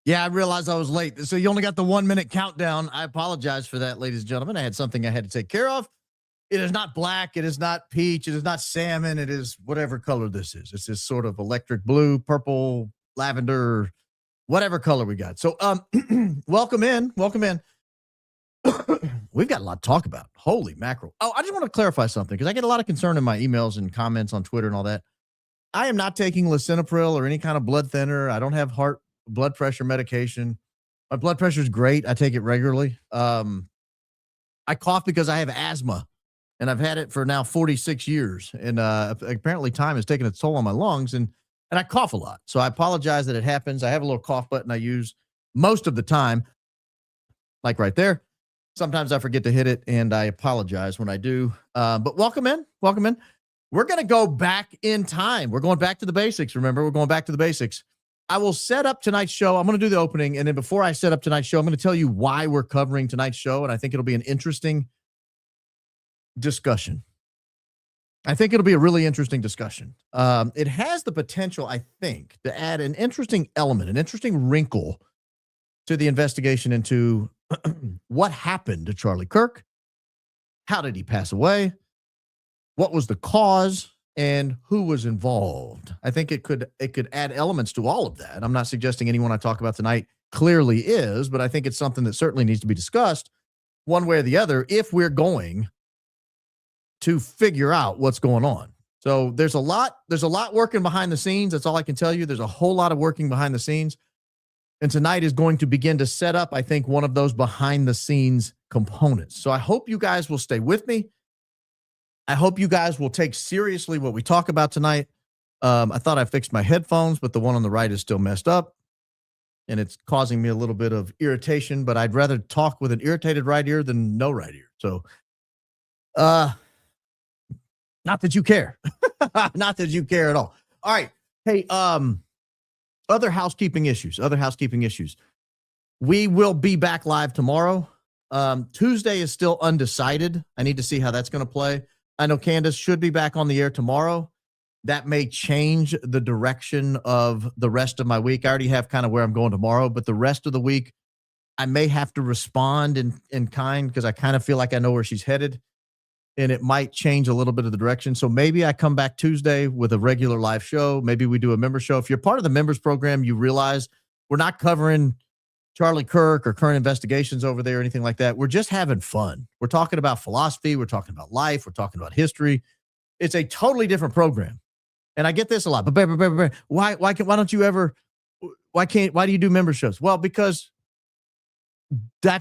Yeah, I realized I was late. So you only got the 1 minute countdown. I apologize for that, ladies and gentlemen. I had something I had to take care of. It is not black. It is not peach. It is not salmon. It is whatever color this is. It's this sort of electric blue, purple, lavender, whatever color we got. So, welcome in. Welcome in. We've got a lot to talk about. Holy mackerel. Oh, I just want to clarify something because I get a lot of concern in my emails and comments on Twitter and all that. I am not taking lisinopril or any kind of blood thinner. I don't have blood pressure medication. My blood pressure is great. I take it regularly. I cough because I have asthma, and I've had it for now 46 years. And apparently time has taken its toll on my lungs, and I cough a lot. So I apologize that it happens. I have a little cough button I use most of the time, like right there. Sometimes I forget to hit it, and I apologize when I do. But welcome in. Welcome in. We're going to go back in time. We're going back to the basics. Remember, we're going back to the basics. I will set up tonight's show. I'm going to do the opening. And then before I set up tonight's show, I'm going to tell you why we're covering tonight's show. And I think it'll be an interesting discussion. I think it'll be a really interesting discussion. It has the potential, I think, to add an interesting element, an interesting wrinkle to the investigation into what happened to Charlie Kirk. How did he pass away? What was the cause? And who was involved? I think it could add elements to all of that. I'm not suggesting anyone I talk about tonight clearly is, but I think it's something that certainly needs to be discussed one way or the other if we're going to figure out what's going on. So there's a lot working behind the scenes. That's all I can tell you. There's a whole lot of working behind the scenes. And tonight is going to begin to set up, I think, one of those behind the scenes components. So I hope you guys will stay with me. I hope you guys will take seriously what we talk about tonight. I thought I fixed my headphones, but the one on the right is still messed up, and it's causing me a little bit of irritation, but I'd rather talk with an irritated right ear than no right ear. So, not that you care. Not that you care at all. All right. Hey, other housekeeping issues. We will be back live tomorrow. Tuesday is still undecided. I need to see how that's going to play. I know Candace should be back on the air tomorrow. That may change the direction of the rest of my week. I already have kind of where I'm going tomorrow, but the rest of the week, I may have to respond in kind because I kind of feel like I know where she's headed, and it might change a little bit of the direction. So maybe I come back Tuesday with a regular live show. Maybe we do a member show. If you're part of the members program, you realize we're not covering Charlie Kirk or current investigations over there or anything like that. We're just having fun. We're talking about philosophy. We're talking about life. We're talking about history. It's a totally different program. And I get this a lot, but why do you do member shows? Well, because I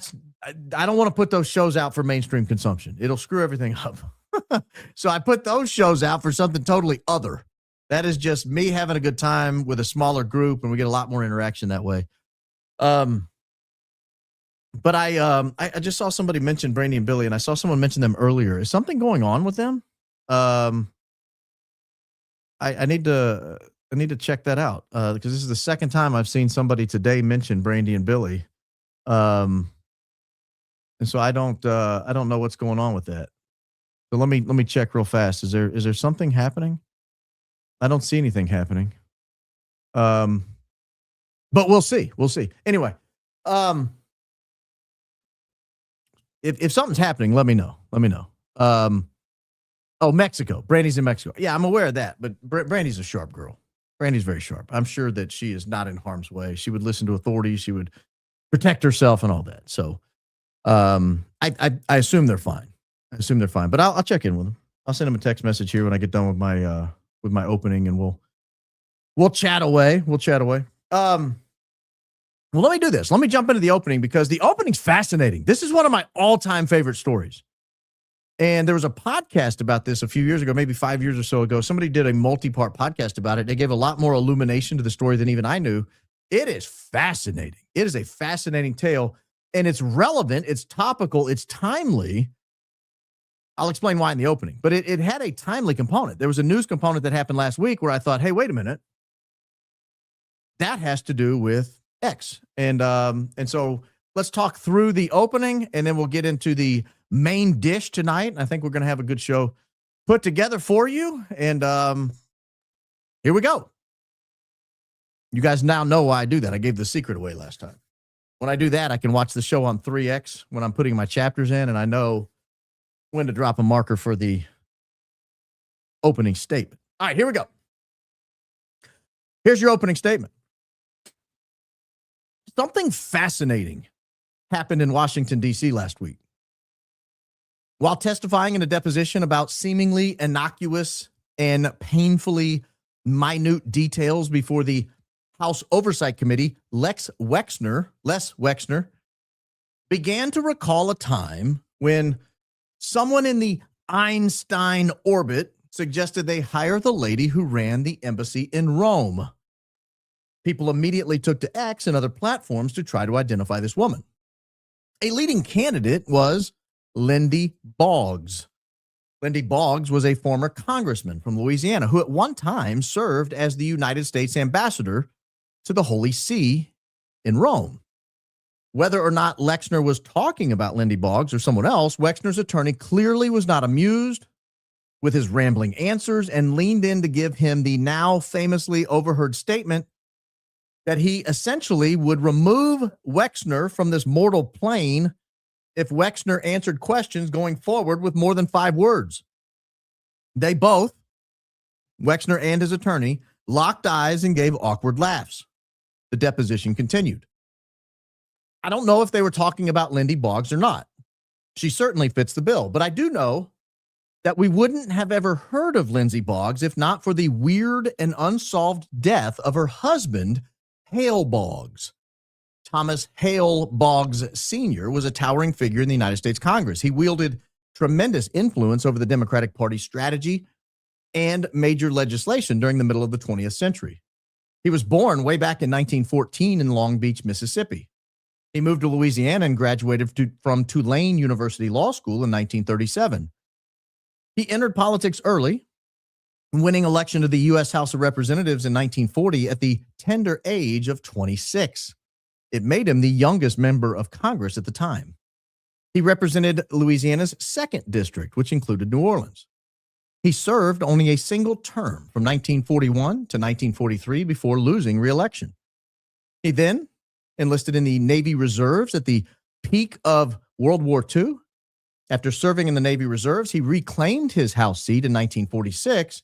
don't want to put those shows out for mainstream consumption. It'll screw everything up. So I put those shows out for something totally other. That is just me having a good time with a smaller group, and we get a lot more interaction that way. But I just saw somebody mention Brandy and Billy, and I saw someone mention them earlier. Is something going on with them? I need to check that out because this is the second time I've seen somebody today mention Brandy and Billy. And so I don't know what's going on with that. So let me check real fast. Is there something happening? I don't see anything happening. But we'll see. Anyway, if something's happening, let me know. Oh, Mexico. Brandy's in Mexico. Yeah, I'm aware of that, but Brandy's a sharp girl. Brandy's very sharp. I'm sure that she is not in harm's way. She would listen to authorities. She would protect herself and all that. So, I assume they're fine. But I'll check in with them. I'll send them a text message here when I get done with my opening, and we'll chat away. Well, let me do this. Let me jump into the opening because the opening's fascinating. This is one of my all-time favorite stories. And there was a podcast about this a few years ago, maybe 5 years or so ago. Somebody did a multi-part podcast about it. They gave a lot more illumination to the story than even I knew. It is fascinating. It is a fascinating tale, and it's relevant. It's topical. It's timely. I'll explain why in the opening. But it had a timely component. There was a news component that happened last week where I thought, hey, wait a minute. That has to do with X. And so let's talk through the opening, and then we'll get into the main dish tonight. I think we're going to have a good show put together for you. And here we go. You guys now know why I do that. I gave the secret away last time. When I do that, I can watch the show on 3X when I'm putting my chapters in, and I know when to drop a marker for the opening statement. All right, here we go. Here's your opening statement. Something fascinating happened in Washington, D.C. last week. While testifying in a deposition about seemingly innocuous and painfully minute details before the House Oversight Committee, Les Wexner began to recall a time when someone in the Einstein orbit suggested they hire the lady who ran the embassy in Rome. People immediately took to X and other platforms to try to identify this woman. A leading candidate was Lindy Boggs. Lindy Boggs was a former congressman from Louisiana who at one time served as the United States ambassador to the Holy See in Rome. Whether or not Wexner was talking about Lindy Boggs or someone else, Wexner's attorney clearly was not amused with his rambling answers and leaned in to give him the now famously overheard statement that he essentially would remove Wexner from this mortal plane if Wexner answered questions going forward with more than 5 words. They both, Wexner and his attorney, locked eyes and gave awkward laughs. The deposition continued. I don't know if they were talking about Lindy Boggs or not. She certainly fits the bill, but I do know that we wouldn't have ever heard of Lindsay Boggs if not for the weird and unsolved death of her husband, Hale Boggs. Thomas Hale Boggs Sr. was a towering figure in the United States Congress. He wielded tremendous influence over the Democratic Party's strategy and major legislation during the middle of the 20th century. He was born way back in 1914 in Long Beach, Mississippi. He moved to Louisiana and graduated from Tulane University Law School in 1937. He entered politics early, winning election to the U.S. House of Representatives in 1940 at the tender age of 26. It made him the youngest member of Congress at the time. He represented Louisiana's 2nd district, which included New Orleans. He served only a single term from 1941 to 1943 before losing re-election. He then enlisted in the Navy Reserves at the peak of World War II. After serving in the Navy Reserves, he reclaimed his House seat in 1946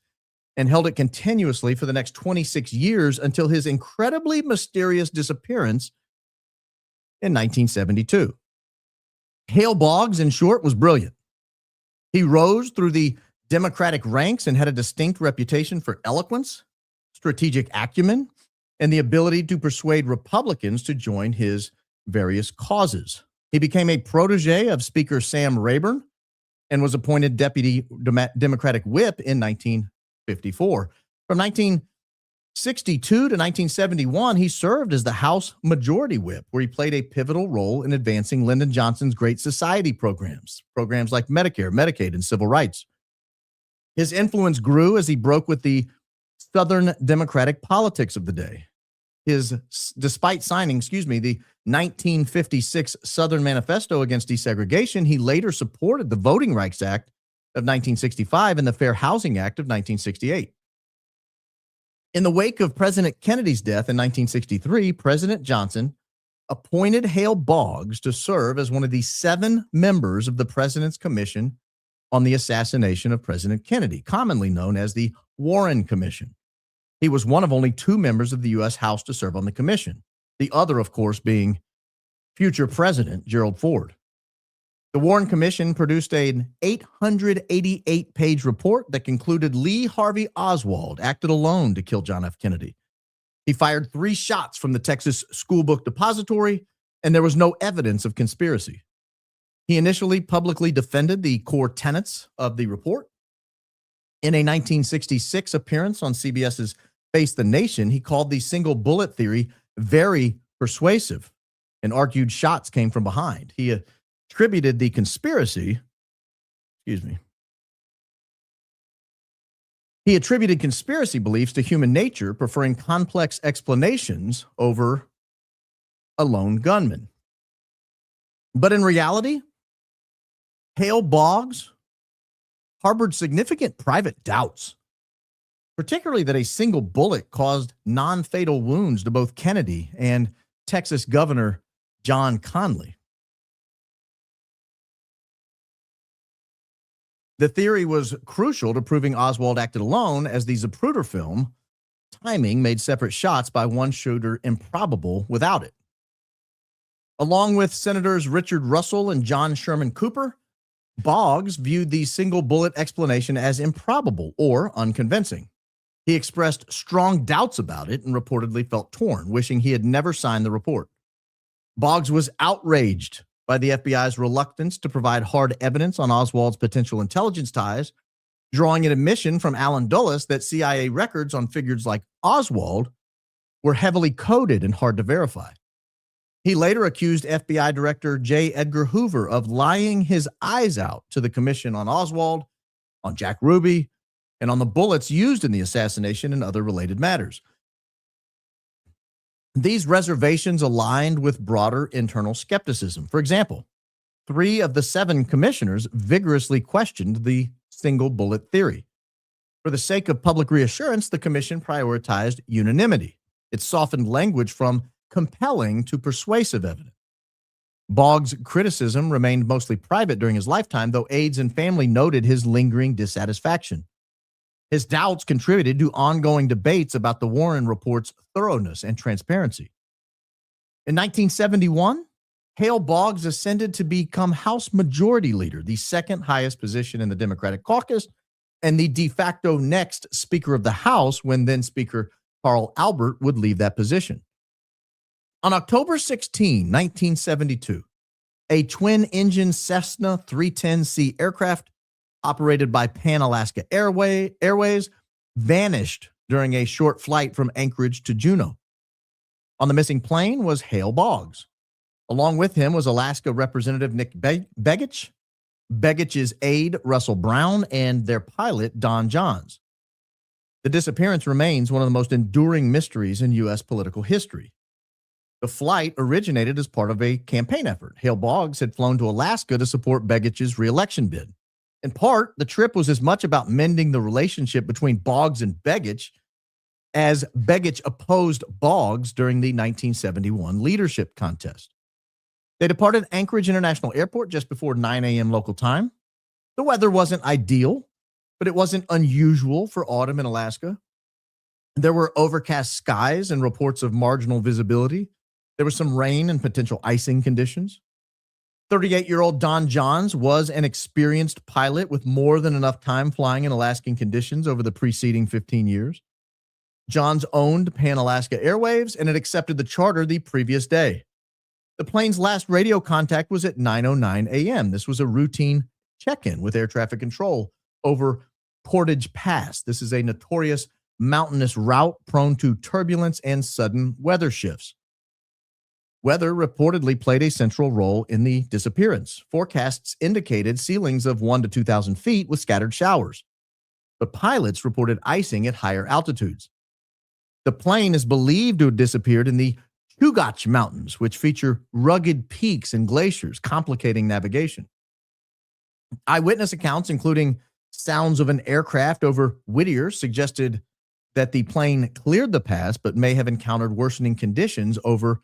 and held it continuously for the next 26 years until his incredibly mysterious disappearance in 1972. Hale Boggs, in short, was brilliant. He rose through the Democratic ranks and had a distinct reputation for eloquence, strategic acumen, and the ability to persuade Republicans to join his various causes. He became a protege of Speaker Sam Rayburn and was appointed Deputy Democratic Whip in 1954. From 1962 to 1971, he served as the House Majority Whip, where he played a pivotal role in advancing Lyndon Johnson's Great Society programs like Medicare, Medicaid, and civil rights. His influence grew as he broke with the Southern Democratic politics of the day. Despite signing, the 1956 Southern Manifesto against desegregation, he later supported the Voting Rights Act of 1965 and the Fair Housing Act of 1968. In the wake of President Kennedy's death in 1963, President Johnson appointed Hale Boggs to serve as one of the 7 members of the President's Commission on the Assassination of President Kennedy, commonly known as the Warren Commission. He was one of only 2 members of the U.S. House to serve on the commission, the other, of course, being future President Gerald Ford. The Warren Commission produced an 888-page report that concluded Lee Harvey Oswald acted alone to kill John F. Kennedy. He fired 3 shots from the Texas School Book Depository, and there was no evidence of conspiracy. He initially publicly defended the core tenets of the report. In a 1966 appearance on CBS's Face the Nation, he called the single bullet theory very persuasive and argued shots came from behind. He attributed the conspiracy, He attributed conspiracy beliefs to human nature, preferring complex explanations over a lone gunman. But in reality, Hale Boggs harbored significant private doubts particularly that a single bullet caused non-fatal wounds to both Kennedy and Texas Governor John Conley. The theory was crucial to proving Oswald acted alone, as the Zapruder film timing made separate shots by one shooter improbable without it. Along with Senators Richard Russell and John Sherman Cooper, Boggs viewed the single bullet explanation as improbable or unconvincing. He expressed strong doubts about it and reportedly felt torn, wishing he had never signed the report. Boggs was outraged by the FBI's reluctance to provide hard evidence on Oswald's potential intelligence ties, drawing an admission from Alan Dulles that CIA records on figures like Oswald were heavily coded and hard to verify. He later accused FBI Director J. Edgar Hoover of lying his eyes out to the commission on Oswald, on Jack Ruby, and on the bullets used in the assassination and other related matters. These reservations aligned with broader internal skepticism. For example, 3 of the 7 commissioners vigorously questioned the single bullet theory. For the sake of public reassurance, the commission prioritized unanimity. It softened language from compelling to persuasive evidence. Boggs' criticism remained mostly private during his lifetime, though aides and family noted his lingering dissatisfaction. His doubts contributed to ongoing debates about the Warren report's thoroughness and transparency. In 1971, Hale Boggs ascended to become House Majority Leader, the second highest position in the Democratic caucus, and the de facto next Speaker of the House when then Speaker Carl Albert would leave that position. On October 16, 1972, a twin-engine Cessna 310C aircraft operated by Pan Alaska Airways vanished during a short flight from Anchorage to Juneau. On the missing plane was Hale Boggs. Along with him was Alaska Representative Nick Begich, Begich's aide Russell Brown, and their pilot Don Johns. The disappearance remains one of the most enduring mysteries in U.S. political history. The flight originated as part of a campaign effort. Hale Boggs had flown to Alaska to support Begich's re-election bid. In part, the trip was as much about mending the relationship between Boggs and Begich as Begich opposed Boggs during the 1971 leadership contest. They departed Anchorage International Airport just before 9 a.m. local time. The weather wasn't ideal, but it wasn't unusual for autumn in Alaska. There were overcast skies and reports of marginal visibility. There was some rain and potential icing conditions. 38-year-old Don Johns was an experienced pilot with more than enough time flying in Alaskan conditions over the preceding 15 years. Johns owned Pan Alaska Airways and had accepted the charter the previous day. The plane's last radio contact was at 9:09 a.m. This was a routine check-in with air traffic control over Portage Pass. This is a notorious mountainous route prone to turbulence and sudden weather shifts. Weather reportedly played a central role in the disappearance. Forecasts indicated ceilings of 1,000 to 2,000 feet with scattered showers, but pilots reported icing at higher altitudes. The plane is believed to have disappeared in the Chugach Mountains, which feature rugged peaks and glaciers, complicating navigation. Eyewitness accounts, including sounds of an aircraft over Whittier, suggested that the plane cleared the pass but may have encountered worsening conditions over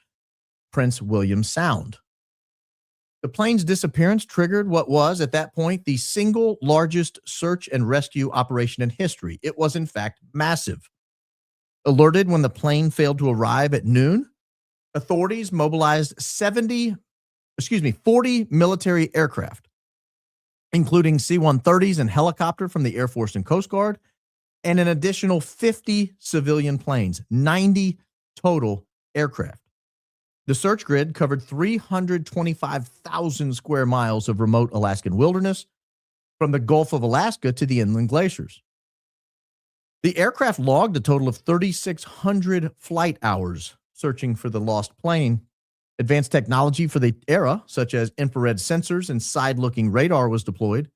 Prince William Sound. The plane's disappearance triggered what was, at that point, the single largest search and rescue operation in history. It was, in fact, massive. Alerted when the plane failed to arrive at noon, authorities mobilized 40 military aircraft, including C-130s and helicopter from the Air Force and Coast Guard, and an additional 50 civilian planes, 90 total aircraft. The search grid covered 325,000 square miles of remote Alaskan wilderness, from the Gulf of Alaska to the inland glaciers. The aircraft logged a total of 3,600 flight hours searching for the lost plane. Advanced technology for the era, such as infrared sensors and side-looking radar, was deployed.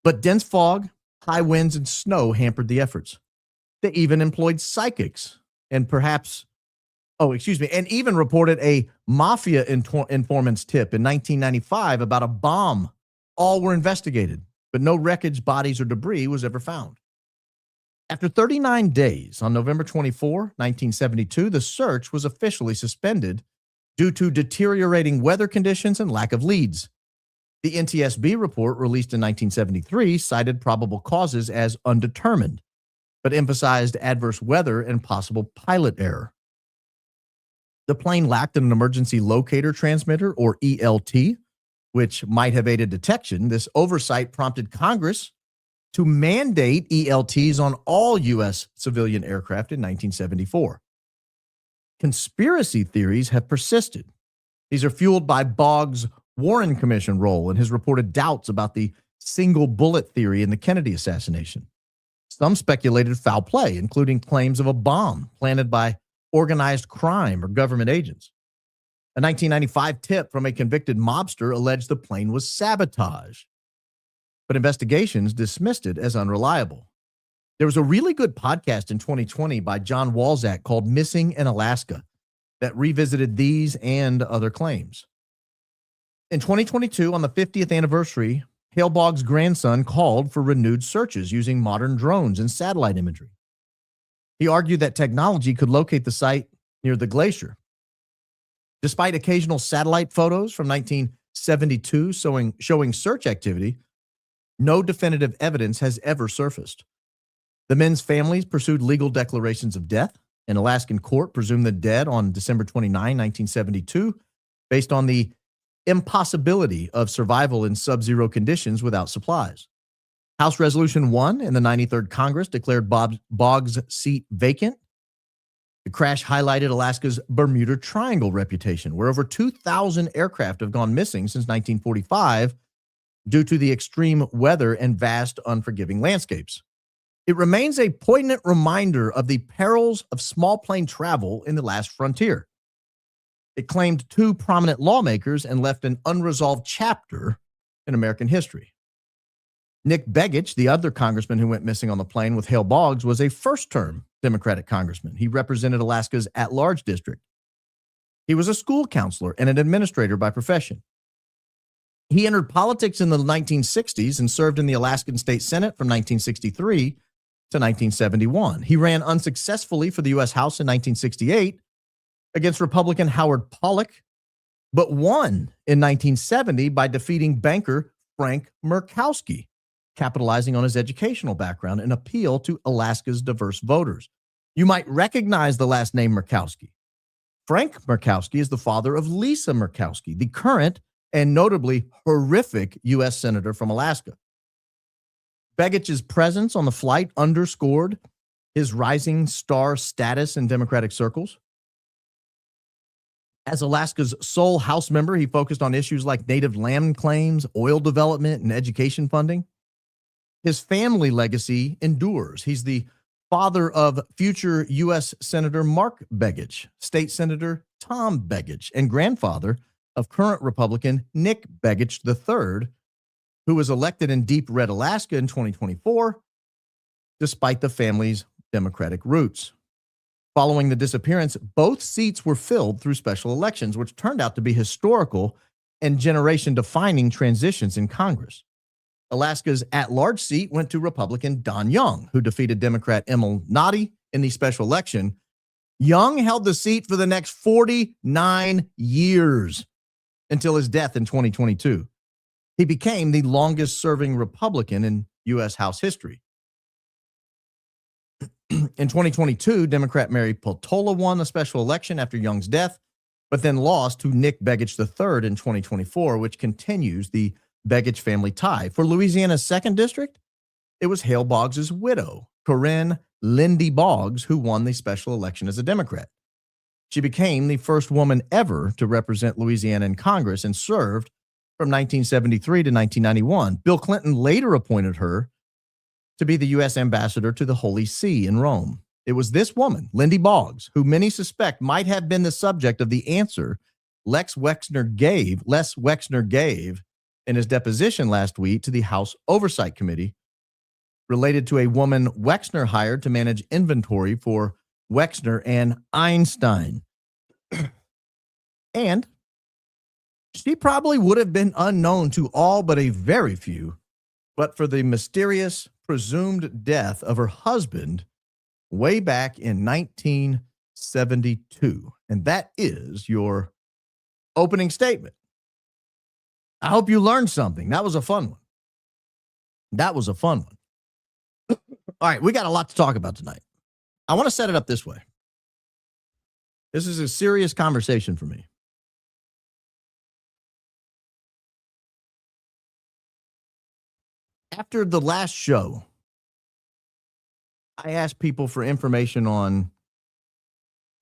But dense fog, high winds, and snow hampered the efforts. They even employed psychics and even reported a mafia informant's tip in 1995 about a bomb. All were investigated, but no wreckage, bodies, or debris was ever found. After 39 days, on November 24, 1972, the search was officially suspended due to deteriorating weather conditions and lack of leads. The NTSB report, released in 1973, cited probable causes as undetermined, but emphasized adverse weather and possible pilot error. The plane lacked an emergency locator transmitter, or ELT, which might have aided detection. This oversight prompted Congress to mandate ELTs on all U.S. civilian aircraft in 1974. Conspiracy theories have persisted. These are fueled by Boggs' Warren Commission role and his reported doubts about the single bullet theory in the Kennedy assassination. Some speculated foul play, including claims of a bomb planted by organized crime or government agents. A 1995 tip from a convicted mobster alleged the plane was sabotage, but investigations dismissed it as unreliable. There was a really good podcast in 2020 by John Walzak called Missing in Alaska that revisited these and other claims. In 2022, on the 50th anniversary, Hale Boggs' grandson called for renewed searches using modern drones and satellite imagery. He argued that technology could locate the site near the glacier. Despite occasional satellite photos from 1972 showing search activity, no definitive evidence has ever surfaced. The men's families pursued legal declarations of death. An Alaskan court presumed the dead on December 29, 1972, based on the impossibility of survival in sub-zero conditions without supplies. House Resolution 1 in the 93rd Congress declared Boggs' seat vacant. The crash highlighted Alaska's Bermuda Triangle reputation, where over 2,000 aircraft have gone missing since 1945 due to the extreme weather and vast, unforgiving landscapes. It remains a poignant reminder of the perils of small plane travel in the last frontier. It claimed two prominent lawmakers and left an unresolved chapter in American history. Nick Begich, the other congressman who went missing on the plane with Hale Boggs, was a first-term Democratic congressman. He represented Alaska's at-large district. He was a school counselor and an administrator by profession. He entered politics in the 1960s and served in the Alaskan State Senate from 1963 to 1971. He ran unsuccessfully for the U.S. House in 1968 against Republican Howard Pollock, but won in 1970 by defeating banker Frank Murkowski, capitalizing on his educational background and appeal to Alaska's diverse voters. You might recognize the last name Murkowski. Frank Murkowski is the father of Lisa Murkowski, the current and notably horrific U.S. Senator from Alaska. Begich's presence on the flight underscored his rising star status in Democratic circles. As Alaska's sole House member, he focused on issues like native land claims, oil development, and education funding. His family legacy endures. He's the father of future U.S. Senator Mark Begich, State Senator Tom Begich, and grandfather of current Republican Nick Begich III, who was elected in deep red Alaska in 2024, despite the family's Democratic roots. Following the disappearance, both seats were filled through special elections, which turned out to be historical and generation-defining transitions in Congress. Alaska's at-large seat went to Republican Don Young, who defeated Democrat Emil Noddy in the special election. Young held the seat for the next 49 years until his death in 2022. He became the longest-serving Republican in U.S. House history. In 2022, Democrat Mary Peltola won the special election after Young's death, but then lost to Nick Begich III in 2024, which continues the Begich family tie. For Louisiana's 2nd District, it was Hale Boggs' widow, Corinne Lindy Boggs, who won the special election as a Democrat. She became the first woman ever to represent Louisiana in Congress and served from 1973 to 1991. Bill Clinton later appointed her to be the U.S. ambassador to the Holy See in Rome. It was this woman, Lindy Boggs, who many suspect might have been the subject of the answer Les Wexner gave in his deposition last week to the House Oversight Committee related to a woman Wexner hired to manage inventory for Wexner and Einstein. And she probably would have been unknown to all but a very few, but for the mysterious presumed death of her husband way back in 1972. And that is your opening statement. I hope you learned something. That was a fun one. That was a fun one. All right, we got a lot to talk about tonight. I want to set it up this way. This is a serious conversation for me. After the last show, I asked people for information on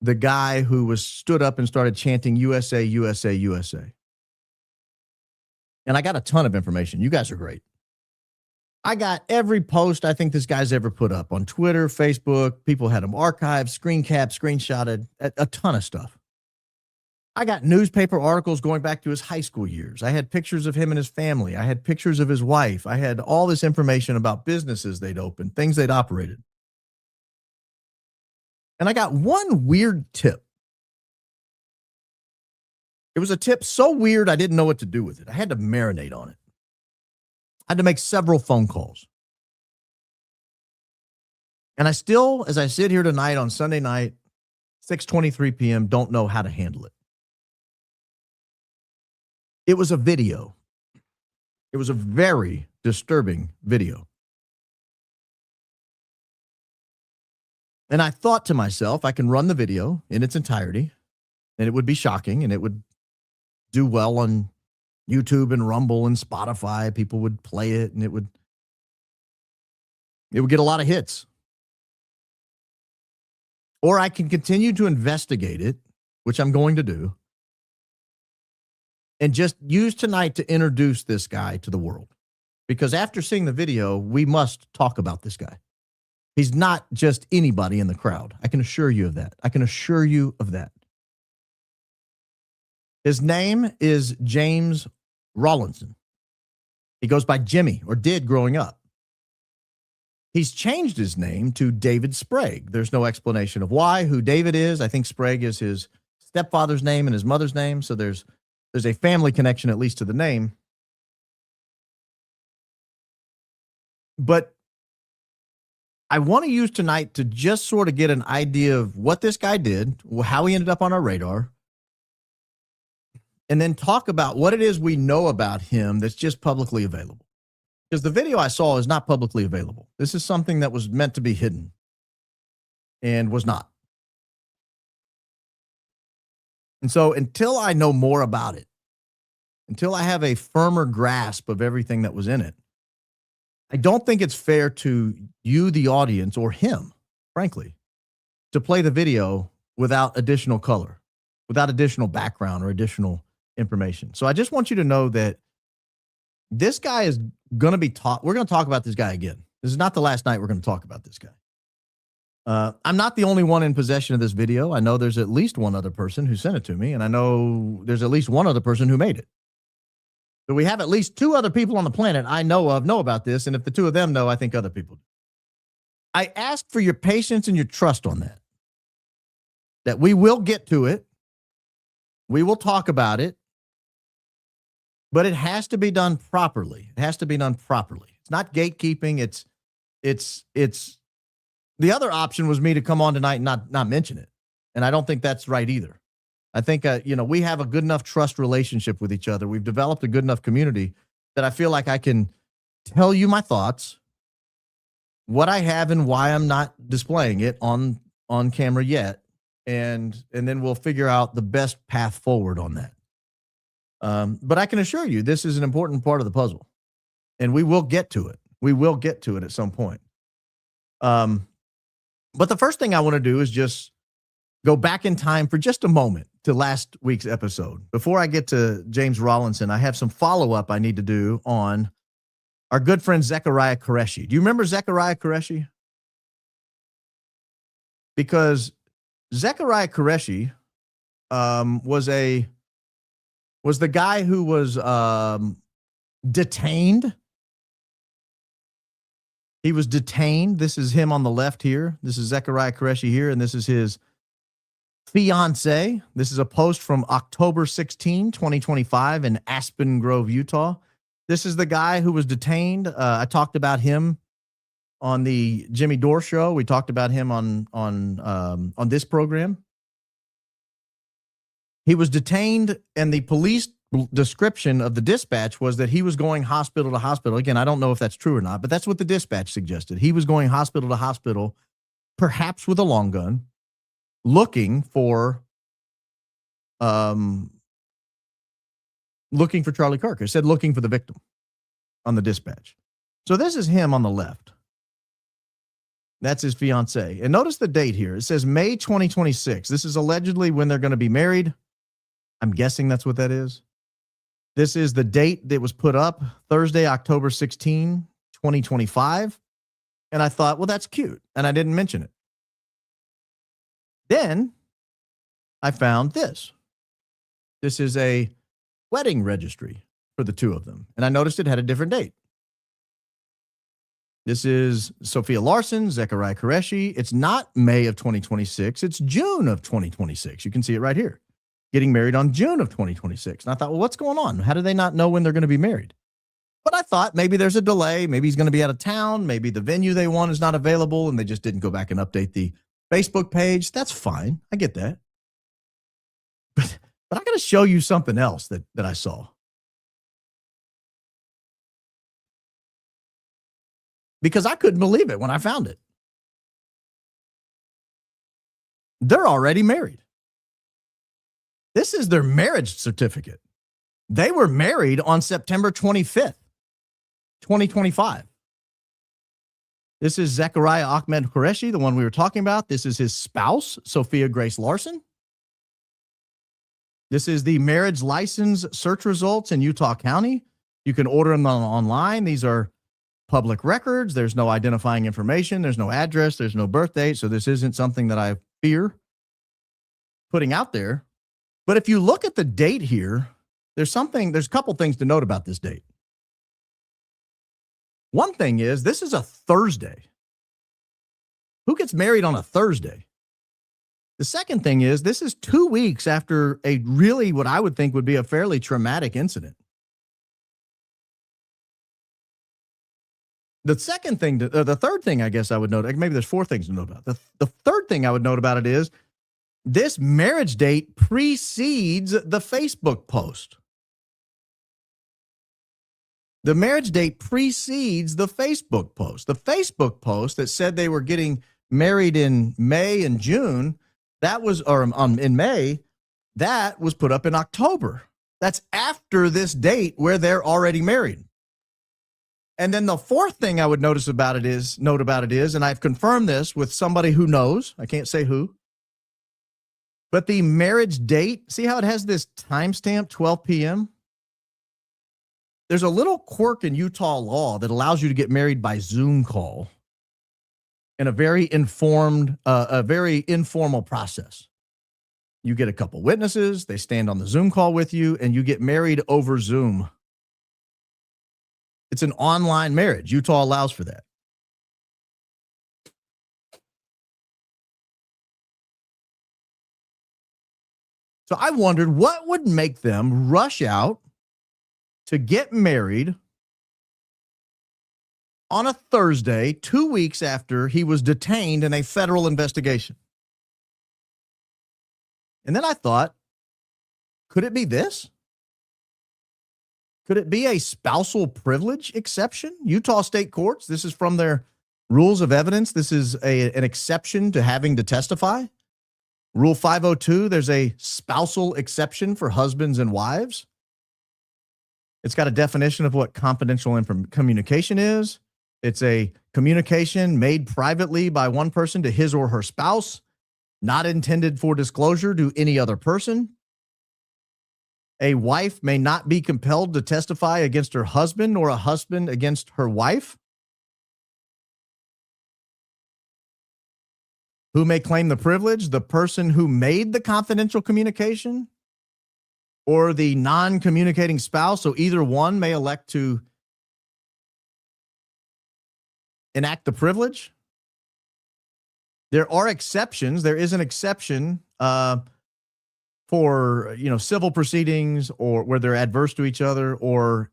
the guy who stood up and started chanting USA, USA, USA. And I got a ton of information. You guys are great. I got every post I think this guy's ever put up on Twitter, Facebook. People had them archived, screen capped, screenshotted, a ton of stuff. I got newspaper articles going back to his high school years. I had pictures of him and his family. I had pictures of his wife. I had all this information about businesses they'd opened, things they'd operated. And I got one weird tip. It was a tip so weird I didn't know what to do with it. I had to marinate on it. I had to make several phone calls. And I still, as I sit here tonight on Sunday night, 6:23 p.m., don't know how to handle it. It was a video. It was a very disturbing video. And I thought to myself, I can run the video in its entirety, and it would be shocking, and it would do well on YouTube and Rumble and Spotify. People would play it, and it would get a lot of hits. Or I can continue to investigate it, which I'm going to do, and just use tonight to introduce this guy to the world. Because after seeing the video, we must talk about this guy. He's not just anybody in the crowd. I can assure you of that. I can assure you of that. His name is James Rawlinson. He goes by Jimmy, or did growing up. He's changed his name to David Sprague. There's no explanation of why, who David is. I think Sprague is his stepfather's name and his mother's name. So there's a family connection, at least to the name. But I want to use tonight to just sort of get an idea of what this guy did, how he ended up on our radar, and then talk about what it is we know about him that's just publicly available. Because the video I saw is not publicly available. This is something that was meant to be hidden and was not. And so until I know more about it, until I have a firmer grasp of everything that was in it, I don't think it's fair to you, the audience, or him, frankly, to play the video without additional color, without additional background or additional information. So I just want you to know that this guy is going to be taught. We're going to talk about this guy again. This is not the last night we're going to talk about this guy. I'm not the only one in possession of this video. I know there's at least one other person who sent it to me, and I know there's at least one other person who made it. So we have at least two other people on the planet I know about this, and if the two of them know, I think other people do. I ask for your patience and your trust on that we will get to it. We will talk about it, but it has to be done properly. It has to be done properly. It's not gatekeeping. It's the other option was me to come on tonight and not mention it. And I don't think that's right either. I think, we have a good enough trust relationship with each other. We've developed a good enough community that I feel like I can tell you my thoughts, what I have and why I'm not displaying it on camera yet. And then we'll figure out the best path forward on that. But I can assure you, this is an important part of the puzzle, and we will get to it. We will get to it at some point. But the first thing I want to do is just go back in time for just a moment to last week's episode. Before I get to James Rawlinson, I have some follow-up I need to do on our good friend Zachariah Qureshi. Do you remember Zachariah Qureshi? Because Zachariah Qureshi was the guy who was detained. He was detained. This is him on the left here. This is Zachariah Qureshi here, and this is his fiance. This is a post from October 16, 2025 in Aspen Grove, Utah. This is the guy who was detained. I talked about him on the Jimmy Dore show. We talked about him on this program. He was detained, and the police description of the dispatch was that he was going hospital to hospital. Again, I don't know if that's true or not, but that's what the dispatch suggested. He was going hospital to hospital, perhaps with a long gun, looking for Charlie Kirk. It said looking for the victim on the dispatch. So this is him on the left. That's his fiance. And notice the date here. It says May 2026. This is allegedly when they're going to be married. I'm guessing that's what that is. This is the date that was put up, Thursday, October 16, 2025. And I thought, well, that's cute. And I didn't mention it. Then I found this. This is a wedding registry for the two of them. And I noticed it had a different date. This is Sophia Larson, Zachariah Qureshi. It's not May of 2026. It's June of 2026. You can see it right here. Getting married on June of 2026. And I thought, well, what's going on? How do they not know when they're going to be married? But I thought maybe there's a delay. Maybe he's going to be out of town. Maybe the venue they want is not available and they just didn't go back and update the Facebook page. That's fine. I get that. But I got to show you something else that I saw. Because I couldn't believe it when I found it. They're already married. This is their marriage certificate. They were married on September 25th, 2025. This is Zachariah Ahmed Qureshi, the one we were talking about. This is his spouse, Sophia Grace Larson. This is the marriage license search results in Utah County. You can order them online. These are public records. There's no identifying information. There's no address. There's no birth date. So this isn't something that I fear putting out there. But if you look at the date here, there's a couple things to note about this date. One thing is, this is a Thursday. Who gets married on a Thursday? The second thing is, this is 2 weeks after a really, what I would think would be a fairly traumatic incident. The third thing I guess I would note, maybe there's four things to note about. The third thing I would note about it is, this marriage date precedes the Facebook post. The marriage date precedes the Facebook post. The Facebook post that said they were getting married in May and June, in May, that was put up in October. That's after this date where they're already married. And then the fourth thing I would note about it is, and I've confirmed this with somebody who knows, I can't say who, but the marriage date, see how it has this timestamp, 12 p.m.? There's a little quirk in Utah law that allows you to get married by Zoom call in a very informal process. You get a couple witnesses, they stand on the Zoom call with you, and you get married over Zoom. It's an online marriage. Utah allows for that. So I wondered what would make them rush out to get married on a Thursday, 2 weeks after he was detained in a federal investigation. And then I thought, could it be this? Could it be a spousal privilege exception? Utah state courts, this is from their rules of evidence. This is an exception to having to testify. Rule 502, there's a spousal exception for husbands and wives. It's got a definition of what confidential communication is. It's a communication made privately by one person to his or her spouse, not intended for disclosure to any other person. A wife may not be compelled to testify against her husband or a husband against her wife. Who may claim the privilege? The person who made the confidential communication or the non-communicating spouse. So either one may elect to enact the privilege. There are exceptions. There is an exception for civil proceedings or where they're adverse to each other, or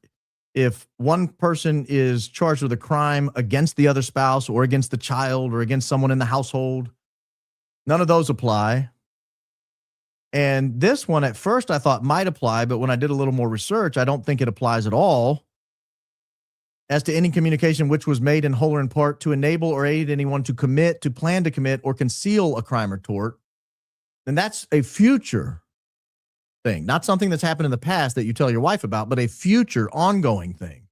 if one person is charged with a crime against the other spouse or against the child or against someone in the household, none of those apply. And this one at first I thought might apply, but when I did a little more research, I don't think it applies at all. As to any communication which was made in whole or in part to enable or aid anyone to commit, to plan to commit, or conceal a crime or tort, then that's a future thing, not something that's happened in the past that you tell your wife about, but a future ongoing thing.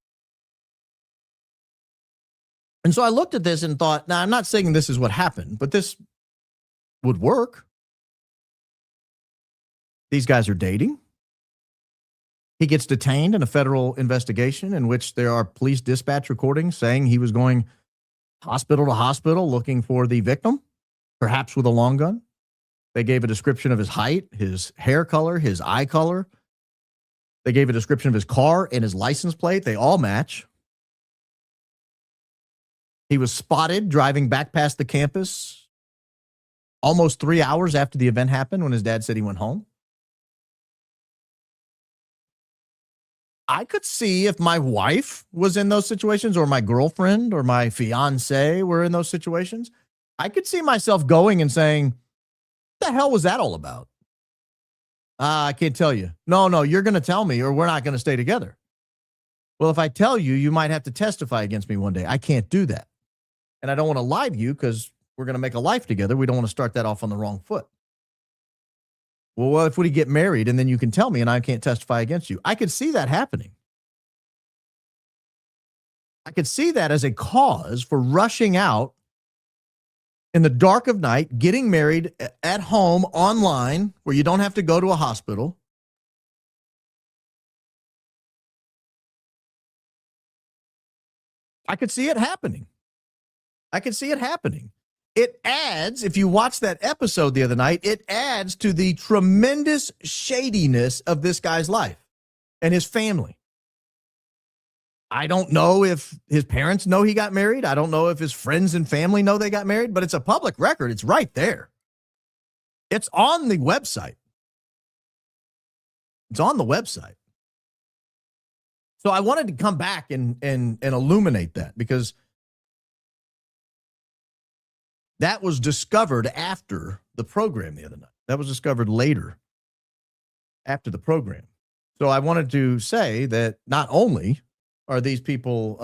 And so I looked at this and thought, now I'm not saying this is what happened, but this would work. These guys are dating. He gets detained in a federal investigation in which there are police dispatch recordings saying he was going hospital to hospital looking for the victim, perhaps with a long gun. They gave a description of his height, his hair color, his eye color. They gave a description of his car and his license plate. They all match. He was spotted driving back past the campus almost 3 hours after the event happened when his dad said he went home. I could see if my wife was in those situations or my girlfriend or my fiance were in those situations, I could see myself going and saying, what the hell was that all about? I can't tell you. No, you're going to tell me or we're not going to stay together. Well, if I tell you, you might have to testify against me one day. I can't do that. And I don't want to lie to you because we're going to make a life together. We don't want to start that off on the wrong foot. Well, what if we get married and then you can tell me and I can't testify against you? I could see that happening. I could see that as a cause for rushing out in the dark of night, getting married at home online where you don't have to go to a hospital. I could see it happening. It adds, if you watch that episode the other night, it adds to the tremendous shadiness of this guy's life and his family. I don't know if his parents know he got married. I don't know if his friends and family know they got married, but it's a public record. It's right there. It's on the website. So I wanted to come back and illuminate that because that was discovered after the program the other night. That was discovered later after the program. So I wanted to say that not only are these people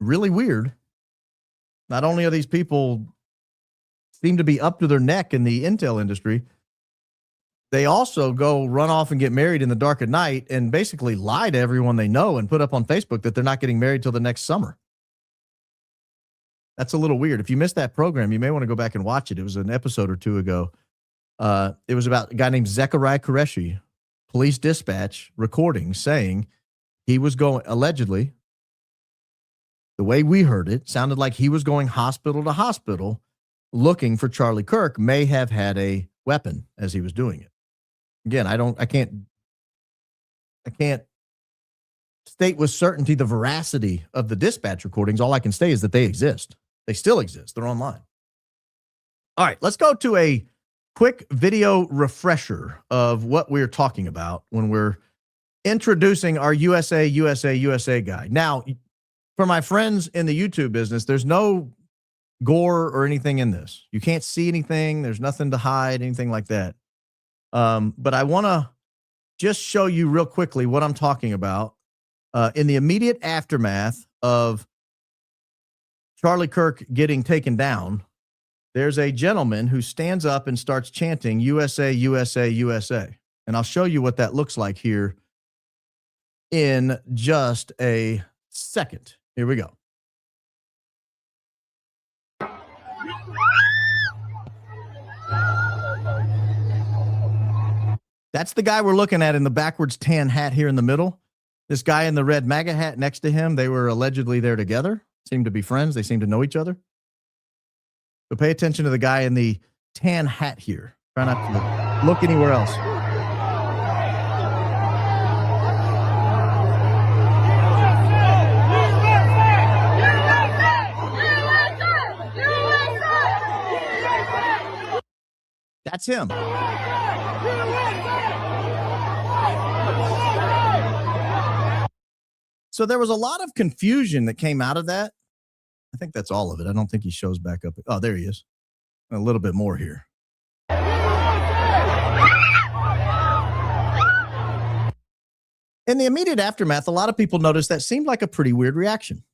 really weird, not only are these people seem to be up to their neck in the intel industry, they also go run off and get married in the dark of night and basically lie to everyone they know and put up on Facebook that they're not getting married till the next summer. That's a little weird. If you missed that program, you may want to go back and watch it. It was an episode or two ago. It was about a guy named Zachariah Qureshi, police dispatch recording saying he was going, allegedly, the way we heard it, sounded like he was going hospital to hospital looking for Charlie Kirk, may have had a weapon as he was doing it. Again, I can't state with certainty the veracity of the dispatch recordings. All I can say is that they exist. They still exist. They're online. All right, let's go to a quick video refresher of what we're talking about when we're introducing our USA guy. Now, for my friends in the YouTube business, there's no gore or anything in this. You can't see anything. There's nothing to hide, anything like that. But I want to just show you real quickly what I'm talking about. In the immediate aftermath of Charlie Kirk getting taken down, there's a gentleman who stands up and starts chanting USA, USA, USA. And I'll show you what that looks like here in just a second. Here we go. That's the guy we're looking at in the backwards tan hat here in the middle. This guy in the red MAGA hat next to him, they were allegedly there together, seemed to be friends. They seem to know each other. So pay attention to the guy in the tan hat here. Try not to look anywhere else. That's him. So there was a lot of confusion that came out of that. I think that's all of it. I don't think he shows back up. Oh, there he is. A little bit more here. In the immediate aftermath, a lot of people noticed that seemed like a pretty weird reaction.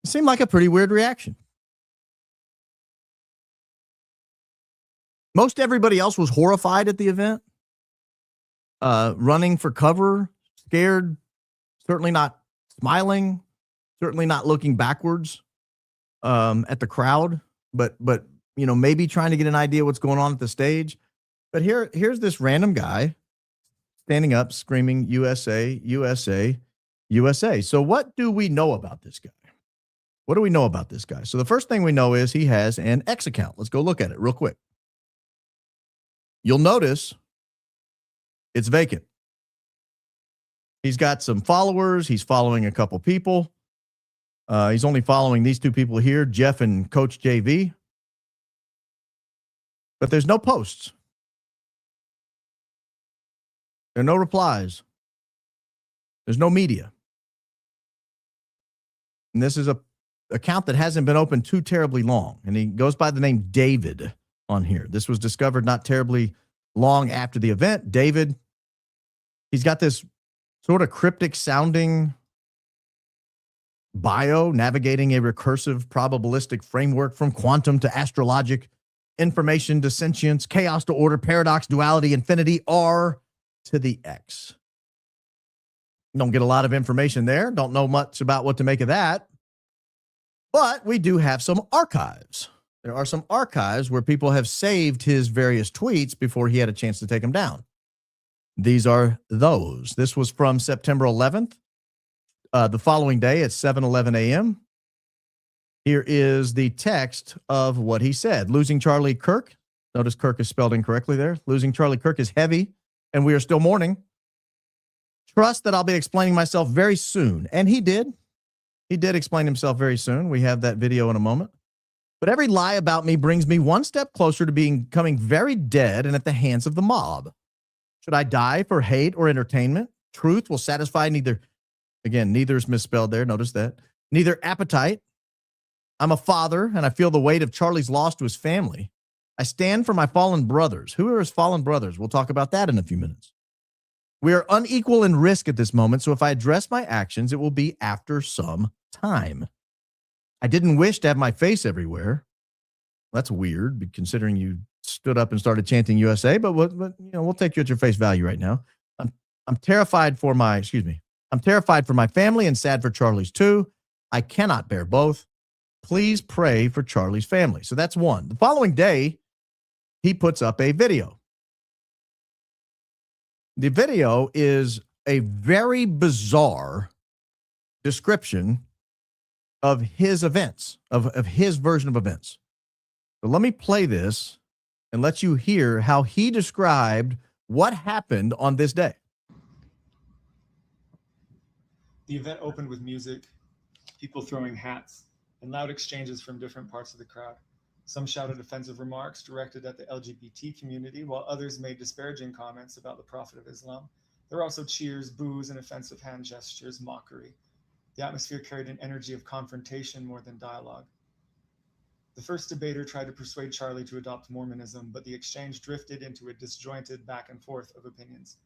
It seemed like a pretty weird reaction. Most everybody else was horrified at the event, running for cover, scared, certainly not smiling, certainly not looking backwards at the crowd, but maybe trying to get an idea what's going on at the stage. But here's this random guy standing up, screaming USA, USA, USA. So what do we know about this guy? What do we know about this guy? So the first thing we know is he has an X account. Let's go look at it real quick. You'll notice it's vacant. He's got some followers. He's following a couple people. He's only following these two people here, Jeff and Coach JV. But there's no posts. There are no replies. There's no media. And this is a account that hasn't been open too terribly long. And he goes by the name David on here. This was discovered not terribly long after the event. David, he's got this sort of cryptic sounding bio, navigating a recursive probabilistic framework from quantum to astrologic, information to sentience, chaos to order, paradox, duality, infinity, R to the X. Don't get a lot of information there. Don't know much about what to make of that. But we do have some archives. There are some archives where people have saved his various tweets before he had a chance to take them down. These are those. This was from September 11th. The following day at 7:11 a.m. Here is the text of what he said. Losing Charlie Kirk. Notice Kirk is spelled incorrectly there. Losing Charlie Kirk is heavy, and we are still mourning. Trust that I'll be explaining myself very soon. And he did. He did explain himself very soon. We have that video in a moment. But every lie about me brings me one step closer to becoming very dead and at the hands of the mob. Should I die for hate or entertainment? Truth will satisfy neither. Again, neither is misspelled there. Notice that. Neither appetite. I'm a father, and I feel the weight of Charlie's loss to his family. I stand for my fallen brothers. Who are his fallen brothers? We'll talk about that in a few minutes. We are unequal in risk at this moment, so if I address my actions, it will be after some time. I didn't wish to have my face everywhere. That's weird, considering you stood up and started chanting USA, but we'll take you at your face value right now. I'm terrified for my, I'm terrified for my family and sad for Charlie's too. I cannot bear both. Please pray for Charlie's family. So that's one. The following day, he puts up a video. The video is a very bizarre description of his events, of his version of events. So let me play this and let you hear how he described what happened on this day. The event opened with music, people throwing hats, and loud exchanges from different parts of the crowd. Some shouted offensive remarks directed at the LGBT community, while others made disparaging comments about the Prophet of Islam. There were also cheers, boos, and offensive hand gestures, mockery. The atmosphere carried an energy of confrontation more than dialogue. The first debater tried to persuade Charlie to adopt Mormonism, but the exchange drifted into a disjointed back and forth of opinions.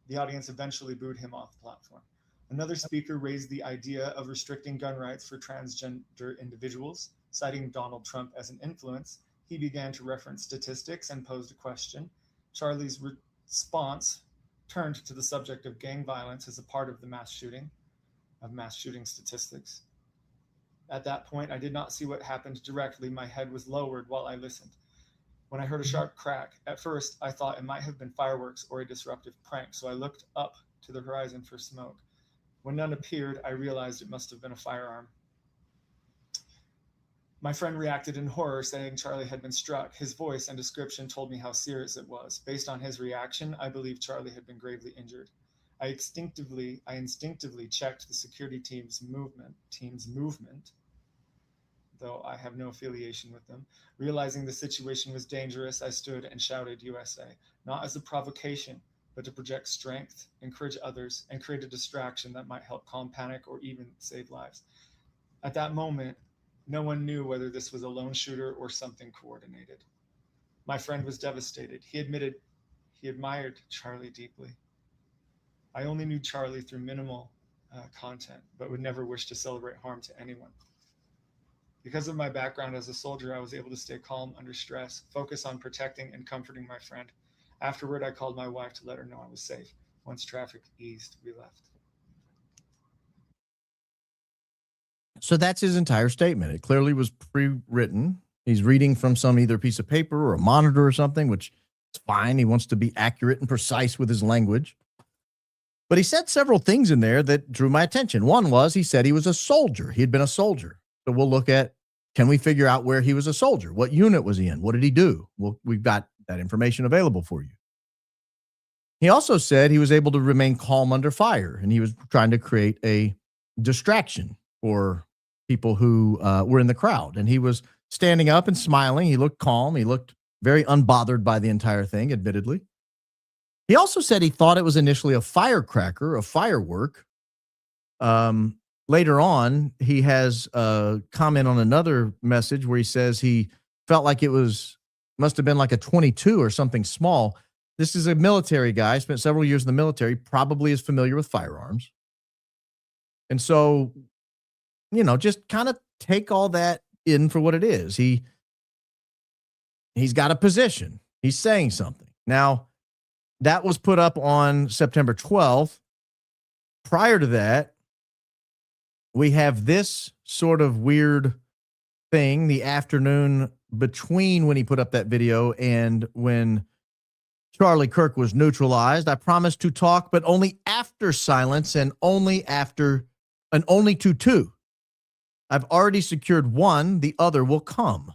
The audience eventually booed him off the platform. Another speaker raised the idea of restricting gun rights for transgender individuals. Citing Donald Trump as an influence, he began to reference statistics and posed a question. Charlie's response turned to the subject of gang violence as a part of the mass shooting statistics. At that point, I did not see what happened directly. My head was lowered while I listened. When I heard a sharp crack, at first I thought it might have been fireworks or a disruptive prank, so I looked up to the horizon for smoke. When none appeared, I realized it must have been a firearm. My friend reacted in horror, saying Charlie had been struck. His voice and description told me how serious it was. Based on his reaction, I believed Charlie had been gravely injured. I instinctively checked the security team's movement, though I have no affiliation with them. Realizing the situation was dangerous, I stood and shouted USA, not as a provocation, but to project strength, encourage others, and create a distraction that might help calm panic or even save lives. At that moment, no one knew whether this was a lone shooter or something coordinated. My friend was devastated. He admitted he admired Charlie deeply. I only knew Charlie through minimal content, but would never wish to celebrate harm to anyone. Because of my background as a soldier, I was able to stay calm under stress, focus on protecting and comforting my friend. Afterward, I called my wife to let her know I was safe. Once traffic eased, we left. So that's his entire statement. It clearly was pre-written. He's reading from some either piece of paper or a monitor or something, which is fine. He wants to be accurate and precise with his language. But he said several things in there that drew my attention. One was he said he was a soldier. He had been a soldier. So we'll look at, can we figure out where he was a soldier? What unit was he in? What did he do? Well, we've got that information available for you. He also said he was able to remain calm under fire, and he was trying to create a distraction for people who were in the crowd. And he was standing up and smiling. He looked calm. He looked very unbothered by the entire thing, admittedly. He also said he thought it was initially a firecracker, a firework. Later on, he has a comment on another message where he says he felt like it must have been like a 22 or something small. This is a military guy, spent several years in the military, probably is familiar with firearms. And so, just kind of take all that in for what it is. He's got a position. He's saying something. Now, that was put up on September 12th. Prior to that, we have this sort of weird thing the afternoon between when he put up that video and when Charlie Kirk was neutralized. I promised to talk, but only after silence and only to two. I've already secured one. The other will come.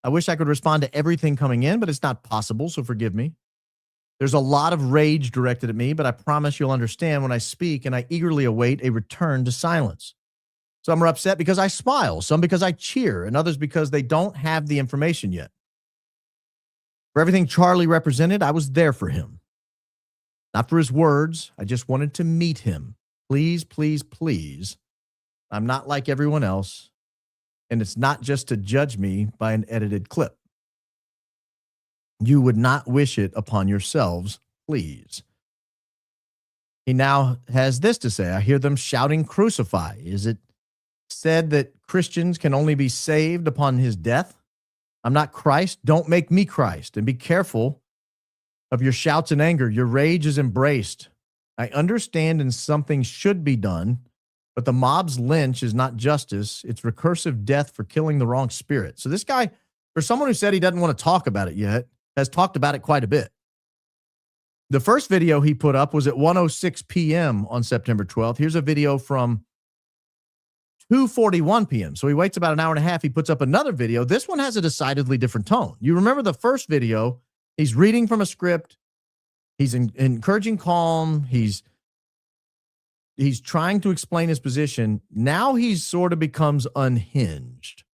I wish I could respond to everything coming in, but it's not possible, so forgive me. There's a lot of rage directed at me, but I promise you'll understand when I speak, and I eagerly await a return to silence. Some are upset because I smile, some because I cheer, and others because they don't have the information yet. For everything Charlie represented, I was there for him. Not for his words. I just wanted to meet him. Please, please, please. I'm not like everyone else, and it's not just to judge me by an edited clip. You would not wish it upon yourselves, please. He now has this to say. I hear them shouting, crucify. Is it said that Christians can only be saved upon his death? I'm not Christ. Don't make me Christ. And be careful of your shouts and anger. Your rage is embraced. I understand and something should be done, but the mob's lynch is not justice. It's recursive death for killing the wrong spirit. So this guy, for someone who said he doesn't want to talk about it yet, has talked about it quite a bit. The first video he put up was at 1:06 p.m. on September 12th. Here's a video from 2:41 p.m. So he waits about an hour and a half. He puts up another video. This one has a decidedly different tone. You remember the first video, he's reading from a script. He's encouraging calm. He's trying to explain his position. Now he sort of becomes unhinged.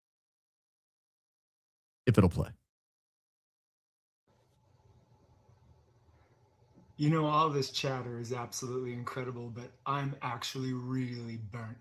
If it'll play. All this chatter is absolutely incredible, but I'm actually really burnt.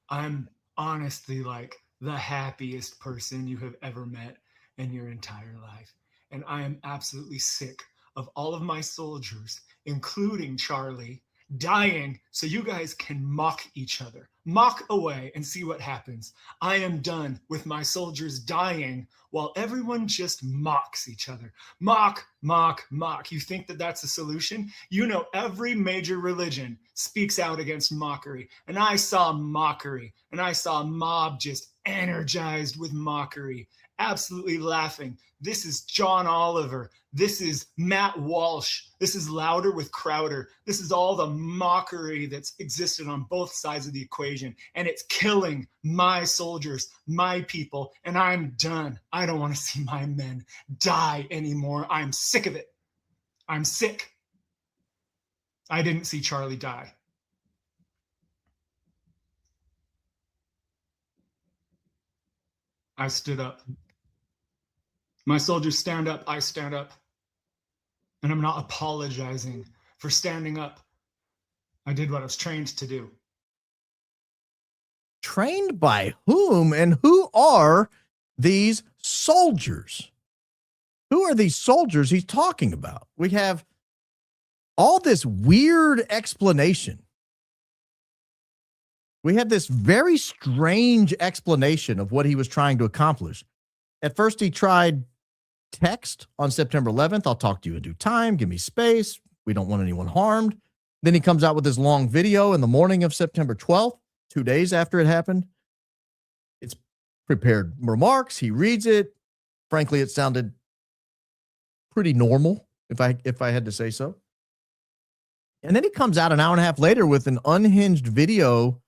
I'm honestly like the happiest person you have ever met in your entire life. And I am absolutely sick of all of my soldiers, including Charlie, dying so you guys can mock each other. Mock away and see what happens. I am done with my soldiers dying while everyone just mocks each other. Mock, mock, mock. You think that that's a solution? Every major religion speaks out against mockery. And I saw mockery. And I saw a mob just energized with mockery, absolutely laughing. This is John Oliver. This is Matt Walsh. This is Louder with Crowder. This is all the mockery that's existed on both sides of the equation. And it's killing my soldiers, my people. And I'm done. I don't want to see my men die anymore. I'm sick of it. I'm sick. I didn't see Charlie die. I stood up. My soldiers stand up. I stand up. And I'm not apologizing for standing up. I did what I was trained to do. Trained by whom, and who are these soldiers? Who are these soldiers he's talking about? We have all this weird explanation. We have this very strange explanation of what he was trying to accomplish. At first, he tried text on September 11th. I'll talk to you in due time. Give me space. We don't want anyone harmed. Then he comes out with this long video in the morning of September 12th, 2 days after it happened. It's prepared remarks. He reads it. Frankly, it sounded pretty normal, if I had to say so. And then he comes out an hour and a half later with an unhinged video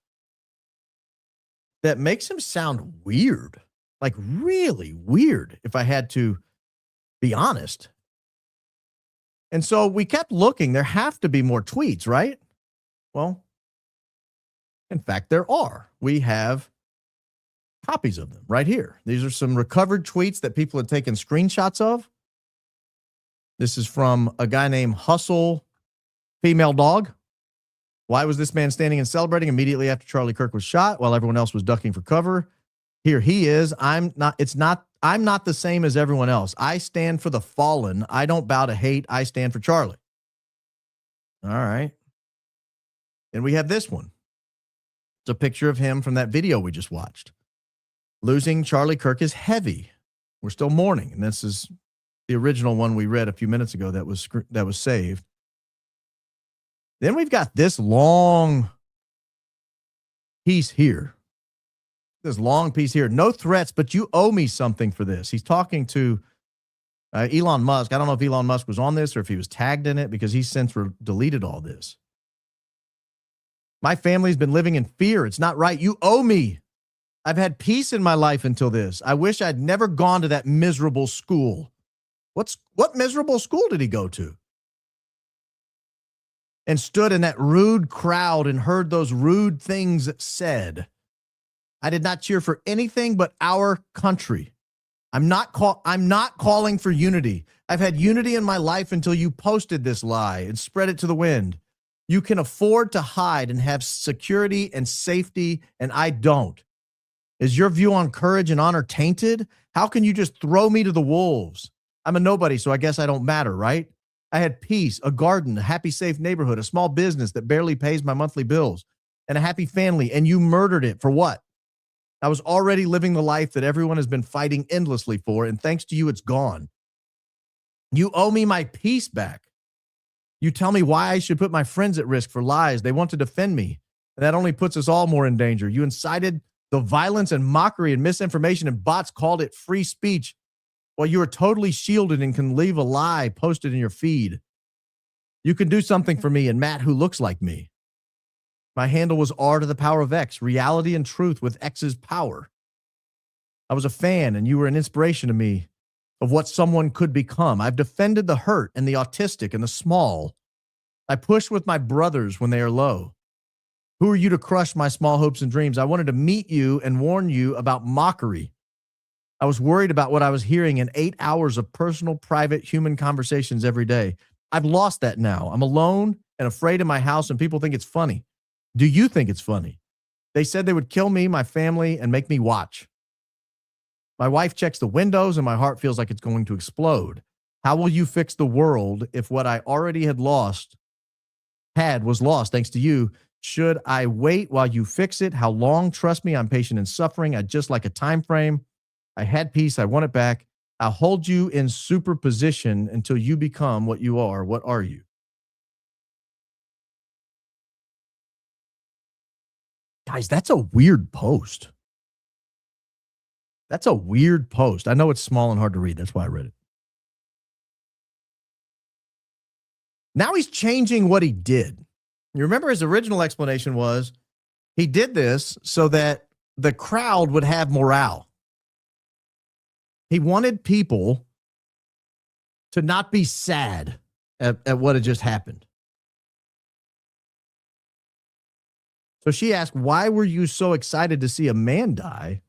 that makes him sound weird, like really weird, if I had to be honest. And so we kept looking. There have to be more tweets, right? Well, in fact, there are. We have copies of them right here. These are some recovered tweets that people had taken screenshots of. This is from a guy named Hustle Female Dog. Why was this man standing and celebrating immediately after Charlie Kirk was shot while everyone else was ducking for cover? Here he is. I'm not the same as everyone else. I stand for the fallen. I don't bow to hate. I stand for Charlie. All right. And we have this one. It's a picture of him from that video we just watched. Losing Charlie Kirk is heavy. We're still mourning. And this is the original one we read a few minutes ago that was saved. Then we've got this long piece here. This long piece here. No threats, but you owe me something for this. He's talking to Elon Musk. I don't know if Elon Musk was on this or if he was tagged in it because he's since deleted all this. My family's been living in fear. It's not right. You owe me. I've had peace in my life until this. I wish I'd never gone to that miserable school. What miserable school did he go to? And stood in that rude crowd and heard those rude things said. I did not cheer for anything but our country. I'm not calling for unity. I've had unity in my life until you posted this lie and spread it to the wind. You can afford to hide and have security and safety, and I don't. Is your view on courage and honor tainted? How can you just throw me to the wolves? I'm a nobody, so I guess I don't matter, right? I had peace, a garden, a happy, safe neighborhood, a small business that barely pays my monthly bills, and a happy family, and you murdered it for what? I was already living the life that everyone has been fighting endlessly for, and thanks to you, it's gone. You owe me my peace back. You tell me why I should put my friends at risk for lies. They want to defend me, and that only puts us all more in danger. You incited the violence and mockery and misinformation, and bots called it free speech. Well, you are totally shielded and can leave a lie posted in your feed. You can do something for me and Matt, who looks like me. My handle was R to the power of X, reality and truth with X's power. I was a fan, and you were an inspiration to me of what someone could become. I've defended the hurt and the autistic and the small. I push with my brothers when they are low. Who are you to crush my small hopes and dreams? I wanted to meet you and warn you about mockery. I was worried about what I was hearing in 8 hours of personal, private, human conversations every day. I've lost that now. I'm alone and afraid in my house, and people think it's funny. Do you think it's funny? They said they would kill me, my family, and make me watch. My wife checks the windows, and my heart feels like it's going to explode. How will you fix the world if what I already was lost thanks to you? Should I wait while you fix it? How long? Trust me, I'm patient in suffering. I just like a time frame. I had peace. I want it back. I'll hold you in superposition until you become what you are. What are you? Guys, that's a weird post. That's a weird post. I know it's small and hard to read. That's why I read it. Now he's changing what he did. You remember his original explanation was he did this so that the crowd would have morale. He wanted people to not be sad at what had just happened. So she asked, why were you so excited to see a man die?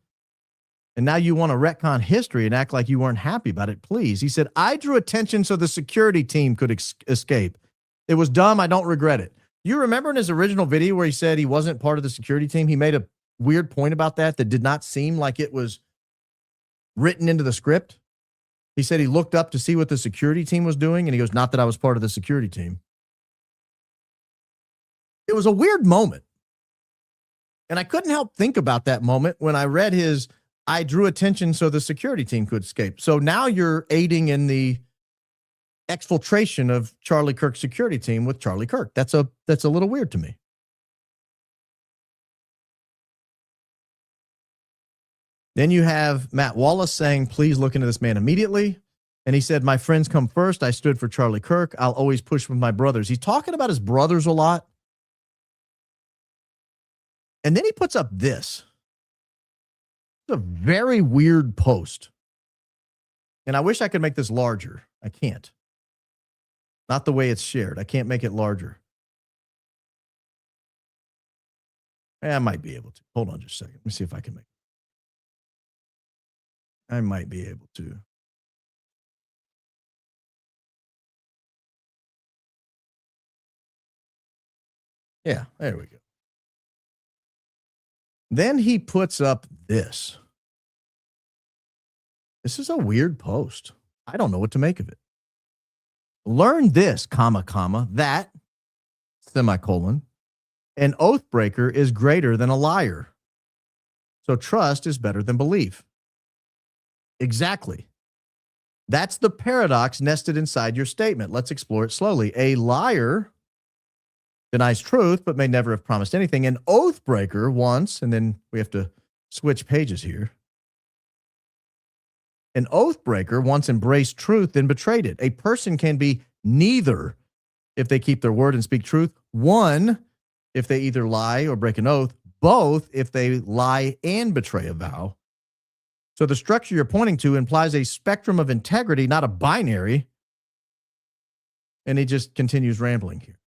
And now you want to retcon history and act like you weren't happy about it, please. He said, I drew attention so the security team could escape. It was dumb. I don't regret it. You remember in his original video where he said he wasn't part of the security team? He made a weird point about that did not seem like it was written into the script. He said he looked up to see what the security team was doing, and he goes, not that I was part of the security team. It was a weird moment. And I couldn't help think about that moment when I read his, I drew attention so the security team could escape. So now you're aiding in the exfiltration of Charlie Kirk's security team with Charlie Kirk. That's a little weird to me. Then you have Matt Wallace saying, please look into this man immediately. And he said, my friends come first. I stood for Charlie Kirk. I'll always push with my brothers. He's talking about his brothers a lot. And then he puts up this. It's a very weird post. And I wish I could make this larger. I can't. Not the way it's shared. I can't make it larger. I might be able to. Hold on just a second. Let me see if I can make it. I might be able to. Yeah, there we go. Then he puts up this. This is a weird post. I don't know what to make of it. Learn this, that, semicolon, an oath breaker is greater than a liar. So trust is better than belief. Exactly. That's the paradox nested inside your statement. Let's explore it slowly. A liar denies truth, but may never have promised anything. An oath breaker once, and then we have to switch pages here. An oath breaker once embraced truth, then betrayed it. A person can be neither if they keep their word and speak truth. One, if they either lie or break an oath. Both, if they lie and betray a vow. So the structure you're pointing to implies a spectrum of integrity, not a binary. And he just continues rambling here.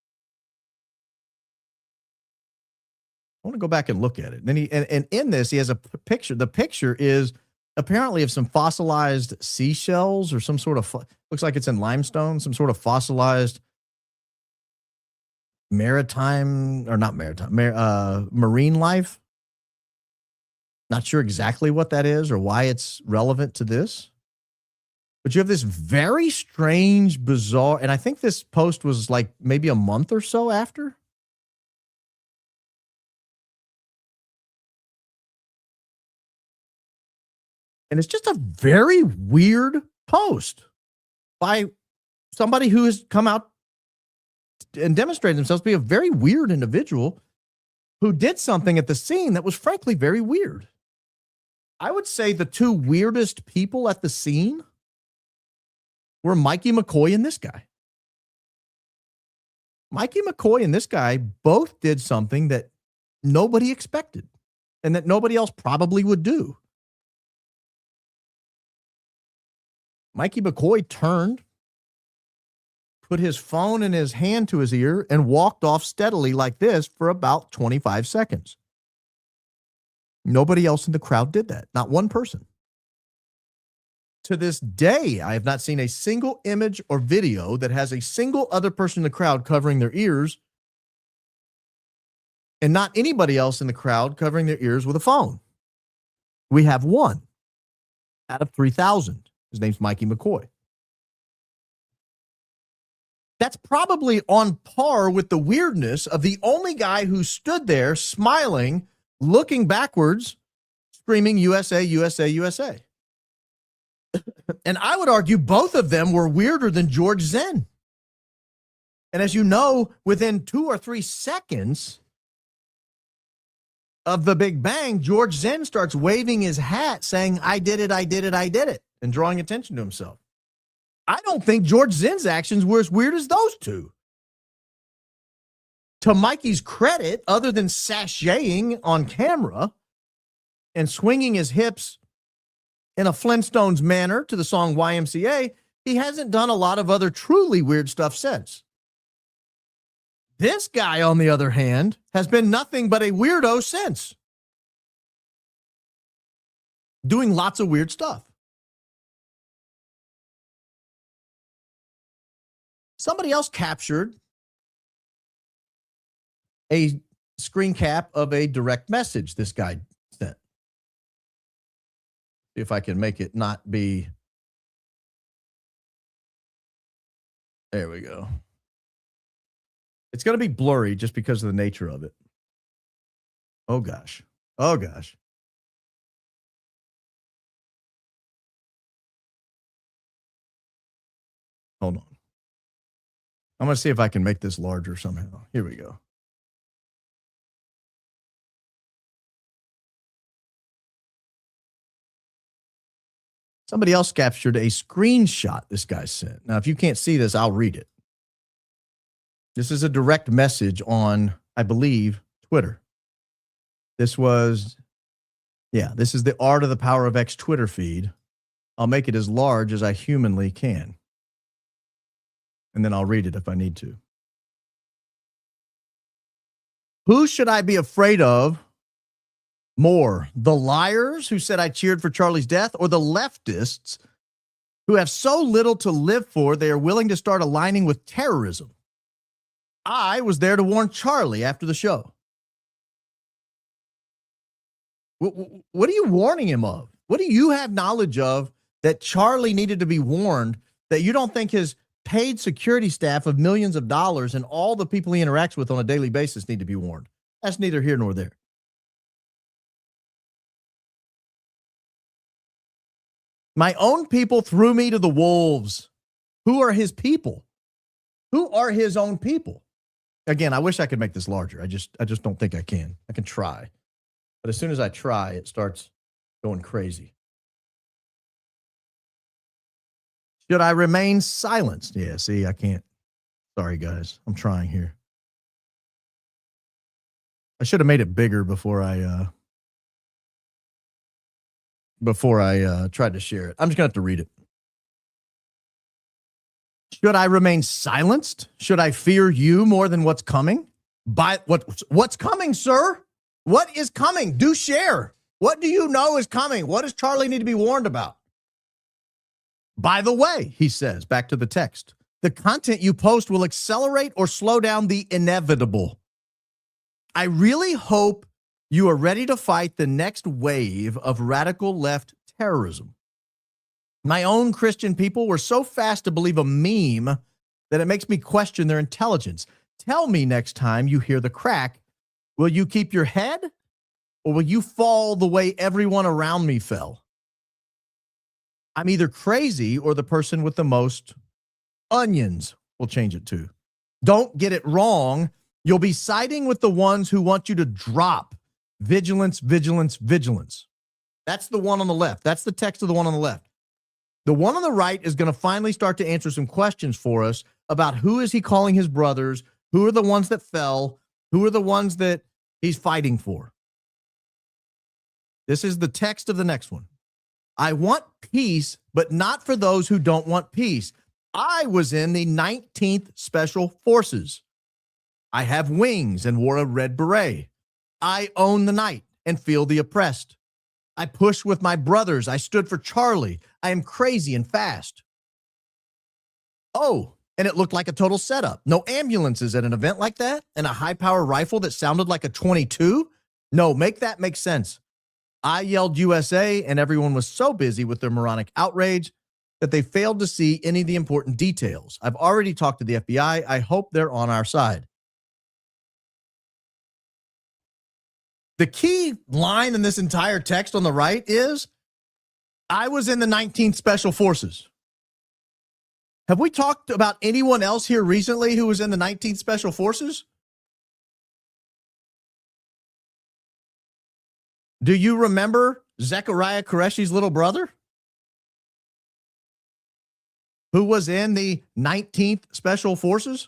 I want to go back and look at it. And in this, he has a picture. The picture is apparently of some fossilized seashells or some sort of, looks like it's in limestone, some sort of fossilized marine life. Not sure exactly what that is or why it's relevant to this. But you have this very strange, bizarre, and I think this post was like maybe a month or so after. And it's just a very weird post by somebody who has come out and demonstrated themselves to be a very weird individual who did something at the scene that was frankly very weird. I would say the two weirdest people at the scene were Mikey McCoy and this guy. Mikey McCoy and this guy both did something that nobody expected and that nobody else probably would do. Mikey McCoy turned, put his phone in his hand to his ear, and walked off steadily like this for about 25 seconds. Nobody else in the crowd did that. Not one person. To this day, I have not seen a single image or video that has a single other person in the crowd covering their ears and not anybody else in the crowd covering their ears with a phone. We have one out of 3,000. His name's Mikey McCoy. That's probably on par with the weirdness of the only guy who stood there smiling, looking backwards, screaming USA, USA, USA. And I would argue both of them were weirder than George Zen. And as you know, within 2 or 3 seconds of the Big Bang, George Zen starts waving his hat saying, I did it, I did it, I did it, and drawing attention to himself. I don't think George Zen's actions were as weird as those two. To Mikey's credit, other than sashaying on camera and swinging his hips in a Flintstones manner to the song YMCA, he hasn't done a lot of other truly weird stuff since. This guy, on the other hand, has been nothing but a weirdo since. Doing lots of weird stuff. Somebody else captured a screen cap of a direct message this guy sent. See if I can make it not be. There we go. It's going to be blurry just because of the nature of it. Oh, gosh. Oh, gosh. Hold on. I'm going to see if I can make this larger somehow. Here we go. Somebody else captured a screenshot this guy sent. Now, if you can't see this, I'll read it. This is a direct message on, I believe, Twitter. This is the Art of the Power of X Twitter feed. I'll make it as large as I humanly can. And then I'll read it if I need to. Who should I be afraid of more? The liars who said I cheered for Charlie's death, or the leftists who have so little to live for they are willing to start aligning with terrorism? I was there to warn Charlie after the show. What are you warning him of? What do you have knowledge of that Charlie needed to be warned that you don't think his paid security staff of millions of dollars and all the people he interacts with on a daily basis need to be warned? That's neither here nor there. My own people threw me to the wolves. Who are his people? Who are his own people? Again, I wish I could make this larger. I just don't think I can. I can try. But as soon as I try, it starts going crazy. Should I remain silenced? Yeah, see, I can't. Sorry, guys. I'm trying here. I should have made it bigger before I tried to share it. I'm just going to have to read it. Should I remain silenced? Should I fear you more than what's coming? What's coming, sir? What is coming? Do share. What do you know is coming? What does Charlie need to be warned about? By the way, he says, back to the text, the content you post will accelerate or slow down the inevitable. I really hope you are ready to fight the next wave of radical left terrorism. My own Christian people were so fast to believe a meme that it makes me question their intelligence. Tell me next time you hear the crack, will you keep your head or will you fall the way everyone around me fell? I'm either crazy or the person with the most onions will change it to. Don't get it wrong. You'll be siding with the ones who want you to drop vigilance, vigilance, vigilance. That's the one on the left. That's the text of the one on the left. The one on the right is going to finally start to answer some questions for us about who is he calling his brothers, who are the ones that fell, who are the ones that he's fighting for. This is the text of the next one. I want peace, but not for those who don't want peace. I was in the 19th Special Forces. I have wings and wore a red beret. I own the night and feel the oppressed. I push with my brothers. I stood for Charlie. I am crazy and fast. Oh, and it looked like a total setup. No ambulances at an event like that, and a high-power rifle that sounded like a 22? No, make that make sense. I yelled USA, and everyone was so busy with their moronic outrage that they failed to see any of the important details. I've already talked to the FBI. I hope they're on our side. The key line in this entire text on the right is, I was in the 19th Special Forces. Have we talked about anyone else here recently who was in the 19th Special Forces? Do you remember Zachariah Qureshi's little brother? Who was in the 19th Special Forces?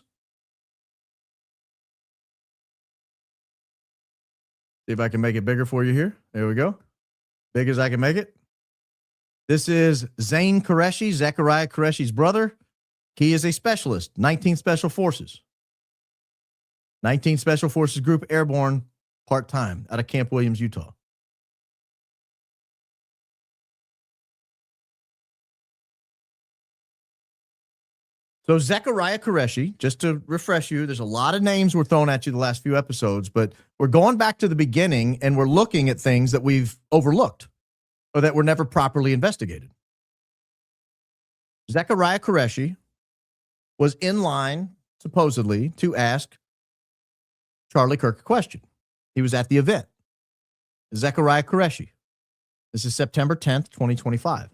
See if I can make it bigger for you here. There we go. Big as I can make it. This is Zane Qureshi, Zachariah Qureshi's brother. He is a specialist, 19th Special Forces. 19th Special Forces Group Airborne, part-time, out of Camp Williams, Utah. So Zachariah Qureshi, just to refresh you, there's a lot of names were thrown at you the last few episodes, but we're going back to the beginning and we're looking at things that we've overlooked or that were never properly investigated. Zachariah Qureshi was in line, supposedly, to ask Charlie Kirk a question. He was at the event. Zachariah Qureshi. This is September 10th, 2025.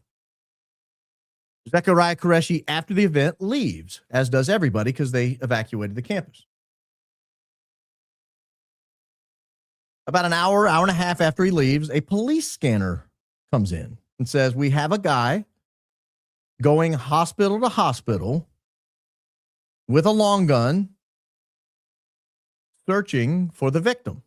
Zachariah Qureshi, after the event, leaves, as does everybody, because they evacuated the campus. About an hour, hour and a half after he leaves, a police scanner comes in and says, we have a guy going hospital to hospital with a long gun searching for the victim.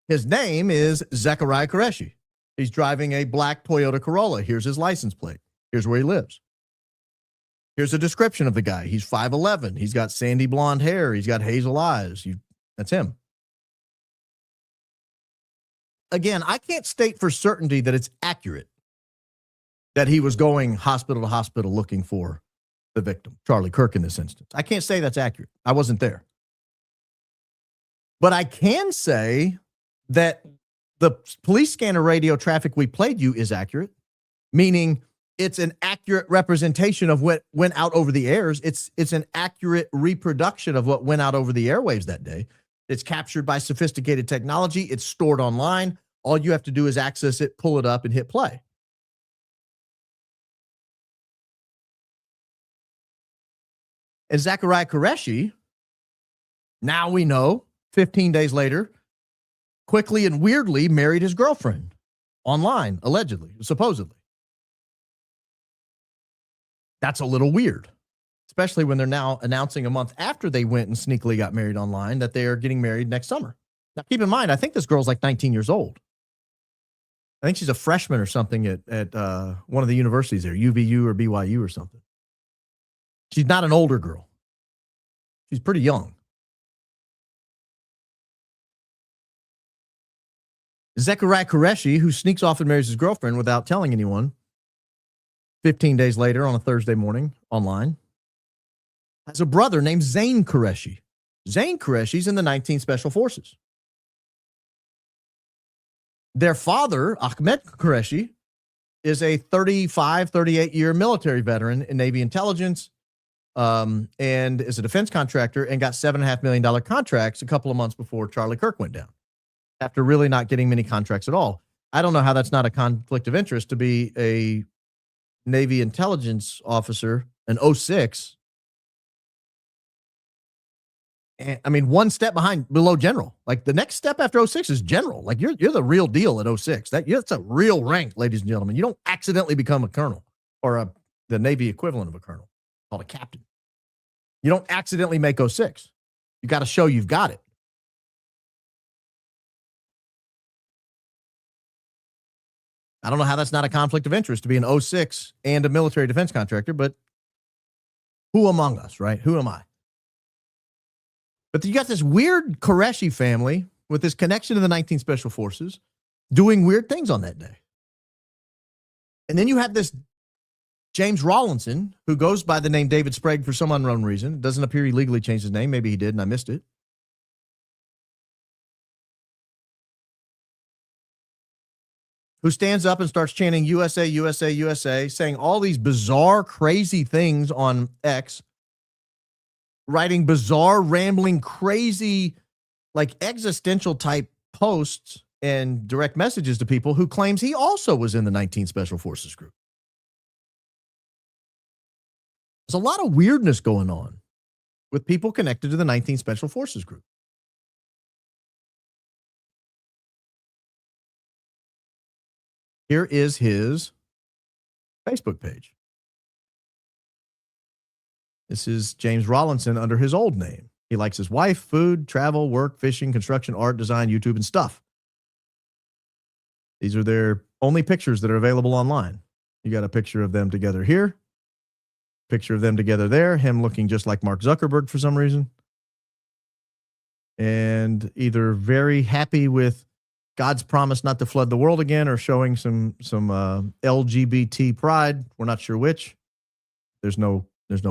His name is Zachariah Qureshi. He's driving a black Toyota Corolla. Here's his license plate. Here's where he lives. Here's a description of the guy. He's 5'11". He's got sandy blonde hair. He's got hazel eyes. That's him. Again, I can't state for certainty that it's accurate that he was going hospital to hospital looking for the victim, Charlie Kirk in this instance. I can't say that's accurate. I wasn't there. But I can say that the police scanner radio traffic we played you is accurate, meaning it's an accurate representation of what went out over the airs. It's an accurate reproduction of what went out over the airwaves that day. It's captured by sophisticated technology. It's stored online. All you have to do is access it, pull it up, and hit play. And Zachariah Qureshi, now we know, 15 days later, quickly and weirdly married his girlfriend online, allegedly, supposedly. That's a little weird, especially when they're now announcing a month after they went and sneakily got married online that they are getting married next summer. Now, keep in mind, I think this girl's like 19 years old. I think she's a freshman or something at one of the universities there, UVU or BYU or something. She's not an older girl. She's pretty young. Zachariah Qureshi, who sneaks off and marries his girlfriend without telling anyone, 15 days later on a Thursday morning online, has a brother named Zane Qureshi. Zane Qureshi's in the 19th Special Forces. Their father, Ahmed Qureshi, is a 35, 38-year military veteran in Navy intelligence and is a defense contractor and got $7.5 million contracts a couple of months before Charlie Kirk went down, after really not getting many contracts at all. I don't know how that's not a conflict of interest to be a Navy intelligence officer, an 06. And, I mean, one step below general. Like the next step after 06 is general. Like you're the real deal at 06. That's a real rank, ladies and gentlemen. You don't accidentally become a colonel or the Navy equivalent of a colonel called a captain. You don't accidentally make 06. You got to show you've got it. I don't know how that's not a conflict of interest to be an 06 and a military defense contractor, but who among us, right? Who am I? But you got this weird Qureshi family with this connection to the 19th Special Forces doing weird things on that day. And then you have this James Rawlinson, who goes by the name David Sprague for some unknown reason. It doesn't appear he legally changed his name. Maybe he did and I missed it. Who stands up and starts chanting USA, USA, USA, saying all these bizarre, crazy things on X, writing bizarre, rambling, crazy, like existential type posts and direct messages to people, who claims he also was in the 19th Special Forces group. There's a lot of weirdness going on with people connected to the 19th Special Forces group. Here is his Facebook page. This is James Rawlinson under his old name. He likes his wife, food, travel, work, fishing, construction, art, design, YouTube, and stuff. These are their only pictures that are available online. You got a picture of them together here, picture of them together there, him looking just like Mark Zuckerberg for some reason, and either very happy with God's promise not to flood the world again, or showing some LGBT pride. We're not sure which. there's no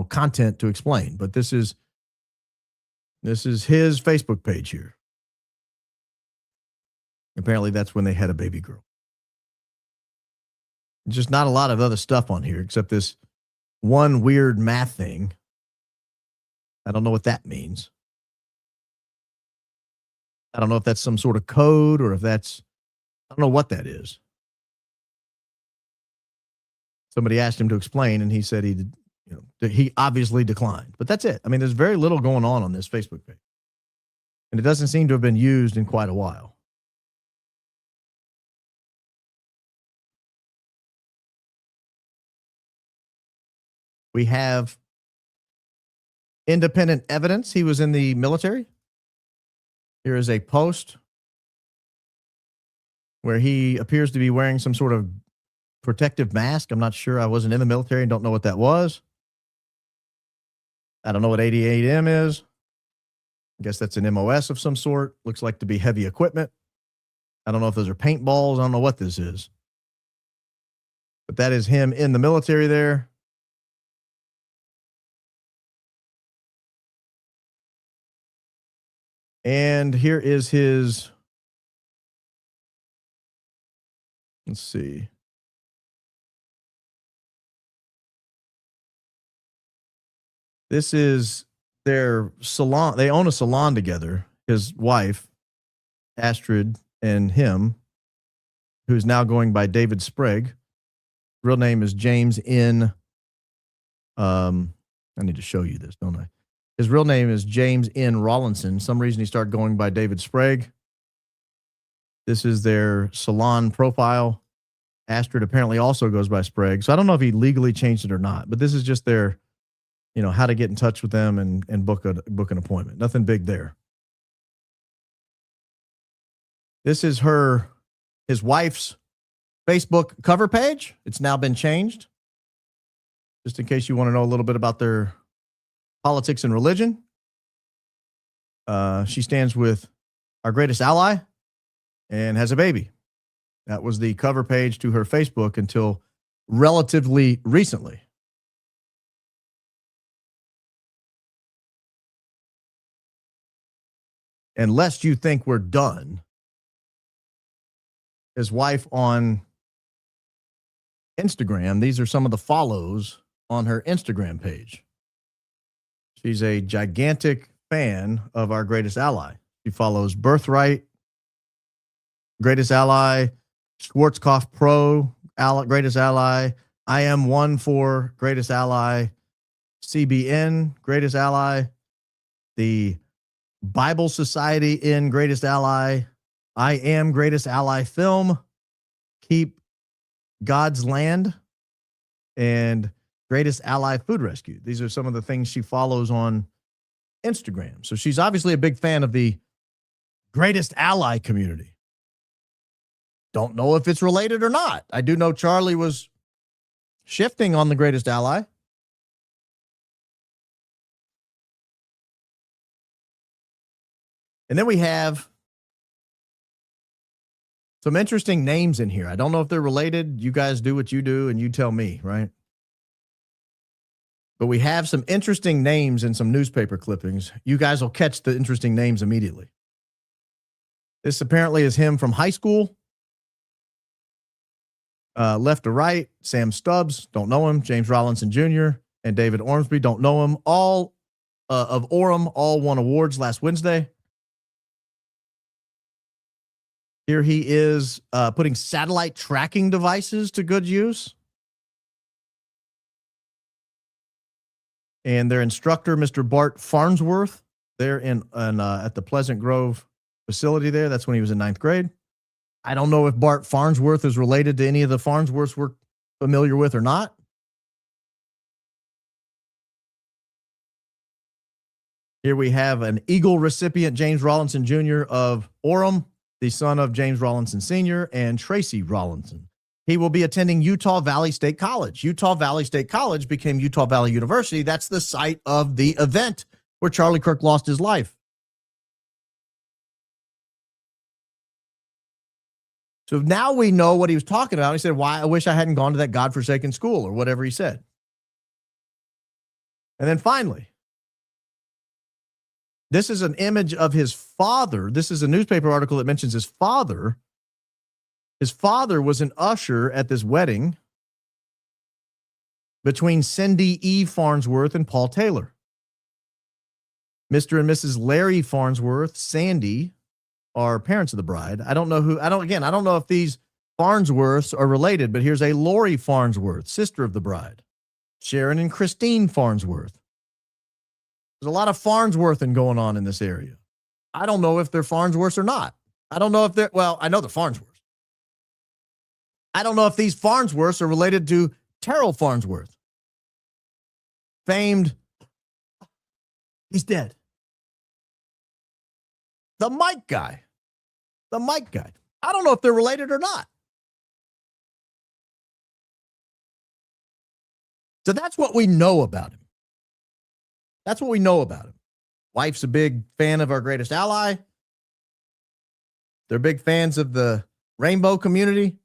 content to explain. But this is his Facebook page here. Apparently, that's when they had a baby girl. Just not a lot of other stuff on here except this one weird math thing. I don't know what that means. I don't know if that's some sort of code or if that's, I don't know what that is. Somebody asked him to explain, and he said he obviously declined. But that's it. I mean, there's very little going on this Facebook page. And it doesn't seem to have been used in quite a while. We have independent evidence he was in the military. Here is a post where he appears to be wearing some sort of protective mask. I'm not sure. I wasn't in the military and don't know what that was. I don't know what 88M is. I guess that's an MOS of some sort. Looks like to be heavy equipment. I don't know if those are paintballs. I don't know what this is. But that is him in the military there. And here is his, let's see. This is their salon. They own a salon together. His wife, Astrid, and him, who's now going by David Sprague. Real name is James N. I need to show you this, don't I? His real name is James N. Rawlinson. Some reason he started going by David Sprague. This is their salon profile. Astrid apparently also goes by Sprague. So I don't know if he legally changed it or not, but this is just their, how to get in touch with them and book an appointment. Nothing big there. This is his wife's Facebook cover page. It's now been changed. Just in case you want to know a little bit about their politics and religion. She stands with our greatest ally and has a baby. That was the cover page to her Facebook until relatively recently. And lest you think we're done, his wife on Instagram, these are some of the follows on her Instagram page. She's a gigantic fan of our greatest ally. She follows Birthright, Greatest Ally, Schwarzkopf Pro, Greatest Ally, I Am One for Greatest Ally, CBN, Greatest Ally, the Bible Society in Greatest Ally, I Am Greatest Ally Film, Keep God's Land, and Greatest Ally Food Rescue. These are some of the things she follows on Instagram. So she's obviously a big fan of the Greatest Ally community. Don't know if it's related or not. I do know Charlie was shifting on the Greatest Ally. And then we have some interesting names in here. I don't know if they're related. You guys do what you do and you tell me, right? But we have some interesting names in some newspaper clippings. You guys will catch the interesting names immediately. This apparently is him from high school. Left to right, Sam Stubbs, don't know him. James Rawlinson Jr. and David Ormsby, don't know him. All of Orem, all won awards last Wednesday. Here he is putting satellite tracking devices to good use. And their instructor, Mr. Bart Farnsworth, there at the Pleasant Grove facility there. That's when he was in 9th grade. I don't know if Bart Farnsworth is related to any of the Farnsworths we're familiar with or not. Here we have an Eagle recipient, James Rawlinson Jr. of Orem, the son of James Rawlinson Sr. and Tracy Rawlinson. He will be attending Utah Valley State College. Utah Valley State College became Utah Valley University. That's the site of the event where Charlie Kirk lost his life. So now we know what he was talking about. He said, "Why I wish I hadn't gone to that godforsaken school," or whatever he said. And then finally, this is an image of his father. This is a newspaper article that mentions his father. His father was an usher at this wedding between Cindy E. Farnsworth and Paul Taylor. Mr. and Mrs. Larry Farnsworth, Sandy, are parents of the bride. I don't know if these Farnsworths are related, but here's a Lori Farnsworth, sister of the bride. Sharon and Christine Farnsworth. There's a lot of Farnsworthing going on in this area. I don't know if they're Farnsworths or not. I don't know if they're, well, I know the Farnsworths. I don't know if these Farnsworths are related to Terrell Farnsworth. Famed, he's dead. The mic guy. I don't know if they're related or not. So that's what we know about him. Wife's a big fan of Our Greatest Ally. They're big fans of the rainbow community.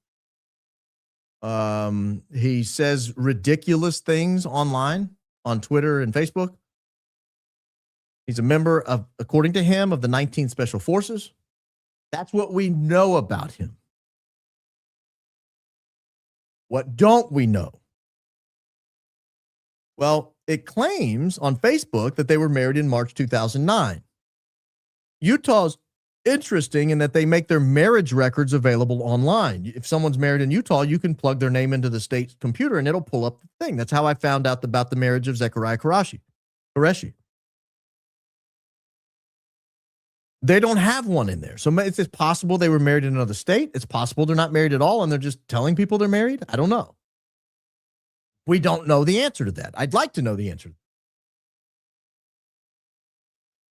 He says ridiculous things online on Twitter and Facebook. He's a member of, according to him, of the 19th Special Forces. That's what we know about him. What don't we know? Well, it claims on Facebook that they were married in March 2009. Utah's interesting in that they make their marriage records available online. If someone's married in Utah, you can plug their name into the state computer and it'll pull up the thing. That's how I found out about the marriage of Zachariah Qureshi. They don't have one in there. So it's possible they were married in another state. It's possible they're not married at all and they're just telling people they're married. I don't know. We don't know the answer to that. I'd like to know the answer.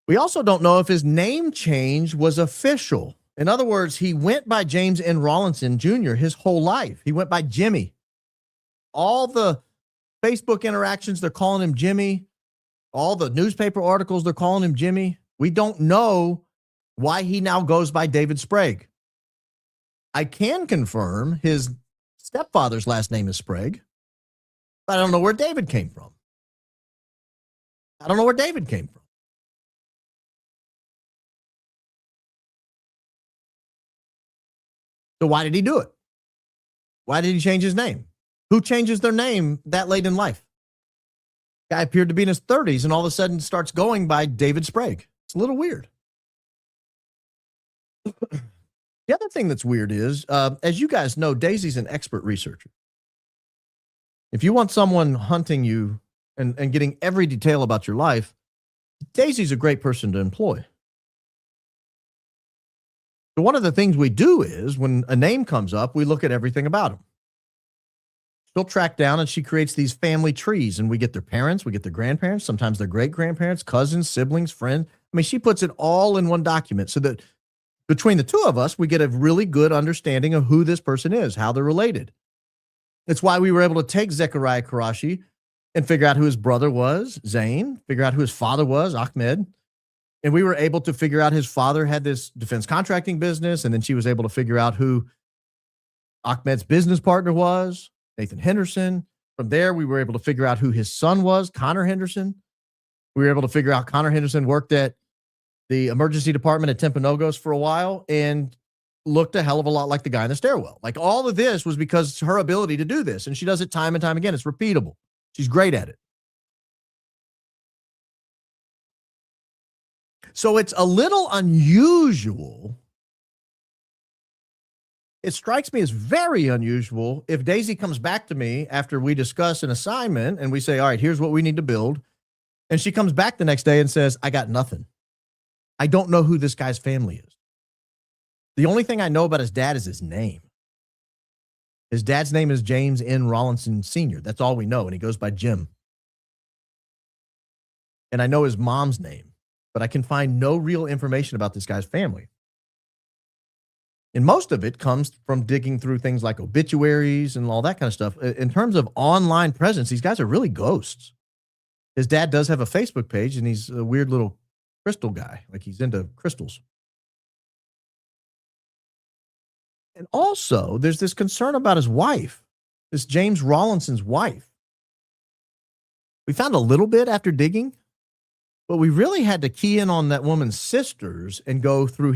We also don't know if his name change was official. In other words, he went by James N. Rawlinson Jr. his whole life. He went by Jimmy. All the Facebook interactions, they're calling him Jimmy. All the newspaper articles, they're calling him Jimmy. We don't know why he now goes by David Sprague. I can confirm his stepfather's last name is Sprague. I don't know where David came from. So why did he do it? Why did he change his name? Who changes their name that late in life? Guy appeared to be in his 30s and all of a sudden starts going by David Sprague. It's a little weird. The other thing that's weird is, as you guys know, Daisy's an expert researcher. If you want someone hunting you and getting every detail about your life, Daisy's a great person to employ. So one of the things we do is when a name comes up, we look at everything about them. She'll track down and she creates these family trees and we get their parents, we get their grandparents, sometimes their great-grandparents, cousins, siblings, friends. I mean, she puts it all in one document so that between the two of us, we get a really good understanding of who this person is, how they're related. That's why we were able to take Zachariah Qureshi and figure out who his brother was, Zane, figure out who his father was, Ahmed. And we were able to figure out his father had this defense contracting business. And then she was able to figure out who Ahmed's business partner was, Nathan Henderson. From there, we were able to figure out who his son was, Connor Henderson. We were able to figure out Connor Henderson worked at the emergency department at Timpanogos for a while and looked a hell of a lot like the guy in the stairwell. Like all of this was because her ability to do this. And she does it time and time again. It's repeatable. She's great at it. So it's a little unusual. It strikes me as very unusual if Daisy comes back to me after we discuss an assignment and we say, all right, here's what we need to build. And she comes back the next day and says, I got nothing. I don't know who this guy's family is. The only thing I know about his dad is his name. His dad's name is James N. Rawlinson Sr. That's all we know. And he goes by Jim. And I know his mom's name, but I can find no real information about this guy's family. And most of it comes from digging through things like obituaries and all that kind of stuff. In terms of online presence, these guys are really ghosts. His dad does have a Facebook page and he's a weird little crystal guy. Like he's into crystals. And also, there's this concern about his wife, this James Rawlinson's wife. We found a little bit after digging, but we really had to key in on that woman's sisters and go through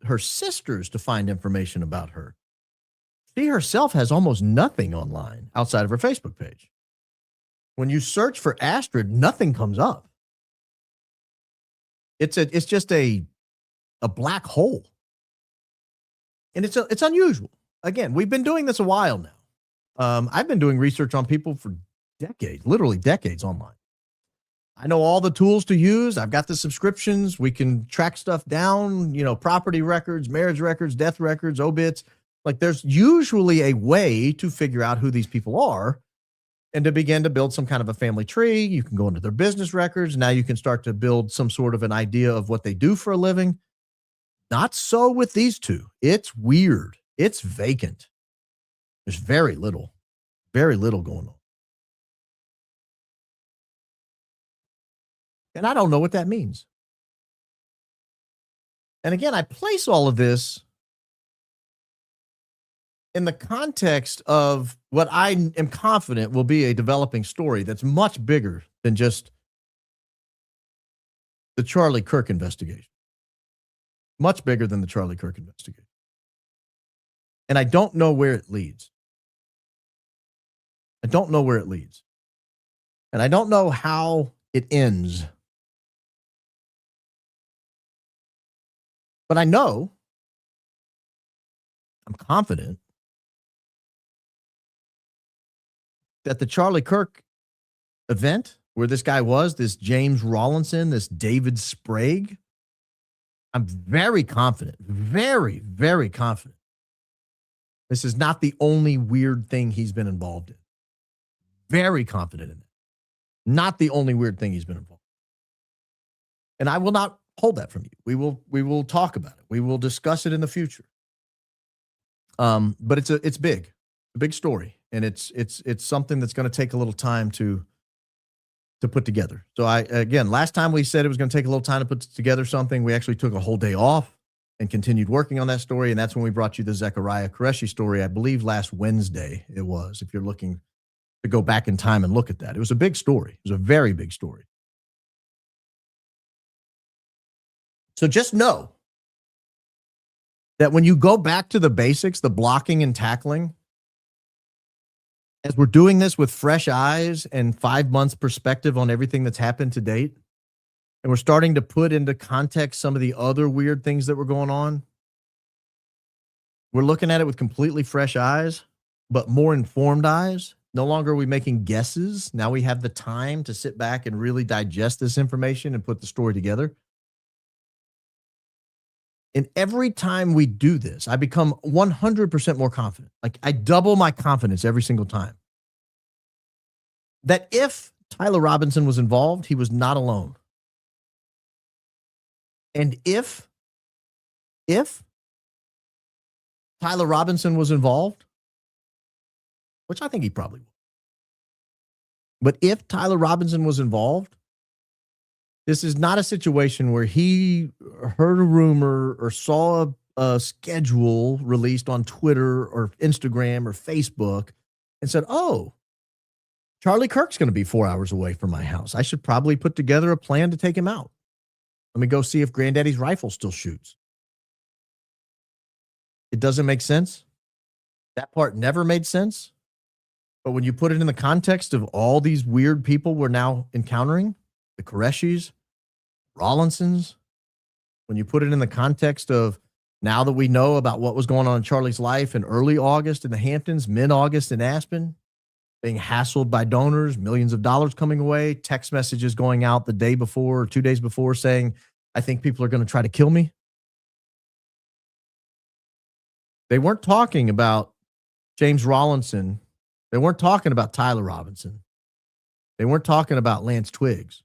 her sisters to find information about her. She herself has almost nothing online outside of her Facebook page. When you search for Astrid, nothing comes up. It's just a black hole. And it's unusual. Again, we've been doing this a while now. I've been doing research on people for decades, literally decades online. I know all the tools to use. I've got the subscriptions. We can track stuff down, property records, marriage records, death records, obits. Like there's usually a way to figure out who these people are and to begin to build some kind of a family tree. You can go into their business records. Now you can start to build some sort of an idea of what they do for a living. Not so with these two. It's weird. It's vacant. There's very little going on. And I don't know what that means. And again, I place all of this in the context of what I am confident will be a developing story that's much bigger than just the Charlie Kirk investigation. Much bigger than the Charlie Kirk investigation. And I don't know where it leads. And I don't know how it ends. But I know, I'm confident that the Charlie Kirk event where this guy was, this James Rawlinson, this David Sprague, I'm very confident, very, very confident. This is not the only weird thing he's been involved in. Very confident in it. Not the only weird thing he's been involved in. And I will not hold that from you. We will talk about it. We will discuss it in the future. But it's big, a big story. And it's something that's going to take a little time to put together. So last time we said it was going to take a little time to put together something, we actually took a whole day off and continued working on that story. And that's when we brought you the Zachariah Qureshi story, I believe last Wednesday it was, if you're looking to go back in time and look at that. It was a big story. It was a very big story. So just know that when you go back to the basics, the blocking and tackling, as we're doing this with fresh eyes and 5 months perspective on everything that's happened to date, and we're starting to put into context some of the other weird things that were going on, we're looking at it with completely fresh eyes, but more informed eyes. No longer are we making guesses. Now we have the time to sit back and really digest this information and put the story together. And every time we do this, I become 100% more confident. Like I double my confidence every single time. That if Tyler Robinson was involved, he was not alone. And if Tyler Robinson was involved, which I think he probably would, but if Tyler Robinson was involved, this is not a situation where he heard a rumor or saw a schedule released on Twitter or Instagram or Facebook and said, oh, Charlie Kirk's going to be 4 hours away from my house. I should probably put together a plan to take him out. Let me go see if Granddaddy's rifle still shoots. It doesn't make sense. That part never made sense. But when you put it in the context of all these weird people we're now encountering, the Quereshis, Rawlinsons, when you put it in the context of now that we know about what was going on in Charlie's life in early August in the Hamptons, mid-August in Aspen, being hassled by donors, millions of dollars coming away, text messages going out the day before or 2 days before saying, I think people are going to try to kill me. They weren't talking about James Rawlinson. They weren't talking about Tyler Robinson. They weren't talking about Lance Twiggs.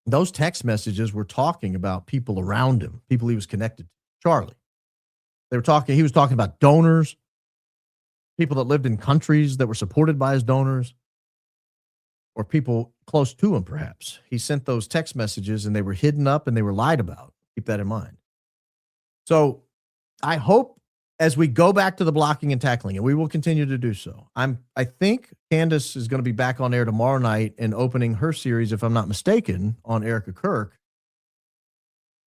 Those text messages were talking about people around him, people he was connected to. Charlie. He was talking about donors, people that lived in countries that were supported by his donors, or people close to him, perhaps. He sent those text messages and they were hidden up and they were lied about. Keep that in mind. So I hope as we go back to the blocking and tackling, and we will continue to do so, I think Candace is going to be back on air tomorrow night and opening her series, if I'm not mistaken, on Erica Kirk.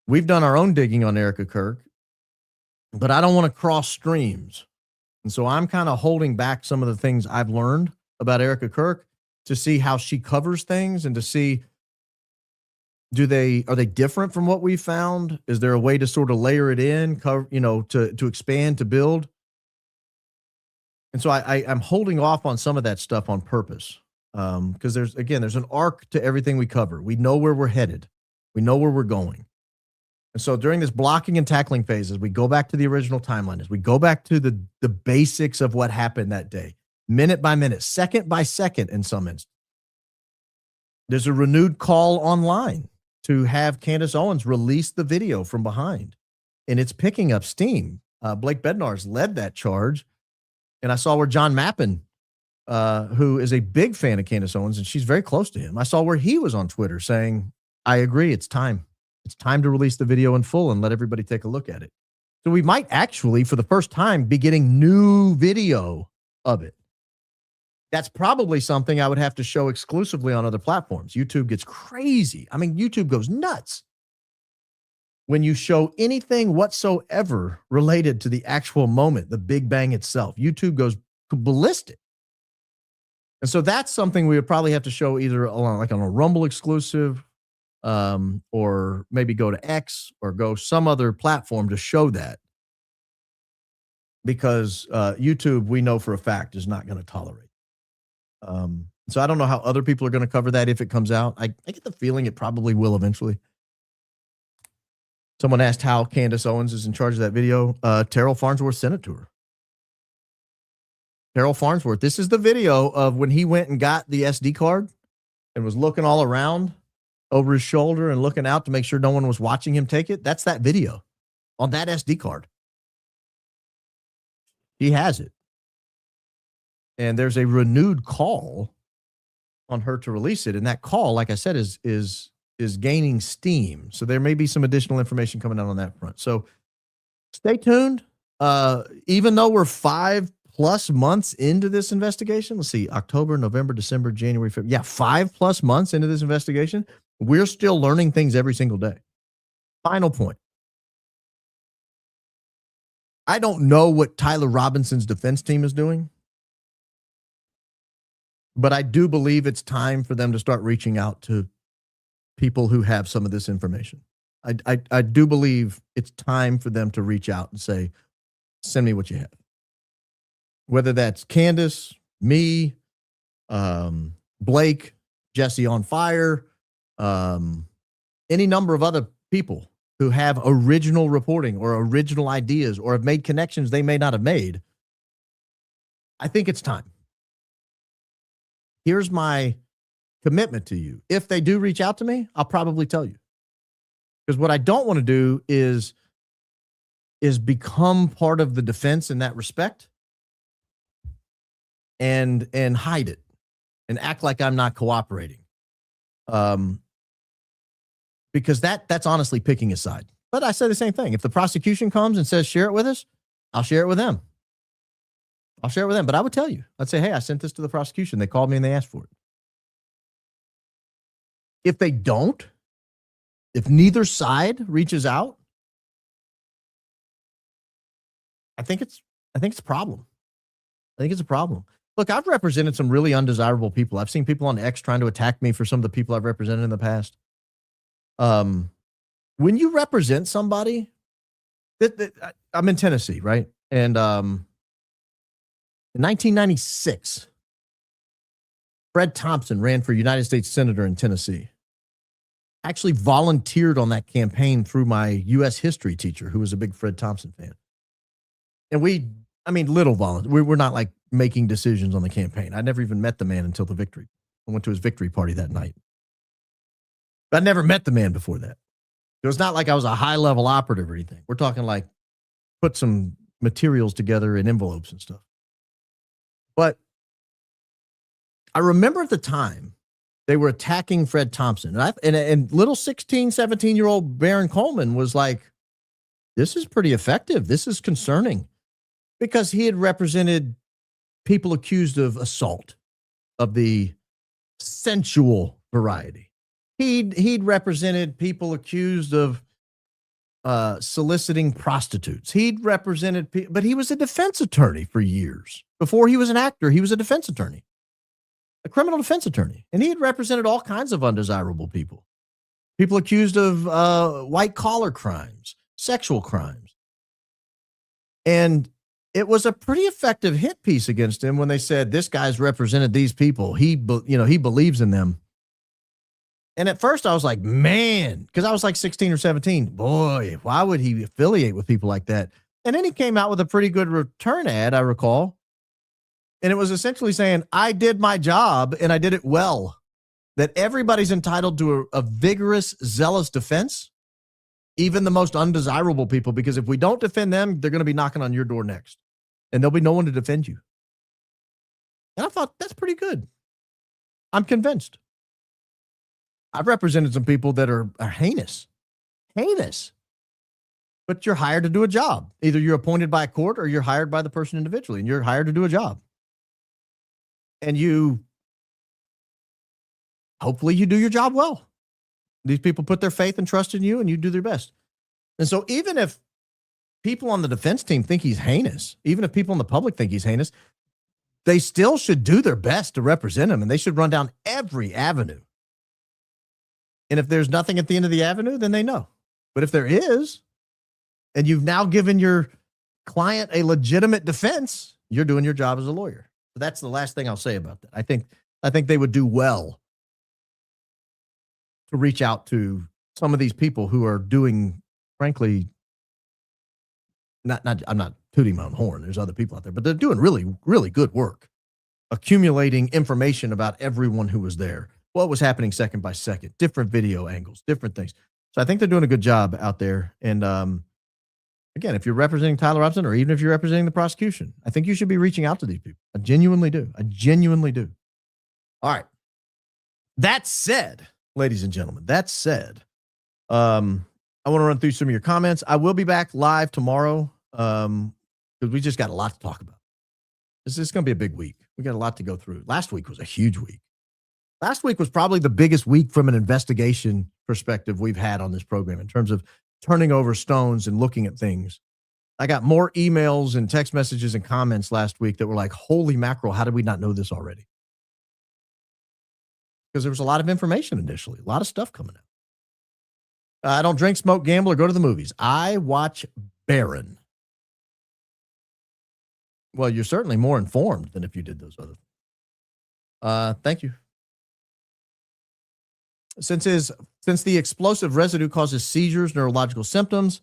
We've done our own digging on Erica Kirk, but I don't want to cross streams. And so I'm kind of holding back some of the things I've learned about Erica Kirk to see how she covers things and to see, are they different from what we found? Is there a way to sort of layer it in, cover, to expand, to build? And so I'm holding off on some of that stuff on purpose. Because there's an arc to everything we cover. We know where we're headed. We know where we're going. And so during this blocking and tackling phase, as we go back to the original timeline, as we go back to the basics of what happened that day, minute by minute, second by second in some instances, there's a renewed call online to have Candace Owens release the video from behind. And it's picking up steam. Blake Bednar's led that charge. And I saw where John Mappin, who is a big fan of Candace Owens, and she's very close to him, I saw where he was on Twitter saying, I agree, it's time. It's time to release the video in full and let everybody take a look at it. So we might actually, for the first time, be getting new video of it. That's probably something I would have to show exclusively on other platforms. YouTube gets crazy. I mean, YouTube goes nuts when you show anything whatsoever related to the actual moment, the Big Bang itself. YouTube goes ballistic. And so that's something we would probably have to show either on a Rumble exclusive, or maybe go to X or go some other platform to show that. Because YouTube, we know for a fact, is not going to tolerate. So I don't know how other people are going to cover that if it comes out. I get the feeling it probably will eventually. Someone asked how Candace Owens is in charge of that video. Terrell Farnsworth sent it to her. Terrell Farnsworth. This is the video of when he went and got the SD card and was looking all around over his shoulder and looking out to make sure no one was watching him take it. That's that video on that SD card. He has it. And there's a renewed call on her to release it. And that call, like I said, is gaining steam. So there may be some additional information coming out on that front. So stay tuned. Even though we're 5+ months into this investigation, let's see, October, November, December, January, February. Yeah, 5+ months into this investigation. We're still learning things every single day. Final point. I don't know what Tyler Robinson's defense team is doing, but I do believe it's time for them to start reaching out to people who have some of this information. I do believe it's time for them to reach out and say, send me what you have. Whether that's Candace, me, Blake, Jesse on Fire, any number of other people who have original reporting or original ideas or have made connections they may not have made. I think it's time. Here's my commitment to you. If they do reach out to me, I'll probably tell you. Because what I don't want to do is become part of the defense in that respect and hide it and act like I'm not cooperating. Because that's honestly picking a side. But I say the same thing. If the prosecution comes and says, share it with us, I'll share it with them. But I would tell you, I'd say, hey, I sent this to the prosecution. They called me and they asked for it. If they don't, if neither side reaches out, I think it's a problem. I think it's a problem. Look, I've represented some really undesirable people. I've seen people on X trying to attack me for some of the people I've represented in the past. When you represent somebody, I'm in Tennessee, right? And in 1996, Fred Thompson ran for United States Senator in Tennessee. Actually volunteered on that campaign through my U.S. history teacher, who was a big Fred Thompson fan. And little volunteer. We were not like making decisions on the campaign. I never even met the man until the victory. I went to his victory party that night. But I never met the man before that. It was not like I was a high-level operative or anything. We're talking like put some materials together in envelopes and stuff. But I remember at the time they were attacking Fred Thompson. And little 16, 17-year-old Baron Coleman was like, this is pretty effective. This is concerning. because he had represented people accused of assault of the sensual variety. He'd represented people accused of soliciting prostitutes. He'd represented people, but he was a defense attorney for years. Before he was an actor, he was a defense attorney, a criminal defense attorney. And he had represented all kinds of undesirable people, people accused of white collar crimes, sexual crimes. And it was a pretty effective hit piece against him when they said, this guy's represented these people. He believes in them. And at first I was like, man, because I was like 16 or 17. Boy, why would he affiliate with people like that? And then he came out with a pretty good return ad, I recall. And it was essentially saying, I did my job and I did it well. That everybody's entitled to a vigorous, zealous defense, even the most undesirable people, because if we don't defend them, they're going to be knocking on your door next. And there'll be no one to defend you. And I thought, that's pretty good. I'm convinced. I've represented some people that are heinous. But you're hired to do a job. Either you're appointed by a court or you're hired by the person individually, and you're hired to do a job. And hopefully you do your job well. These people put their faith and trust in you, and you do their best. And so even if people on the defense team think he's heinous, even if people in the public think he's heinous, they still should do their best to represent him, and they should run down every avenue. And if there's nothing at the end of the avenue, then they know. But if there is, and you've now given your client a legitimate defense, you're doing your job as a lawyer. So that's the last thing I'll say about that. I think they would do well to reach out to some of these people who are doing, frankly, I'm not tooting my own horn. There's other people out there, but they're doing really, really good work, accumulating information about everyone who was there, what was happening second by second, different video angles, different things. So I think they're doing a good job out there. And again, if you're representing Tyler Robson, or even if you're representing the prosecution, I think you should be reaching out to these people. I genuinely do. All right. That said, ladies and gentlemen, I want to run through some of your comments. I will be back live tomorrow because we just got a lot to talk about. This is going to be a big week. We got a lot to go through. Last week was a huge week. Last week was probably the biggest week from an investigation perspective we've had on this program in terms of turning over stones and looking at things. I got more emails and text messages and comments last week that were like, holy mackerel, how did we not know this already? Because there was a lot of information initially, a lot of stuff coming out. I don't drink, smoke, gamble, or go to the movies. I watch Barron. Well, you're certainly more informed than if you did those other things. Thank you. Since the explosive residue causes seizures, neurological symptoms,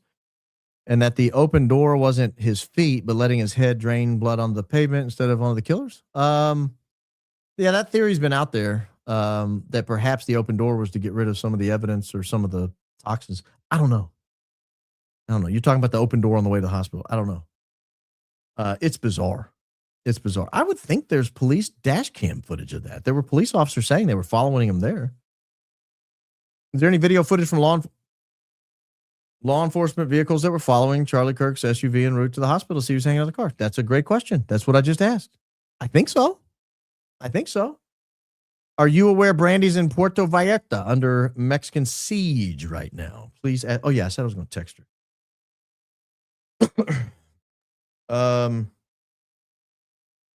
and that the open door wasn't his feet, but letting his head drain blood onto the pavement instead of onto the killers. Yeah, that theory's been out there, that perhaps the open door was to get rid of some of the evidence or some of the toxins. I don't know. You're talking about the open door on the way to the hospital. I don't know. It's bizarre. I would think there's police dash cam footage of that. There were police officers saying they were following him there. Is there any video footage from law enforcement vehicles that were following Charlie Kirk's SUV en route to the hospital to see who's hanging out of the car? That's a great question. That's what I just asked. I think so. Are you aware Brandy's in Puerto Vallarta under Mexican siege right now? Please. Oh, yeah, I said I was going to text her.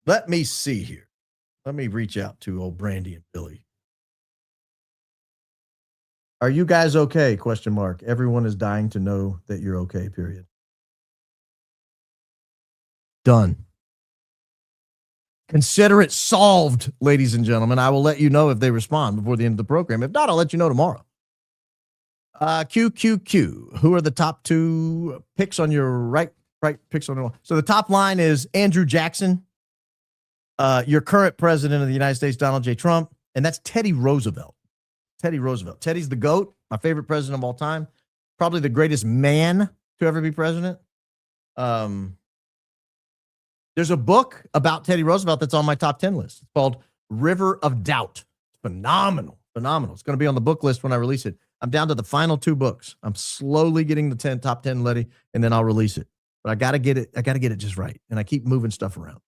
Let me see here. Let me reach out to old Brandy and Billy. Are you guys okay? ? Everyone is dying to know that you're okay, period. Done. Consider it solved, ladies and gentlemen. I will let you know if they respond before the end of the program. If not, I'll let you know tomorrow. QQQ. Who are the top two picks on your right picks on your left? So the top line is Andrew Jackson, your current president of the United States, Donald J. Trump, and that's Teddy Roosevelt. Teddy's the GOAT, my favorite president of all time, probably the greatest man to ever be president. There's a book about Teddy Roosevelt that's on my top 10 list. It's called River of Doubt. Phenomenal. It's going to be on the book list when I release it. I'm down to the final 2 books. I'm slowly getting the top 10 ready, and then I'll release it. but I got to get it. I got to get it just right. And I keep moving stuff around.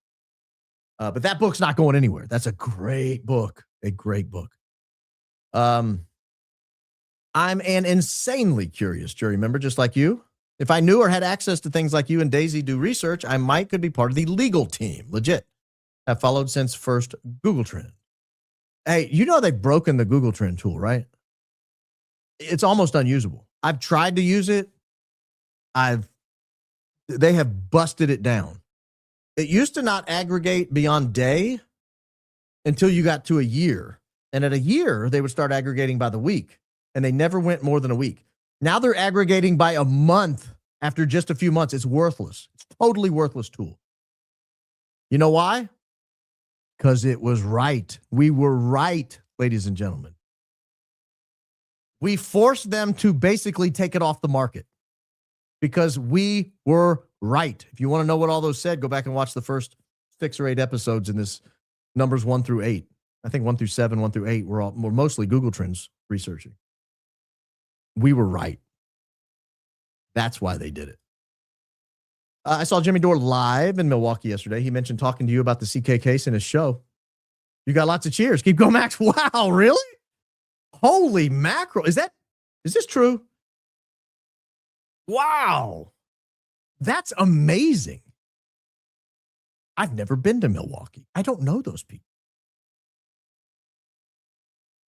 But that book's not going anywhere. That's a great book. A great book. I'm an insanely curious jury member, just like you. If I knew or had access to things like you and Daisy do research, I could be part of the legal team. Legit. I've followed since first Google Trend. Hey, you know they've broken the Google Trend tool, right? It's almost unusable. I've tried to use it. They have busted it down. It used to not aggregate beyond day until you got to a year. And at a year, they would start aggregating by the week. And they never went more than a week. Now they're aggregating by a month after just a few months. It's worthless. It's totally worthless tool. You know why? Because it was right. We were right, ladies and gentlemen. We forced them to basically take it off the market because we were right. If you want to know what all those said, go back and watch the first 6 or 8 episodes in this numbers 1 through 8. I think 1 through 7, 1 through 8 were mostly Google Trends researching. We were right. That's why they did it. I saw Jimmy Dore live in Milwaukee yesterday. He mentioned talking to you about the CK case in his show. You got lots of cheers. Keep going, Max. Wow, really? Holy mackerel. Is this true? Wow. That's amazing. I've never been to Milwaukee. I don't know those people.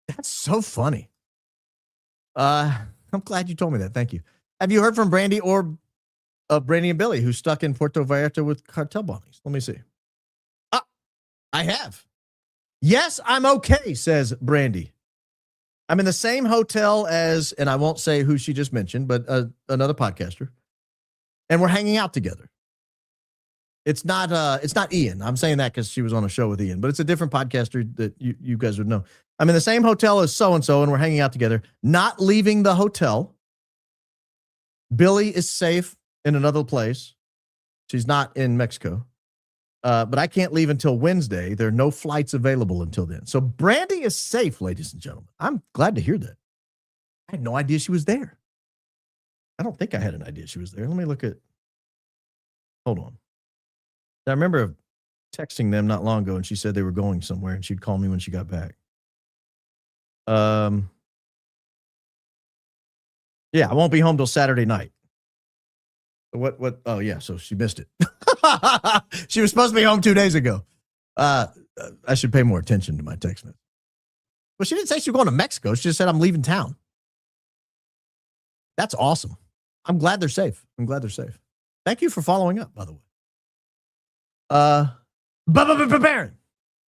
That's so funny. I'm glad you told me that. Thank you. Have you heard from Brandy or Brandy and Billy, who's stuck in Puerto Vallarta with cartel bombings? Let me see. I have. Yes, I'm okay, says Brandy. I'm in the same hotel as, and I won't say who she just mentioned, but another podcaster. And we're hanging out together. It's not Ian. I'm saying that because she was on a show with Ian, but it's a different podcaster that you guys would know. I'm in the same hotel as so-and-so, and we're hanging out together, not leaving the hotel. Billy is safe in another place. She's not in Mexico. But I can't leave until Wednesday. There are no flights available until then. So Brandy is safe, ladies and gentlemen. I'm glad to hear that. I had no idea she was there. I don't think I had an idea she was there. Let me look at. Hold on. I remember texting them not long ago, and she said they were going somewhere, and she'd call me when she got back. Yeah, I won't be home till Saturday night. What? Oh, yeah, so she missed it. She was supposed to be home 2 days ago. I should pay more attention to my text message. Well, she didn't say she was going to Mexico. She just said, I'm leaving town. That's awesome. I'm glad they're safe. Thank you for following up, by the way. Baron.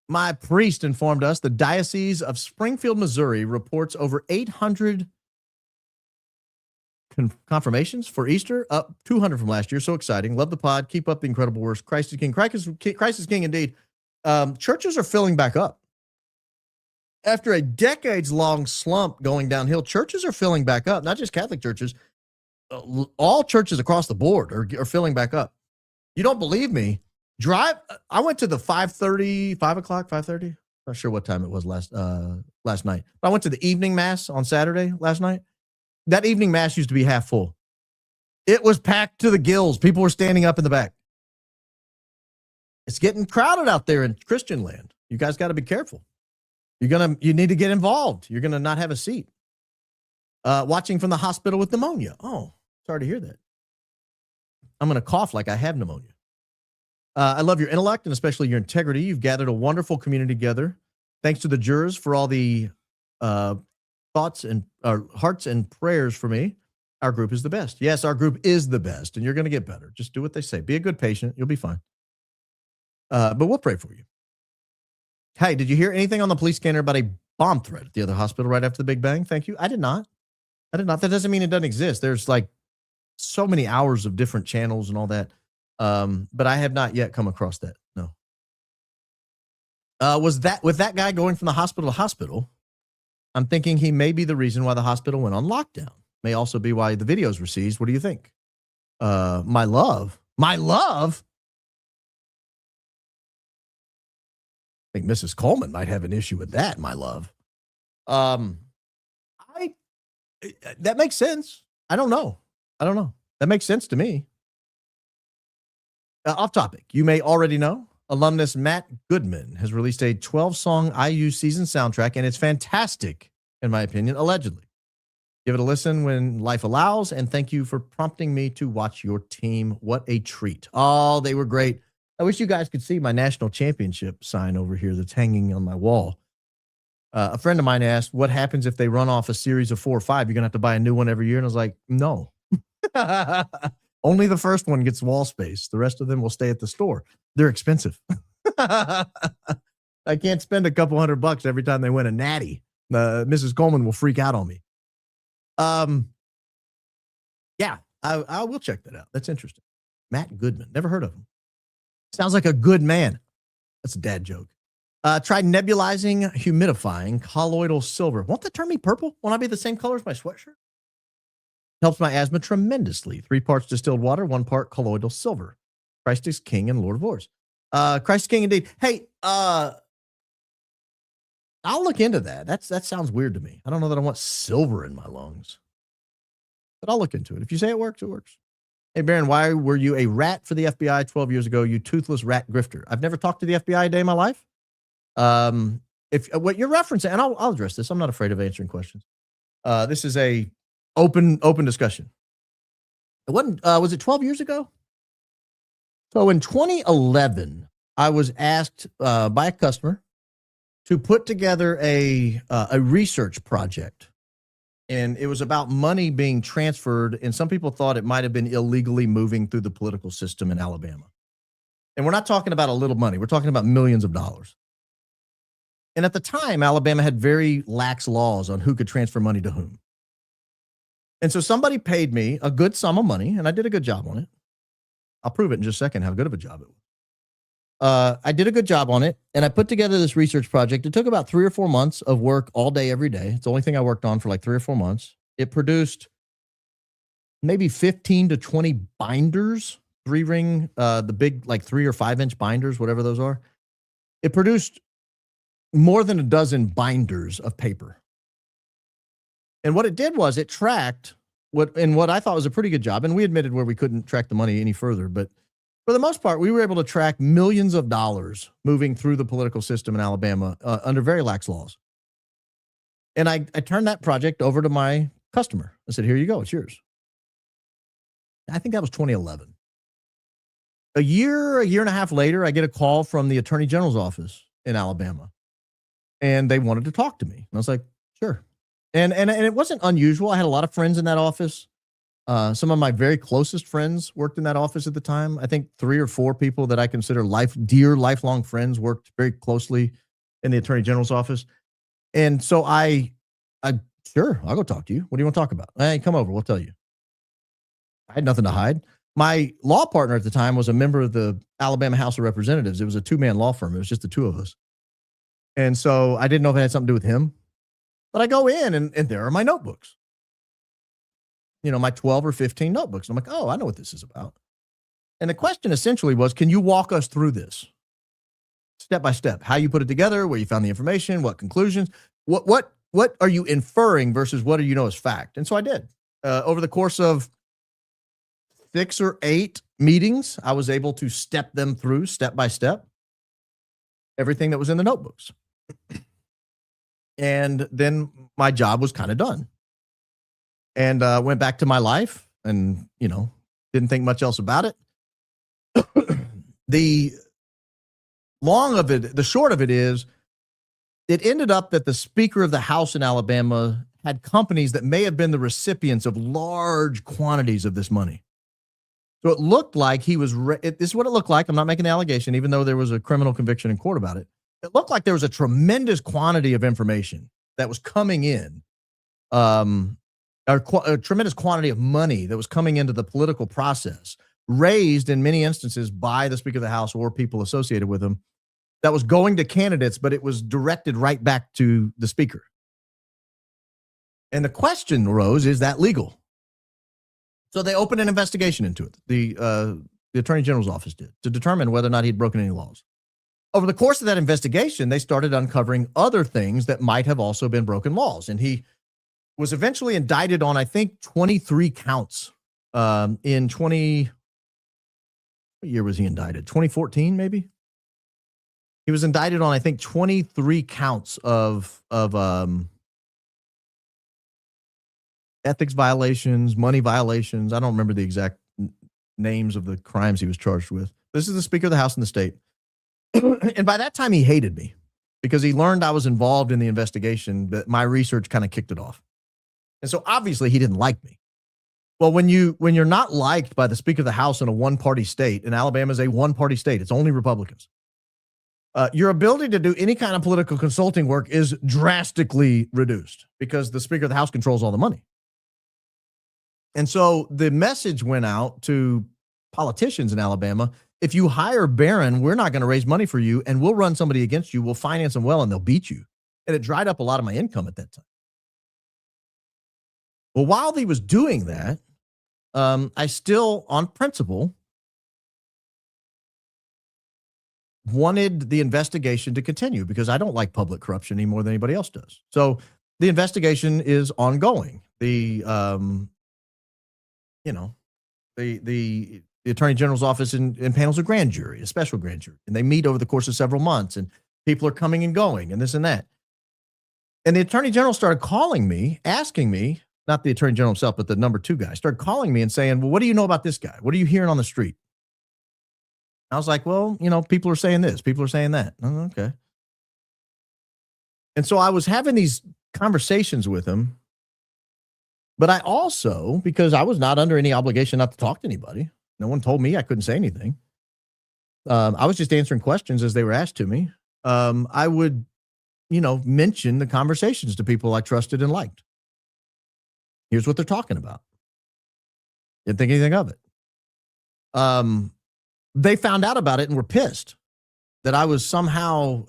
My priest informed us the Diocese of Springfield, Missouri reports over 800 confirmations for Easter, up 200 from last year. So exciting. Love the pod. Keep up the incredible work. Christ is King. Christ is King indeed. Churches are filling back up. After a decades-long slump going downhill, churches are filling back up. Not just Catholic churches. All churches across the board are filling back up. You don't believe me? I went to the 5:30. Not sure what time it was last night. But I went to the evening mass on Saturday last night. That evening mass used to be half full. It was packed to the gills. People were standing up in the back. It's getting crowded out there in Christian land. You guys got to be careful. You need to get involved. You're going to not have a seat. Watching from the hospital with pneumonia. Oh, sorry to hear that. I'm going to cough like I have pneumonia. I love your intellect and especially your integrity. You've gathered a wonderful community together. Thanks to the jurors for all the thoughts and hearts and prayers for me. Our group is the best. Yes, our group is the best, and you're going to get better. Just do what they say. Be a good patient. You'll be fine. But we'll pray for you. Hey, did you hear anything on the police scanner about a bomb threat at the other hospital right after the Big Bang? Thank you. I did not. That doesn't mean it doesn't exist. There's like so many hours of different channels and all that. But I have not yet come across that. No. Was that with that guy going from the hospital to hospital? I'm thinking he may be the reason why the hospital went on lockdown. May also be why the videos were seized. What do you think? My love. I think Mrs. Coleman might have an issue with that, my love. That makes sense. I don't know. That makes sense to me. Off topic, you may already know, alumnus Matt Goodman has released a 12-song IU season soundtrack, and it's fantastic, in my opinion, allegedly. Give it a listen when life allows, and thank you for prompting me to watch your team. What a treat. Oh, they were great. I wish you guys could see my national championship sign over here that's hanging on my wall. A friend of mine asked, what happens if they run off a series of 4 or 5? You're going to have to buy a new one every year. And I was like, no. Only the first one gets wall space. The rest of them will stay at the store. They're expensive. I can't spend a couple $100 every time they win a natty. Mrs. Coleman will freak out on me. Yeah, I will check that out. That's interesting. Matt Goodman. Never heard of him. Sounds like a good man. That's a dad joke. Tried nebulizing, humidifying colloidal silver. Won't that turn me purple? Won't I be the same color as my sweatshirt? Helps my asthma tremendously. 3 parts distilled water, 1 part colloidal silver. Christ is King and Lord of Lords. Christ is King indeed. Hey, I'll look into that. That sounds weird to me. I don't know that I want silver in my lungs, but I'll look into it. If you say it works, it works. Hey, Baron, why were you a rat for the FBI 12 years ago? You toothless rat grifter. I've never talked to the FBI a day in my life. If what you're referencing, and I'll address this. I'm not afraid of answering questions. This is a open discussion. It wasn't, was it 12 years ago? So in 2011, I was asked by a customer to put together a research project. And it was about money being transferred, and some people thought it might have been illegally moving through the political system in Alabama. And we're not talking about a little money. We're talking about millions of dollars. And at the time, Alabama had very lax laws on who could transfer money to whom. And so somebody paid me a good sum of money, and I did a good job on it. I'll prove it in just a second how good of a job it was. I did a good job on it, and I put together this research project. It took about 3 or 4 months of work all day, every day. It's the only thing I worked on for like 3 or 4 months. It produced maybe 15 to 20 binders, 3-ring, the big like 3 or 5 inch binders, whatever those are. It produced more than a dozen binders of paper. And what it did was it tracked what I thought was a pretty good job. And we admitted where we couldn't track the money any further, but for the most part, we were able to track millions of dollars moving through the political system in Alabama under very lax laws. And I turned that project over to my customer. I said, here you go. It's yours. I think that was 2011. A year and a half later, I get a call from the Attorney General's office in Alabama. And they wanted to talk to me. And I was like, sure. And it wasn't unusual. I had a lot of friends in that office. Some of my very closest friends worked in that office at the time. I think 3 or 4 people that I consider dear lifelong friends worked very closely in the Attorney General's office. And so I sure, I'll go talk to you. What do you want to talk about? Hey, come over. We'll tell you. I had nothing to hide. My law partner at the time was a member of the Alabama House of Representatives. It was a 2-man law firm. It was just the 2 of us. And so I didn't know if it had something to do with him. But I go in and there are my notebooks. You know, my 12 or 15 notebooks. I'm like, oh, I know what this is about. And the question essentially was, can you walk us through this? Step by step, how you put it together, where you found the information, what conclusions, what are you inferring versus what do you know as fact? And so I did. Over the course of 6 or 8 meetings, I was able to step them through step by step, everything that was in the notebooks. And then my job was kind of done. And went back to my life and, you know, didn't think much else about it. The short of it is, it ended up that the Speaker of the House in Alabama had companies that may have been the recipients of large quantities of this money. So it looked like he was, this is what it looked like. I'm not making an allegation, even though there was a criminal conviction in court about it. It looked like there was a tremendous quantity of information that was coming in, a tremendous quantity of money that was coming into the political process, raised in many instances by the Speaker of the House or people associated with him, that was going to candidates, but it was directed right back to the Speaker. And the question arose, is that legal? So they opened an investigation into it. The Attorney General's office did, to determine whether or not he'd broken any laws. Over the course of that investigation, they started uncovering other things that might have also been broken laws. And he was eventually indicted on, I think, 23 counts in what year was he indicted? 2014, maybe? He was indicted on, I think, 23 counts of ethics violations, money violations. I don't remember the exact names of the crimes he was charged with. This is the Speaker of the House in the state. And by that time, he hated me because he learned I was involved in the investigation, but my research kind of kicked it off. And so obviously he didn't like me. Well, when you're not liked by the Speaker of the House in a one-party state, and Alabama is a one-party state, it's only Republicans, your ability to do any kind of political consulting work is drastically reduced because the Speaker of the House controls all the money. And so the message went out to politicians in Alabama: if you hire Barron, we're not going to raise money for you, and we'll run somebody against you. We'll finance them well, and they'll beat you. And it dried up a lot of my income at that time. Well, while he was doing that, I still, on principle, wanted the investigation to continue because I don't like public corruption any more than anybody else does. So the investigation is ongoing. The Attorney General's office panels a grand jury, a special grand jury, and they meet over the course of several months, and people are coming and going, and this and that. And the Attorney General started calling me, asking me, not the Attorney General himself, but the number 2 guy, started calling me and saying, well, what do you know about this guy? What are you hearing on the street? I was like, well, people are saying this, people are saying that. Oh, okay. And so I was having these conversations with him, but I also, because I was not under any obligation not to talk to anybody, no one told me I couldn't say anything. I was just answering questions as they were asked to me. I would, mention the conversations to people I trusted and liked. Here's what they're talking about. Didn't think anything of it. They found out about it and were pissed that I was somehow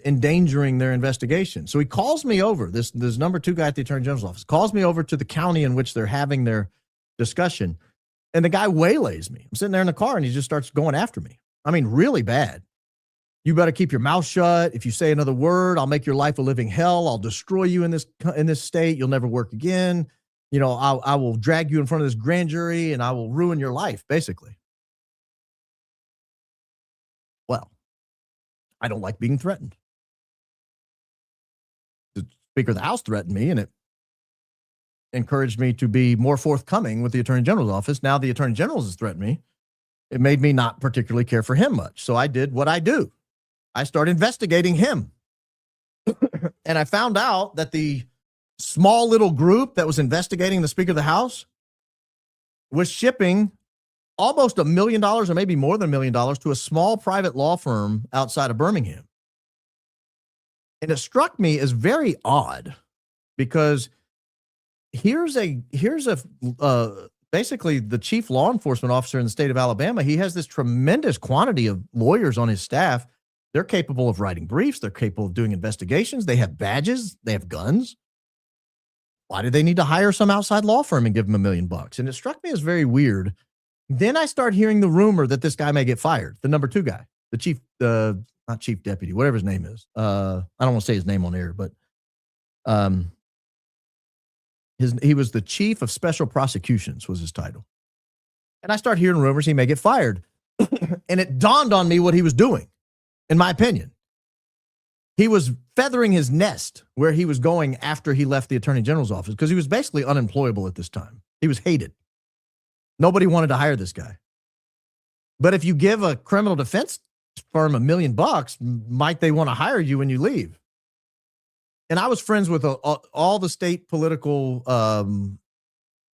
endangering their investigation. So he calls me over, this number 2 guy at the Attorney General's office, calls me over to the county in which they're having their discussion. And the guy waylays me. I'm sitting there in the car and he just starts going after me. I mean, really bad. You better keep your mouth shut. If you say another word, I'll make your life a living hell. I'll destroy you in this state. You'll never work again. I will drag you in front of this grand jury and I will ruin your life, basically. Well, I don't like being threatened. The Speaker of the House threatened me, and it encouraged me to be more forthcoming with the Attorney General's office. Now the Attorney General has threatened me. It made me not particularly care for him much. So I did what I do. I started investigating him. And I found out that the small little group that was investigating the Speaker of the House was shipping almost $1 million, or maybe more than $1 million, to a small private law firm outside of Birmingham. And it struck me as very odd because here's basically the chief law enforcement officer in the state of Alabama. He has this tremendous quantity of lawyers on his staff. They're capable of writing briefs. They're capable of doing investigations. They have badges. They have guns. Why do they need to hire some outside law firm and give them $1 million? And it struck me as very weird. Then I start hearing the rumor that this guy may get fired. The number 2 guy, the chief, not chief deputy, whatever his name is. I don't want to say his name on air, but he was the chief of special prosecutions was his title. And I start hearing rumors he may get fired. And it dawned on me what he was doing, in my opinion. He was feathering his nest where he was going after he left the Attorney General's office because he was basically unemployable at this time. He was hated. Nobody wanted to hire this guy. But if you give a criminal defense firm $1 million, might they want to hire you when you leave? And I was friends with all the state political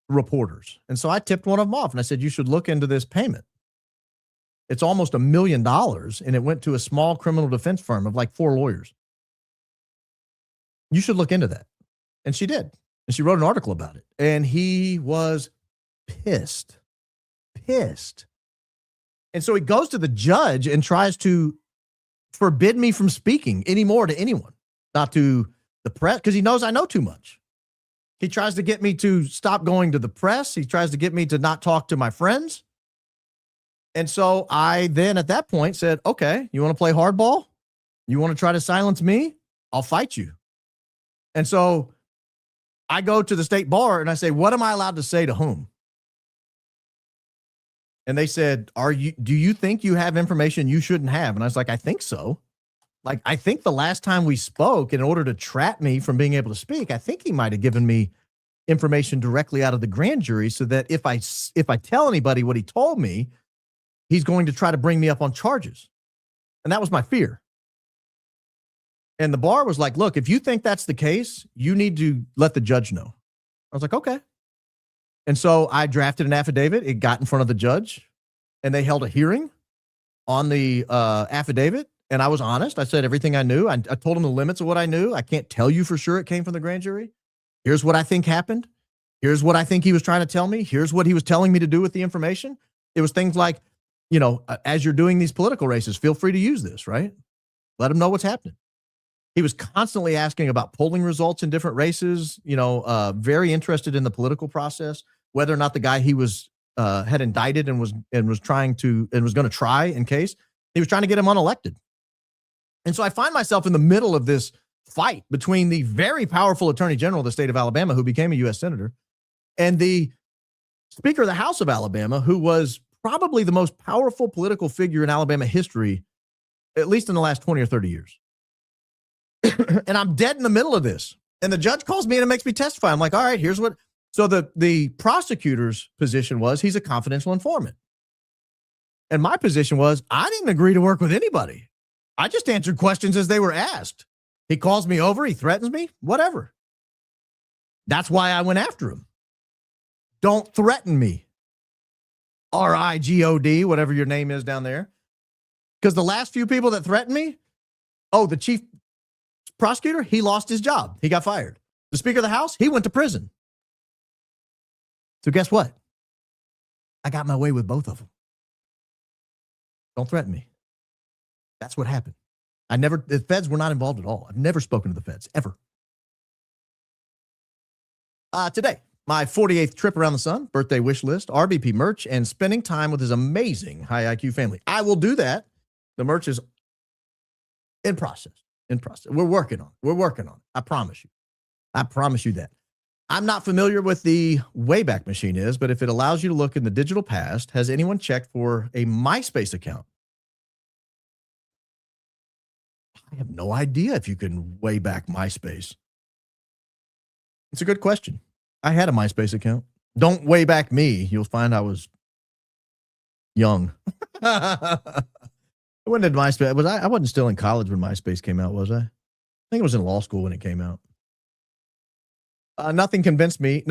reporters. And so I tipped one of them off and I said, you should look into this payment. It's almost $1 million, and it went to a small criminal defense firm of like 4 lawyers. You should look into that. And she did. And she wrote an article about it. And he was pissed. And so he goes to the judge and tries to forbid me from speaking anymore to anyone, not to the press, because he knows I know too much. He tries to get me to stop going to the press. He tries to get me to not talk to my friends. And so I then at that point said, okay, you want to play hardball? You want to try to silence me? I'll fight you. And so I go to the state bar and I say, what am I allowed to say to whom? And they said, do you think you have information you shouldn't have? And I was like, I think so. Like, I think the last time we spoke, in order to trap me from being able to speak, I think he might have given me information directly out of the grand jury so that if I tell anybody what he told me, he's going to try to bring me up on charges. And that was my fear. And the bar was like, look, if you think that's the case, you need to let the judge know. I was like, okay. And so I drafted an affidavit. It got in front of the judge, and they held a hearing on the affidavit. And I was honest. I said everything I knew. I told him the limits of what I knew. I can't tell you for sure it came from the grand jury. Here's what I think happened. Here's what I think he was trying to tell me. Here's what he was telling me to do with the information. It was things like, as you're doing these political races, feel free to use this, right? Let them know what's happening. He was constantly asking about polling results in different races, very interested in the political process, whether or not the guy he was had indicted and was going to try in case he was trying to get him unelected. And so I find myself in the middle of this fight between the very powerful attorney general of the state of Alabama, who became a U.S. senator, and the Speaker of the House of Alabama, who was probably the most powerful political figure in Alabama history, at least in the last 20 or 30 years. And I'm dead in the middle of this. And the judge calls me in and makes me testify. I'm like, all right, here's what. So the prosecutor's position was he's a confidential informant. And my position was I didn't agree to work with anybody. I just answered questions as they were asked. He calls me over. He threatens me. Whatever. That's why I went after him. Don't threaten me. RIGOD, whatever your name is down there. Because the last few people that threatened me, the chief prosecutor, he lost his job. He got fired. The Speaker of the House, he went to prison. So guess what? I got my way with both of them. Don't threaten me. That's what happened. The feds were not involved at all. I've never spoken to the feds, ever. Today, my 48th trip around the sun, birthday wish list, RBP merch, and spending time with his amazing high IQ family. I will do that. The merch is in process. We're working on it. I promise you that. I'm not familiar with the Wayback Machine is, but if it allows you to look in the digital past, has anyone checked for a MySpace account? I have no idea if you can way back MySpace. It's a good question. I had a MySpace account. Don't way back me. You'll find I was young. When did MySpace? I wasn't still in college when MySpace came out, was I? I think it was in law school when it came out. Nothing can convince me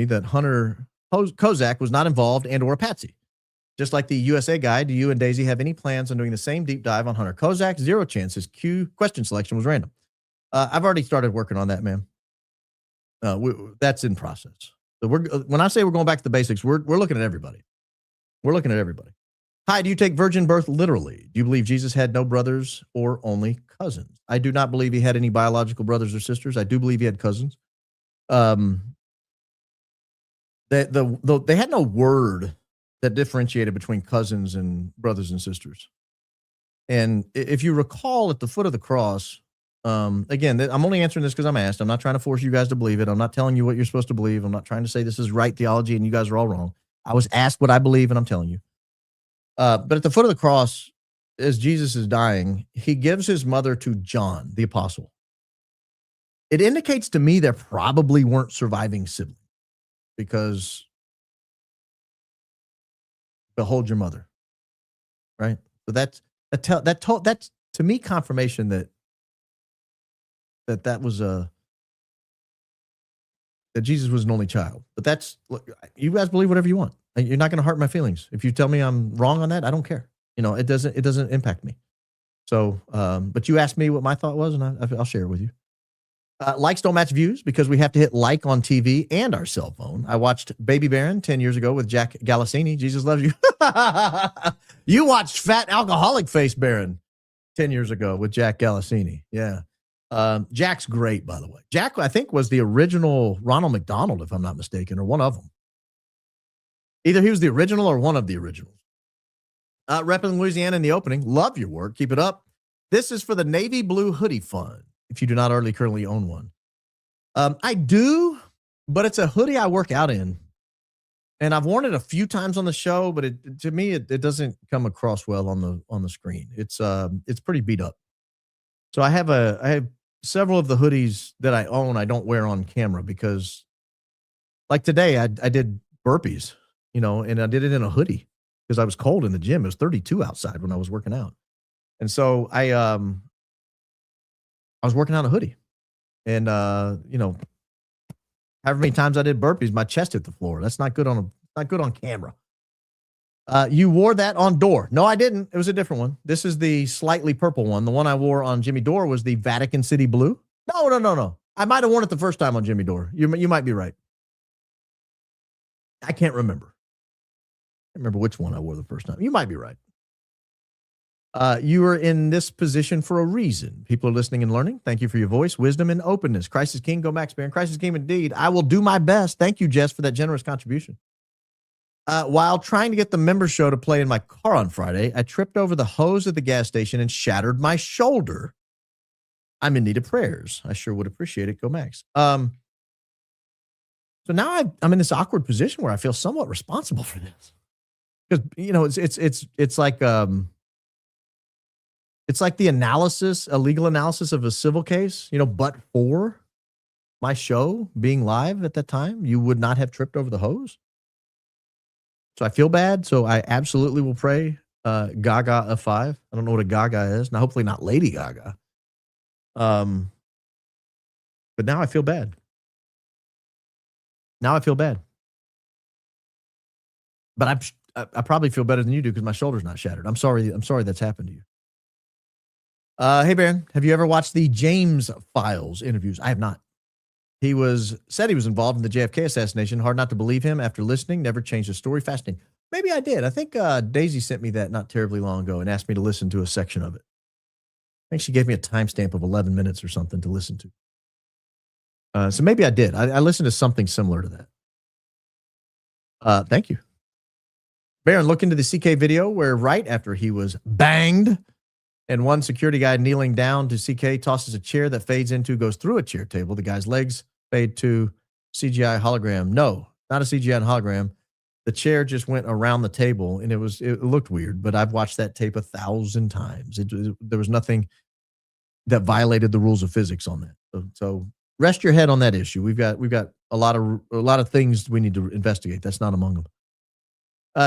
that Hunter Kozak was not involved and or a patsy. Just like the USA guy, do you and Daisy have any plans on doing the same deep dive on Hunter Kozak? Zero chance. His question selection was random. I've already started working on that, man. That's in process. So when I say we're going back to the basics, we're looking at everybody. Hi, do you take virgin birth literally? Do you believe Jesus had no brothers or only cousins? I do not believe he had any biological brothers or sisters. I do believe he had cousins. They had no word that differentiated between cousins and brothers and sisters. And if you recall, at the foot of the cross, again, I'm only answering this because I'm asked. I'm not trying to force you guys to believe it. I'm not telling you what you're supposed to believe. I'm not trying to say this is right theology and you guys are all wrong. I was asked what I believe and I'm telling you. But at the foot of the cross, as Jesus is dying, he gives his mother to John, the apostle. It indicates to me there probably weren't surviving siblings because behold your mother, right? So that's to me confirmation that was that Jesus was an only child. But look, you guys believe whatever you want. You're not going to hurt my feelings. If you tell me I'm wrong on that, I don't care. It doesn't impact me. So, but you asked me what my thought was, and I'll share it with you. Likes don't match views because we have to hit like on TV and our cell phone. I watched Baby Baron 10 years ago with Jack Galassini. Jesus loves you. You watched Fat Alcoholic Face Baron 10 years ago with Jack Galassini. Yeah. Jack's great, by the way. Jack, I think, was the original Ronald McDonald, if I'm not mistaken, or one of them. Either he was the original or one of the originals. Repping Louisiana in the opening. Love your work. Keep it up. This is for the Navy Blue Hoodie Fund, if you do not already currently own one. I do, but it's a hoodie I work out in. And I've worn it a few times on the show, but to me it doesn't come across well on the screen. It's pretty beat up. So I have several of the hoodies that I own I don't wear on camera because like today I did burpees, and I did it in a hoodie because I was cold in the gym. It was 32 outside when I was working out. And so I was working out in a hoodie. And however many times I did burpees, my chest hit the floor. That's not good on camera. You wore that on Dore. No, I didn't. It was a different one. This is the slightly purple one. The one I wore on Jimmy Dore was the Vatican City blue. No. I might have worn it the first time on Jimmy Dore. You might be right. I can't remember. I remember which one I wore the first time. You might be right. You are in this position for a reason. People are listening and learning. Thank you for your voice, wisdom, and openness. Christ is King. Go Max Baron. Christ is King indeed. I will do my best. Thank you, Jess, for that generous contribution. While trying to get the member show to play in my car on Friday, I tripped over the hose at the gas station and shattered my shoulder. I'm in need of prayers. I sure would appreciate it. Go Max. So now I'm in this awkward position where I feel somewhat responsible for this. Because it's like the analysis, a legal analysis of a civil case, but for my show being live at that time, you would not have tripped over the hose. So I feel bad. So I absolutely will pray Gaga a 5. I don't know what a Gaga is. Now, hopefully not Lady Gaga. But now I feel bad. But I probably feel better than you do because my shoulder's not shattered. I'm sorry that's happened to you. Hey, Baron, have you ever watched the James Files interviews? I have not. He said he was involved in the JFK assassination. Hard not to believe him after listening. Never changed the story. Fascinating. Maybe I did. I think Daisy sent me that not terribly long ago and asked me to listen to a section of it. I think she gave me a timestamp of 11 minutes or something to listen to. So maybe I did. I listened to something similar to that. Thank you. Baron, look into the CK video where right after he was banged and one security guy kneeling down to CK tosses a chair that goes through a chair table. The guy's legs fade to CGI hologram. No, not a CGI hologram. The chair just went around the table and it looked weird, but I've watched that tape 1,000 times. There was nothing that violated the rules of physics on that. So rest your head on that issue. We've got a lot of things we need to investigate. That's not among them.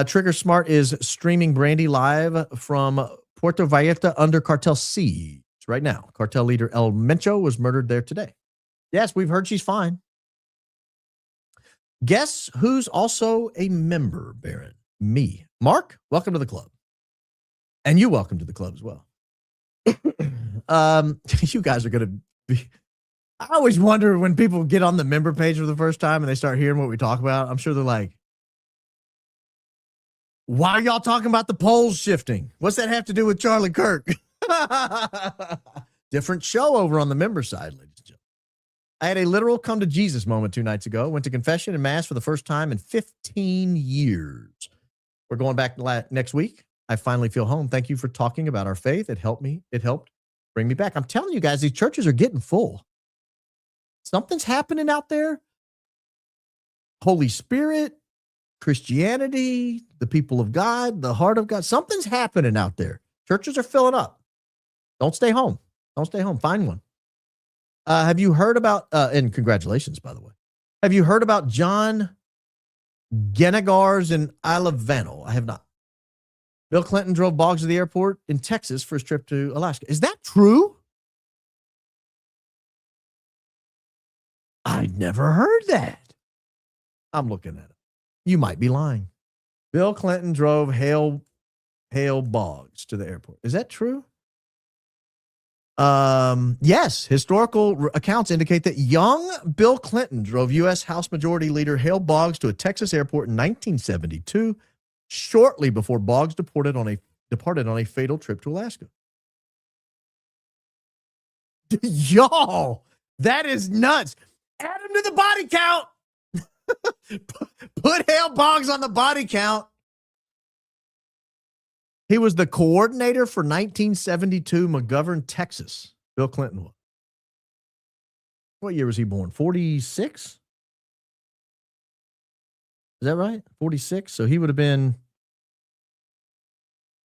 Trigger Smart is streaming Brandy live from Puerto Vallarta under cartel siege right now. Cartel leader El Mencho was murdered there today. Yes, we've heard she's fine. Guess who's also a member, Baron? Me. Mark, welcome to the club. And you welcome to the club as well. You guys are going to be... I always wonder when people get on the member page for the first time and they start hearing what we talk about. I'm sure they're like, why are y'all talking about the polls shifting? What's that have to do with Charlie Kirk? Different show over on the member side, ladies and gentlemen. I had a literal come to Jesus moment 2 nights ago. Went to confession and mass for the first time in 15 years. We're going back next week. I finally feel home. Thank you for talking about our faith. It helped me. It helped bring me back. I'm telling you guys, these churches are getting full. Something's happening out there. Holy Spirit, Christianity, the people of God, the heart of God. Something's happening out there. Churches are filling up. Don't stay home. Find one. Have you heard about, and congratulations, by the way. Have you heard about John Genagars in Isle of Vanel? I have not. Bill Clinton drove Boggs to the airport in Texas for his trip to Alaska. Is that true? I never heard that. I'm looking at it. You might be lying. Bill Clinton drove Hale Boggs to the airport. Is that true? Yes. Historical accounts indicate that young Bill Clinton drove U.S. House Majority Leader Hale Boggs to a Texas airport in 1972, shortly before Boggs departed on a fatal trip to Alaska. Y'all, that is nuts. Add him to the body count. Put Hale Boggs on the body count. He was the coordinator for 1972 McGovern, Texas. Bill Clinton was. What year was he born? 46? Is that right? 46. So he would have been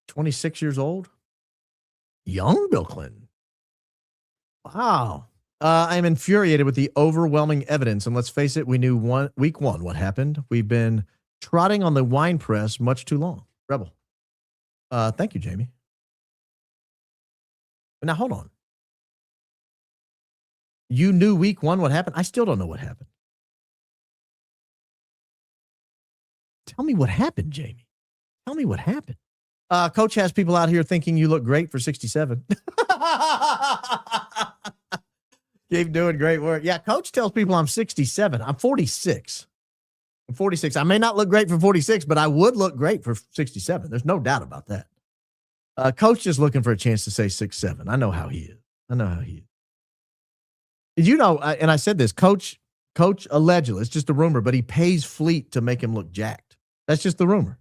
26 years old. Young Bill Clinton. Wow. I'm infuriated with the overwhelming evidence. And let's face it, we knew week one what happened. We've been trotting on the wine press much too long. Rebel. Thank you, Jamie. Now, hold on. You knew week one what happened? I still don't know what happened. Tell me what happened, Jamie. Tell me what happened. Coach has people out here thinking you look great for 67. Keep doing great work. Yeah, Coach tells people I'm 67. I'm 46. I'm 46. I may not look great for 46, but I would look great for 67. There's no doubt about that. Coach is looking for a chance to say 6'7". I know how he is. Did you know, and I said this, Coach allegedly, it's just a rumor, but he pays Fleet to make him look jacked. That's just the rumor.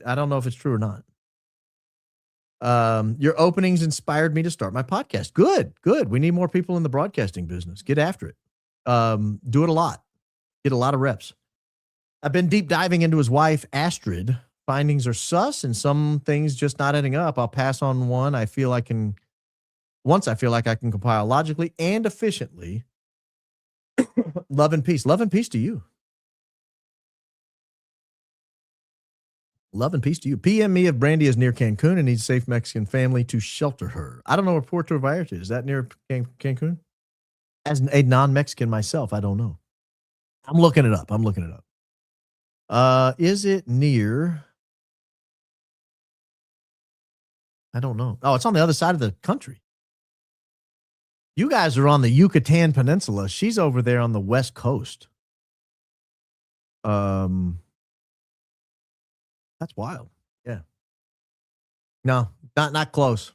I don't know if it's true or not. Your openings inspired me to start my podcast. Good. We need more people in the broadcasting business. Get after it. Do it a lot. Get a lot of reps. I've been deep diving into his wife, Astrid. Findings are sus and some things just not adding up. I'll pass on one. Once I feel like I can compile logically and efficiently. Love and peace. Love and peace to you. Love and peace to you. PM me if Brandy is near Cancun and needs a safe Mexican family to shelter her. I don't know where Puerto Vallarta is. Is that near Cancun? As a non-Mexican myself, I don't know. I'm looking it up. Is it near? I don't know. Oh, it's on the other side of the country. You guys are on the Yucatan Peninsula. She's over there on the West Coast. That's wild. Yeah. No, not close.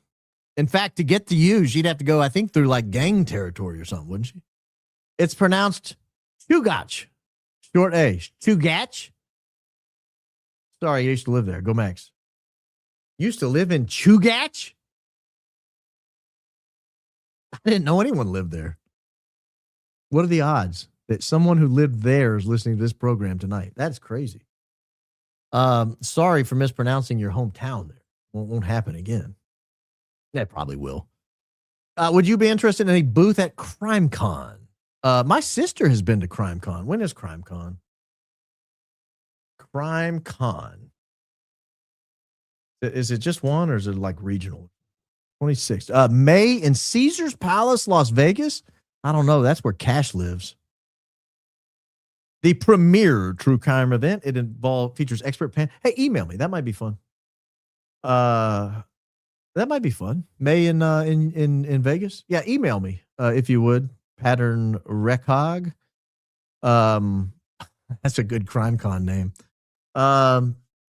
In fact, to get to you, she'd have to go, I think, through like gang territory or something, wouldn't she? It's pronounced Chugach. Short A. Chugach? Sorry, I used to live there. Go Max. Used to live in Chugach? I didn't know anyone lived there. What are the odds that someone who lived there is listening to this program tonight? That's crazy. Sorry for mispronouncing your hometown there. Won't happen again. That probably will. Would you be interested in a booth at CrimeCon? My sister has been to CrimeCon. When is CrimeCon? CrimeCon. Is it just one or is it like regional? 26. May in Caesars Palace, Las Vegas. I don't know. That's where Cash lives. The premier true crime event. It features expert pan. Hey, email me. That might be fun. That might be fun. May in Vegas. Yeah, email me if you would. Pattern Recog. That's a good CrimeCon name.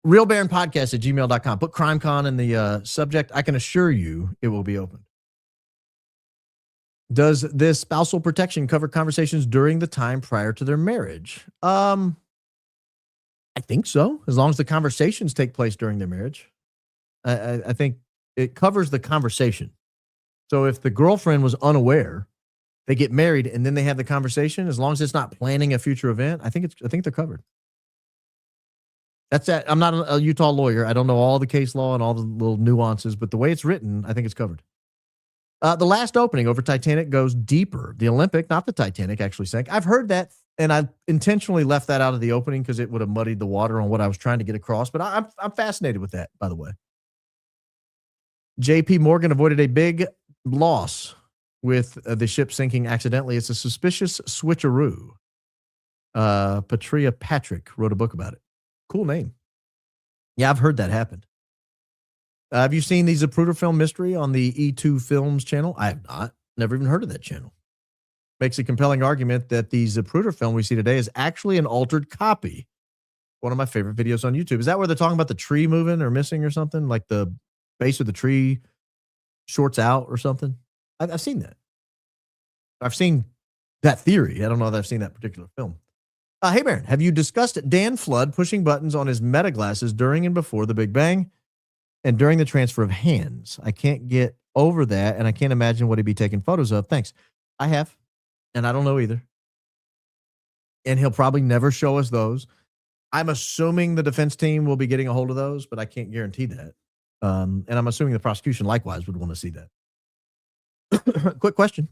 RealBaronPodcast@gmail.com. Put CrimeCon in the subject. I can assure you it will be open. Does this spousal protection cover conversations during the time prior to their marriage? I think so, as long as the conversations take place during their marriage. I think it covers the conversation. So if the girlfriend was unaware, they get married and then they have the conversation, as long as it's not planning a future event, I think they're covered. That's that. I'm not a Utah lawyer. I don't know all the case law and all the little nuances, but the way it's written, I think it's covered. The last opening over Titanic goes deeper. The Olympic, not the Titanic, actually sank. I've heard that, and I intentionally left that out of the opening because it would have muddied the water on what I was trying to get across. But I'm fascinated with that, by the way. J.P. Morgan avoided a big loss with the ship sinking accidentally. It's a suspicious switcheroo. Patria Patrick wrote a book about it. Cool name. Yeah, I've heard that happened. Have you seen the Zapruder Film Mystery on the E2 Films channel? I have not. Never even heard of that channel. Makes a compelling argument that the Zapruder film we see today is actually an altered copy. One of my favorite videos on YouTube. Is that where they're talking about the tree moving or missing or something? Like the base of the tree shorts out or something? I've seen that. I've seen that theory. I don't know that I've seen that particular film. Hey, Baron, have you discussed Dan Flood pushing buttons on his meta glasses during and before the Big Bang and during the transfer of hands? I can't get over that, and I can't imagine what he'd be taking photos of. Thanks. I have, and I don't know either. And he'll probably never show us those. I'm assuming the defense team will be getting a hold of those, but I can't guarantee that. And I'm assuming the prosecution likewise would want to see that. Quick question.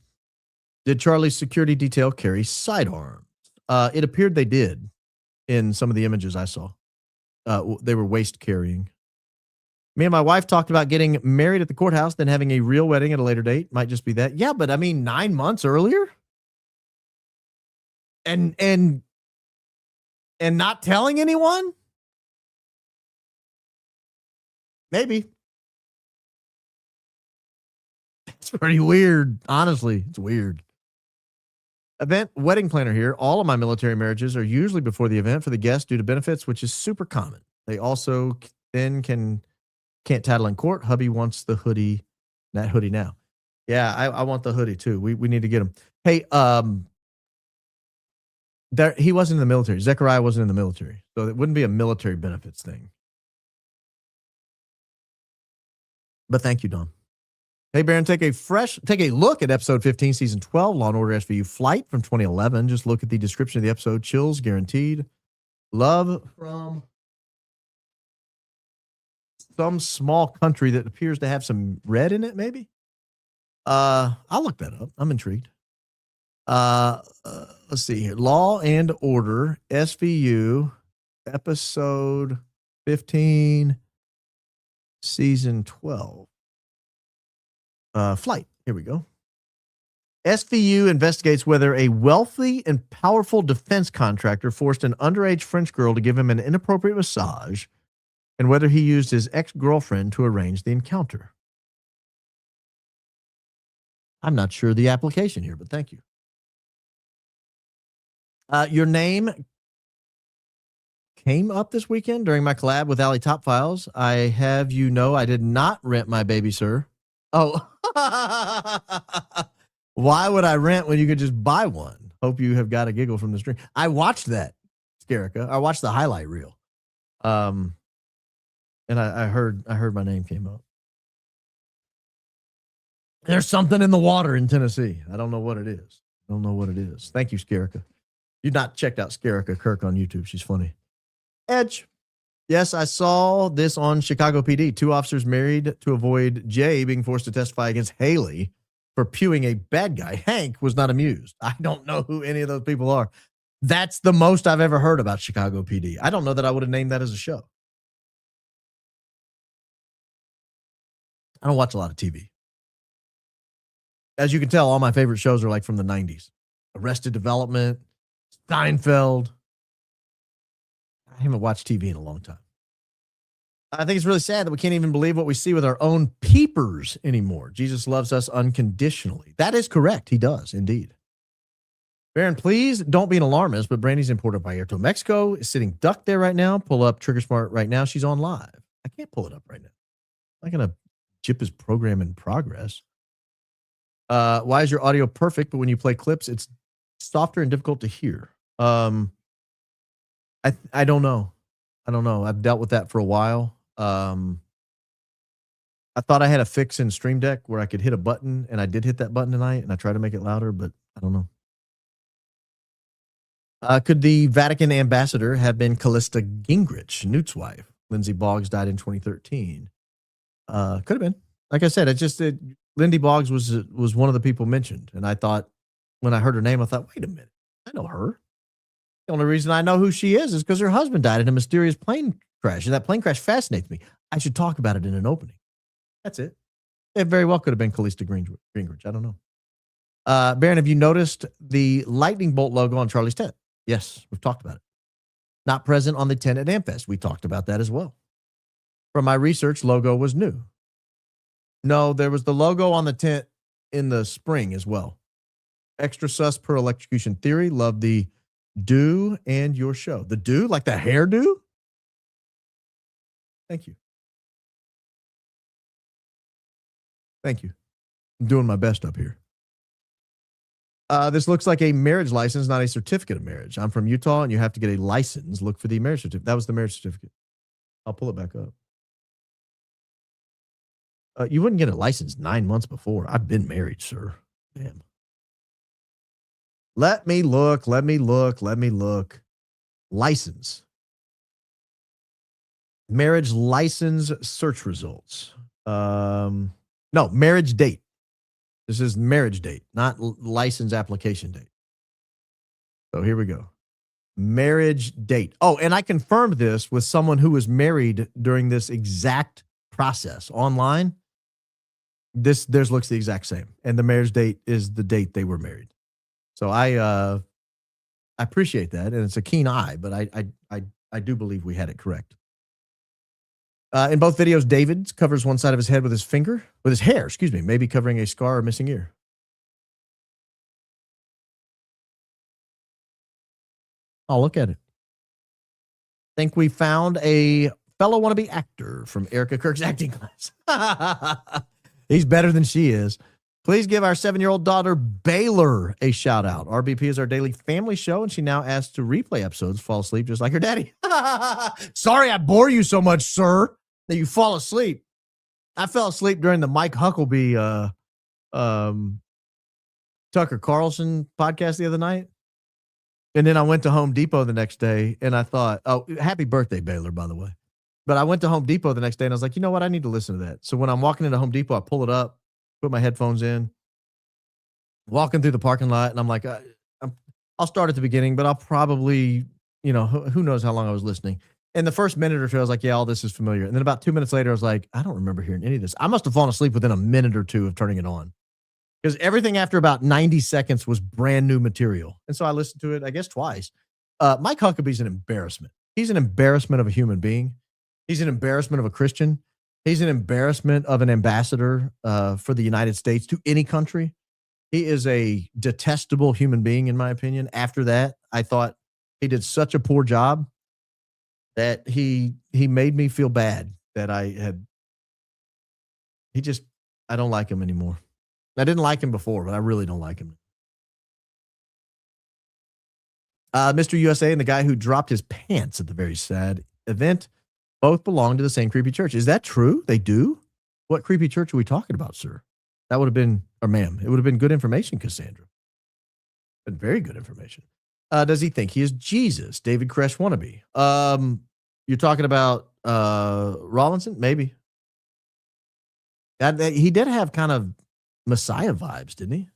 Did Charlie's security detail carry sidearms? It appeared they did in some of the images I saw. They were waist carrying. Me and my wife talked about getting married at the courthouse, then having a real wedding at a later date. Might just be that. Yeah, but I mean, 9 months earlier? And not telling anyone? Maybe. It's pretty weird. Honestly, it's weird. Event wedding planner here. All of my military marriages are usually before the event for the guests due to benefits, which is super common. They also then can't tattle in court. Hubby wants the hoodie, that hoodie now. Yeah, I want the hoodie too. We need to get him. Hey, he wasn't in the military. Zachariah wasn't in the military, so it wouldn't be a military benefits thing. But thank you, Don. Hey, Baron, take a look at episode 15, season 12, Law & Order SVU Flight from 2011. Just look at the description of the episode. Chills guaranteed. Love from some small country that appears to have some red in it, maybe? I'll look that up. I'm intrigued. Let's see here. Law and Order SVU episode 15, season 12. Flight. Here we go. SVU investigates whether a wealthy and powerful defense contractor forced an underage French girl to give him an inappropriate massage and whether he used his ex-girlfriend to arrange the encounter. I'm not sure the application here, but thank you. Your name came up this weekend during my collab with Alley Top Files. I have you know I did not rent my baby, sir. Oh, why would I rent when you could just buy one? Hope you have got a giggle from the stream. I watched that, Scarica. I watched the highlight reel. And I heard my name came up. There's something in the water in Tennessee. I don't know what it is. Thank you, Scarica. You've not checked out Scarica Kirk on YouTube. She's funny. Edge. Yes, I saw this on Chicago PD. 2 officers married to avoid Jay being forced to testify against Haley for pewing a bad guy. Hank was not amused. I don't know who any of those people are. That's the most I've ever heard about Chicago PD. I don't know that I would have named that as a show. I don't watch a lot of TV. As you can tell, all my favorite shows are like from the 90s. Arrested Development, Seinfeld. I haven't watched TV in a long time. I think it's really sad that we can't even believe what we see with our own peepers anymore. Jesus loves us unconditionally. That is correct. He does, indeed. Baron, please don't be an alarmist, but Brandy's imported by Airto Mexico, is sitting duck there right now. Pull up Trigger Smart right now. She's on live. I can't pull it up right now. I'm not going to chip his program in progress. Why is your audio perfect, but when you play clips, it's softer and difficult to hear? I don't know. I've dealt with that for a while. I thought I had a fix in Stream Deck where I could hit a button, and I did hit that button tonight, and I tried to make it louder, but I don't know. Could the Vatican ambassador have been Callista Gingrich, Newt's wife? Lindsay Boggs died in 2013. Could have been. Like I said, Lindy Boggs was one of the people mentioned, and I thought, when I heard her name, I thought, wait a minute, I know her. The only reason I know who she is because her husband died in a mysterious plane crash, and that plane crash fascinates me. I should talk about it in an opening. That's it. It very well could have been Callista Gingrich. I don't know. Baron, have you noticed the lightning bolt logo on Charlie's tent? Yes, we've talked about it. Not present on the tent at Amfest. We talked about that as well. From my research, logo was new. No, there was the logo on the tent in the spring as well. Extra sus per electrocution theory. Love the do and your show. The do, like the hairdo? Thank you. Thank you. I'm doing my best up here. This looks like a marriage license, not a certificate of marriage. I'm from Utah, and you have to get a license. Look for the marriage certificate. That was the marriage certificate. I'll pull it back up. You wouldn't get a license 9 months before. I've been married, sir. Damn. Let me look. License. Marriage license search results. No, marriage date. This is marriage date, not license application date. So here we go. Marriage date. Oh, and I confirmed this with someone who was married during this exact process online. Theirs looks the exact same, and the marriage date is the date they were married. So I appreciate that, and it's a keen eye, but I do believe we had it correct. In both videos, David covers one side of his head with his hair, excuse me, maybe covering a scar or missing ear. I'll look at it. Think we found a fellow wannabe actor from Erica Kirk's acting class. He's better than she is. Please give our 7-year-old daughter, Baylor, a shout out. RBP is our daily family show, and she now asks to replay episodes, fall asleep just like her daddy. Sorry I bore you so much, sir, that you fall asleep. I fell asleep during the Mike Huckabee Tucker Carlson podcast the other night. And then I went to Home Depot the next day, and I thought, oh, happy birthday, Baylor, by the way. But I went to Home Depot the next day, and I was like, you know what? I need to listen to that. So when I'm walking into Home Depot, I pull it up, put my headphones in, walking through the parking lot, and I'm like, I'll start at the beginning, but I'll probably, who knows how long I was listening. And the first minute or two, I was like, yeah, all this is familiar. And then about 2 minutes later, I was like, I don't remember hearing any of this. I must have fallen asleep within a minute or two of turning it on, because everything after about 90 seconds was brand new material. And so I listened to it, I guess, twice. Mike Huckabee's an embarrassment. He's an embarrassment of a human being. He's an embarrassment of a Christian. He's an embarrassment of an ambassador for the United States to any country. He is a detestable human being, in my opinion. After that, I thought he did such a poor job that he made me feel bad that I don't like him anymore. I didn't like him before, but I really don't like him. Mr. USA and the guy who dropped his pants at the very sad event both belong to the same creepy church. Is that true? They do? What creepy church are we talking about, sir? That would have been, or ma'am, it would have been good information, Cassandra. Been very good information. Does he think he is Jesus? David Qureshi wannabe. You're talking about Rawlinson? Maybe. He did have kind of Messiah vibes, didn't he?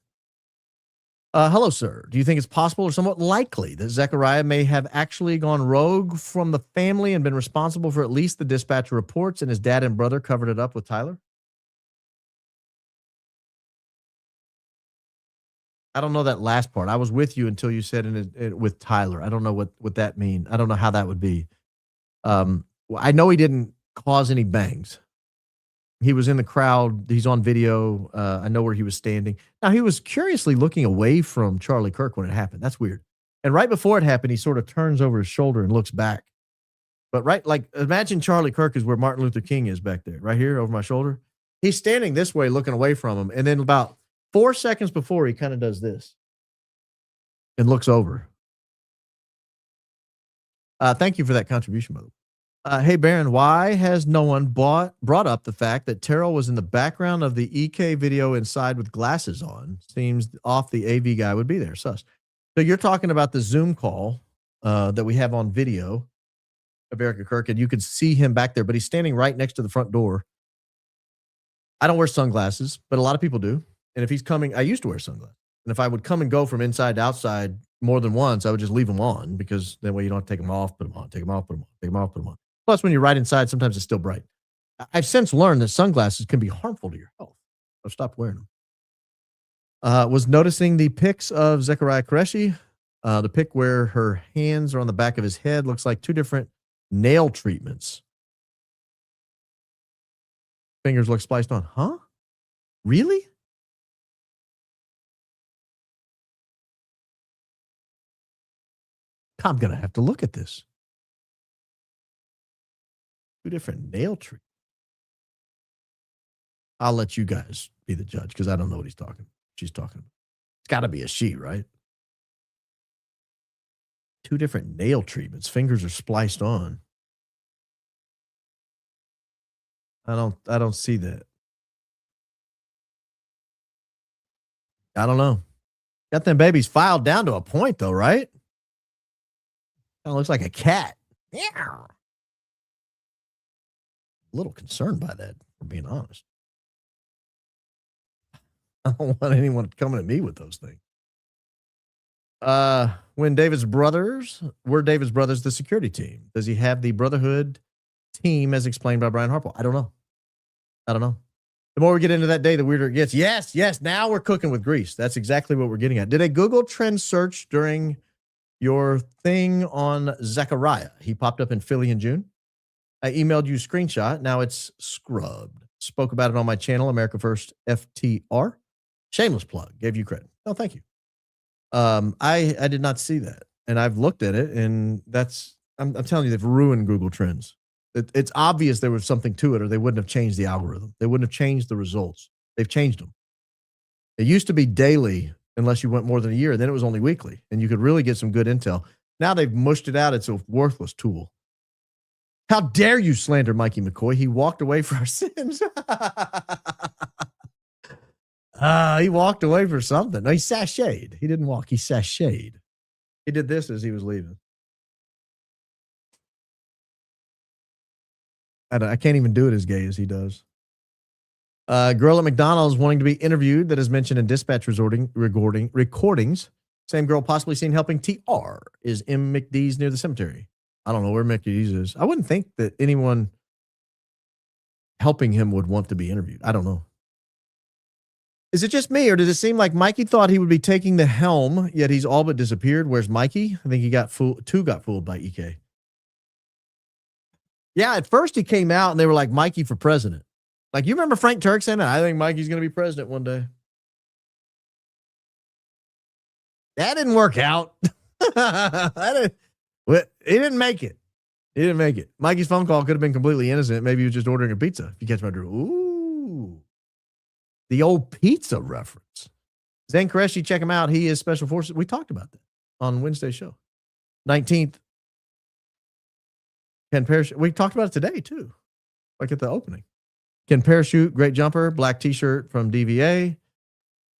Hello, sir. Do you think it's possible or somewhat likely that Zachariah may have actually gone rogue from the family and been responsible for at least the dispatcher reports, and his dad and brother covered it up with Tyler? I don't know that last part. I was with you until you said it with Tyler. I don't know what that mean. I don't know how that would be. I know he didn't cause any bangs. He was in the crowd. He's on video. I know where he was standing. Now, he was curiously looking away from Charlie Kirk when it happened. That's weird. And right before it happened, he sort of turns over his shoulder and looks back. But imagine Charlie Kirk is where Martin Luther King is back there, right here over my shoulder. He's standing this way, looking away from him. And then about 4 seconds before, he kind of does this and looks over. Thank you for that contribution, by the way. Hey, Baron, why has no one brought up the fact that Terrell was in the background of the EK video inside with glasses on? Seems off the AV guy would be there. Sus. So you're talking about the Zoom call that we have on video of Erica Kirk, and you could see him back there, but he's standing right next to the front door. I don't wear sunglasses, but a lot of people do. And if he's coming, I used to wear sunglasses. And if I would come and go from inside to outside more than once, I would just leave them on, because that way you don't have to take them off, put them on, take them off, put them on, take them off, put them on. Plus, when you're right inside, sometimes it's still bright. I've since learned that sunglasses can be harmful to your health. I've stopped wearing them. Was noticing the pics of Zachariah Qureshi. The pic where her hands are on the back of his head looks like two different nail treatments. Fingers look spliced on. Huh? Really? I'm going to have to look at this. Two different nail treatments. I'll let you guys be the judge, because I don't know what she's talking about. It's got to be a she, right? Two different nail treatments. Fingers are spliced on. I don't see that. I don't know. Got them babies filed down to a point, though, right? Kind of looks like a cat. Yeah. a little concerned by that, for being honest. I don't want anyone coming at me with those things. When David's brothers, were David's brothers the security team? Does he have the Brotherhood team as explained by Brian Harple? I don't know. The more we get into that day, the weirder it gets. Yes. Now we're cooking with grease. That's exactly what we're getting at. Did a Google trend search during your thing on Zachariah? He popped up in Philly in June. I emailed you a screenshot. Now it's scrubbed. Spoke about it on my channel, America First FTR. Shameless plug. Gave you credit. No, thank you. I did not see that, and I've looked at it, and I'm telling you, they've ruined Google Trends. It's obvious there was something to it, or they wouldn't have changed the algorithm. They wouldn't have changed the results. They've changed them. It used to be daily, unless you went more than a year, and then it was only weekly, and you could really get some good intel. Now they've mushed it out. It's a worthless tool. How dare you slander Mikey McCoy? He walked away for our sins. He walked away for something. No, he sashayed. He didn't walk. He sashayed. He did this as he was leaving. I can't even do it as gay as he does. Girl at McDonald's wanting to be interviewed that is mentioned in dispatch recordings. Same girl possibly seen helping TR. Is M. McDee's near the cemetery? I don't know where McDee's is. I wouldn't think that anyone helping him would want to be interviewed. I don't know. Is it just me, or does it seem like Mikey thought he would be taking the helm, yet he's all but disappeared? Where's Mikey? I think he got fooled. Got fooled by EK. Yeah, at first he came out and they were like, Mikey for president. Like, you remember Frank Turk saying that? I think Mikey's going to be president one day. That didn't work out. He didn't make it. Mikey's phone call could have been completely innocent. Maybe he was just ordering a pizza. If you catch my drift. Ooh. The old pizza reference. Zane Qureshi, check him out. He is Special Forces. We talked about that on Wednesday's show. 19th. Can parachute. We talked about it today, too. Like at the opening. Can parachute. Great jumper. Black t-shirt from DVA.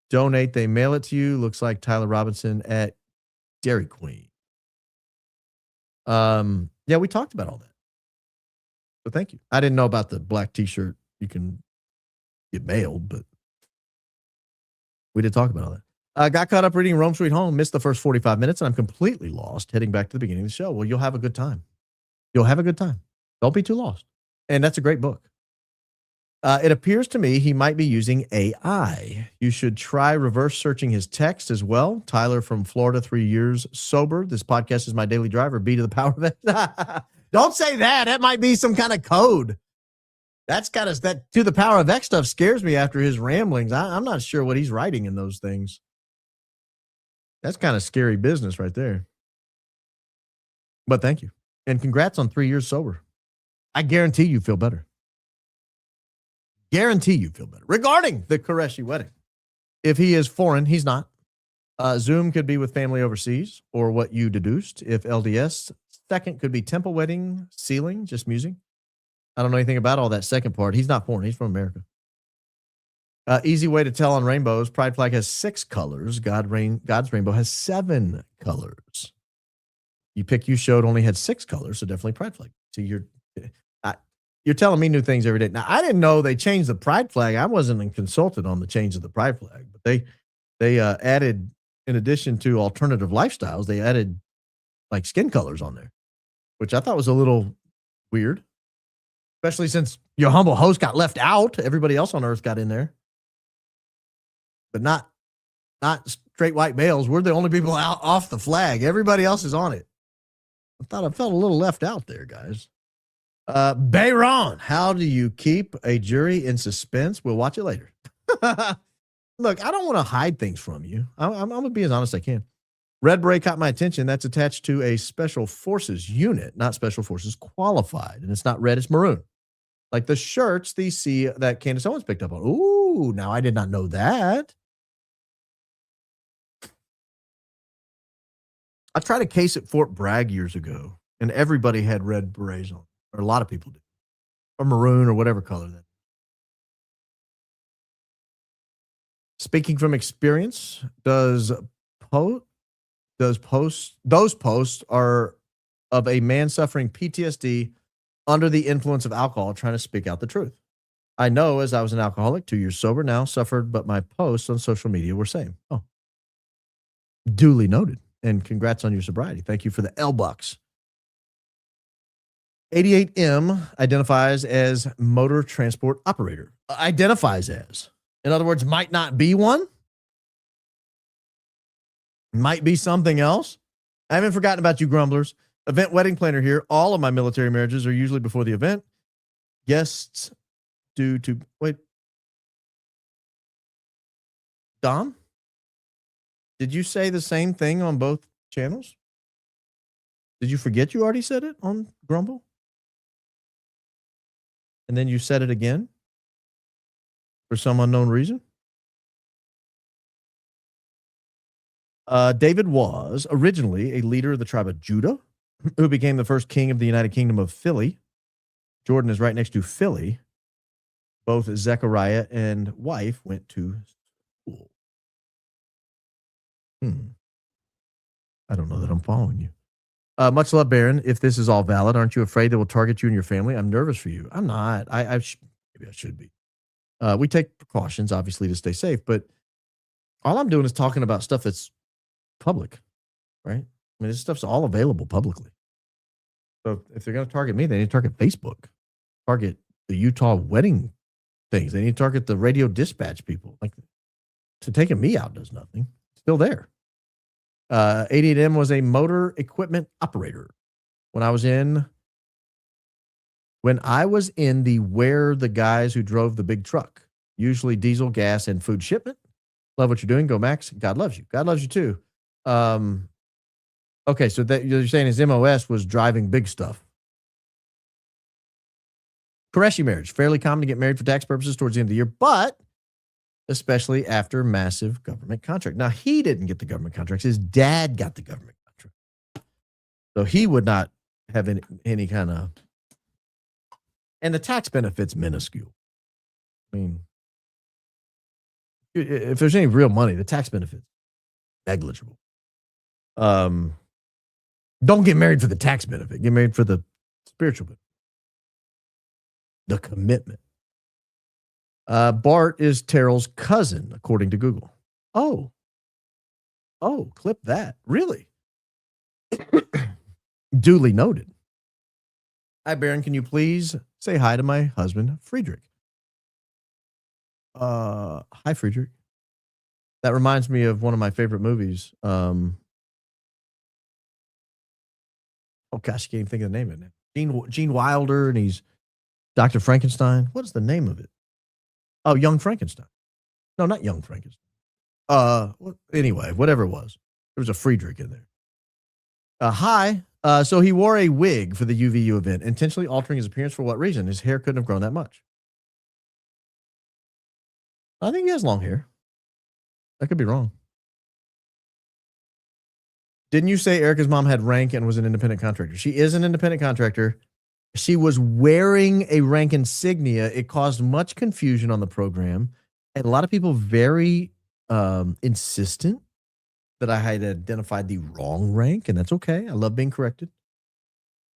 Donate. They mail it to you. Looks like Tyler Robinson at Dairy Queen. Yeah, we talked about all that. So thank you. I didn't know about the black t-shirt. You can get mailed, but we did talk about all that. Got caught up reading Rome Sweet Home, missed the first 45 minutes, and I'm completely lost heading back to the beginning of the show. Well, you'll have a good time. Don't be too lost. And that's a great book. It appears to me he might be using AI. You should try reverse searching his text as well. Tyler from Florida, 3 years sober. This podcast is my daily driver. B to the power of it. Don't say that. That might be some kind of code. That's kind of that to the power of X stuff scares me after his ramblings. I'm not sure what he's writing in those things. That's kind of scary business right there. But thank you. And congrats on 3 years sober. I guarantee you feel better. Regarding the Qureshi wedding. If he is foreign, he's not. Zoom could be with family overseas, or what you deduced. If LDS, second could be temple wedding, sealing, just musing. I don't know anything about all that second part. He's not foreign. He's from America. Easy way to tell on rainbows. Pride flag has 6 colors. God's rainbow has 7 colors. You showed only had 6 colors, so definitely pride flag. So you're telling me new things every day. Now, I didn't know they changed the pride flag. I wasn't consulted on the change of the pride flag, but they added, in addition to alternative lifestyles, they added like skin colors on there, which I thought was a little weird, especially since your humble host got left out. Everybody else on earth got in there, but not straight white males. We're the only people out off the flag. Everybody else is on it. I thought I felt a little left out there, guys. Bayron, how do you keep a jury in suspense? We'll watch it later. Look, I don't want to hide things from you. I'm going to be as honest as I can. Red Beret caught my attention. That's attached to a Special Forces unit, not Special Forces qualified. And it's not red, it's maroon. Like the shirts that Candace Owens picked up on. Ooh, now I did not know that. I tried a case at Fort Bragg years ago, and everybody had red berets on. Or a lot of people did. Or maroon or whatever color that. Speaking from experience, those posts are of a man suffering PTSD under the influence of alcohol trying to speak out the truth. I know, as I was an alcoholic, 2 years sober now, suffered, but my posts on social media were same. Oh, duly noted. And congrats on your sobriety. Thank you for the L-Bucks. 88M identifies as motor transport operator. Identifies as. In other words, might not be one. Might be something else. I haven't forgotten about you grumblers. Event wedding planner here. All of my military marriages are usually before the event. Guests due to, wait. Dom? Did you say the same thing on both channels? Did you forget you already said it on Grumble? And then you said it again? For some unknown reason? David was originally a leader of the tribe of Judah, who became the first king of the United Kingdom of Philly. Jordan is right next to Philly. Both Zachariah and wife went to school. I don't know that I'm following you. Much love, Baron. If this is all valid, aren't you afraid they will target you and your family? I'm nervous for you. I'm not. Maybe I should be. We take precautions, obviously, to stay safe, but all I'm doing is talking about stuff that's public, right? I mean, this stuff's all available publicly. So if they're going to target me, they need to target Facebook, target the Utah wedding things. They need to target the radio dispatch people. Like, so taking me out does nothing. It's still there. 88M was a motor equipment operator. When I was in the where the guys who drove the big truck, usually diesel, gas, and food shipment. Love what you're doing. Go Max. God loves you. God loves you too. Okay, so that you're saying his MOS was driving big stuff. Qureshi marriage, fairly common to get married for tax purposes towards the end of the year, but especially after massive government contract. Now, he didn't get the government contracts. His dad got the government contract. So he would not have any kind of, and the tax benefit's minuscule. I mean, if there's any real money, the tax benefit's negligible. Don't get married for the tax benefit. Get married for the spiritual benefit. The commitment. Bart is Terrell's cousin, according to Google. Oh, clip that. Really? Duly noted. Hi, Baron. Can you please say hi to my husband, Friedrich? Hi, Friedrich. That reminds me of one of my favorite movies. Oh gosh, I can't even think of the name of it. Gene Wilder, and he's Dr. Frankenstein. What is the name of it? Oh, Young Frankenstein. No, not Young Frankenstein. Anyway, whatever it was. There was a Friedrich in there. Hi. So he wore a wig for the UVU event, intentionally altering his appearance for what reason? His hair couldn't have grown that much. I think he has long hair. I could be wrong. Didn't you say Erica's mom had rank and was an independent contractor? She is an independent contractor. She was wearing a rank insignia. It caused much confusion on the program. And a lot of people very insistent that I had identified the wrong rank, and that's okay. I love being corrected.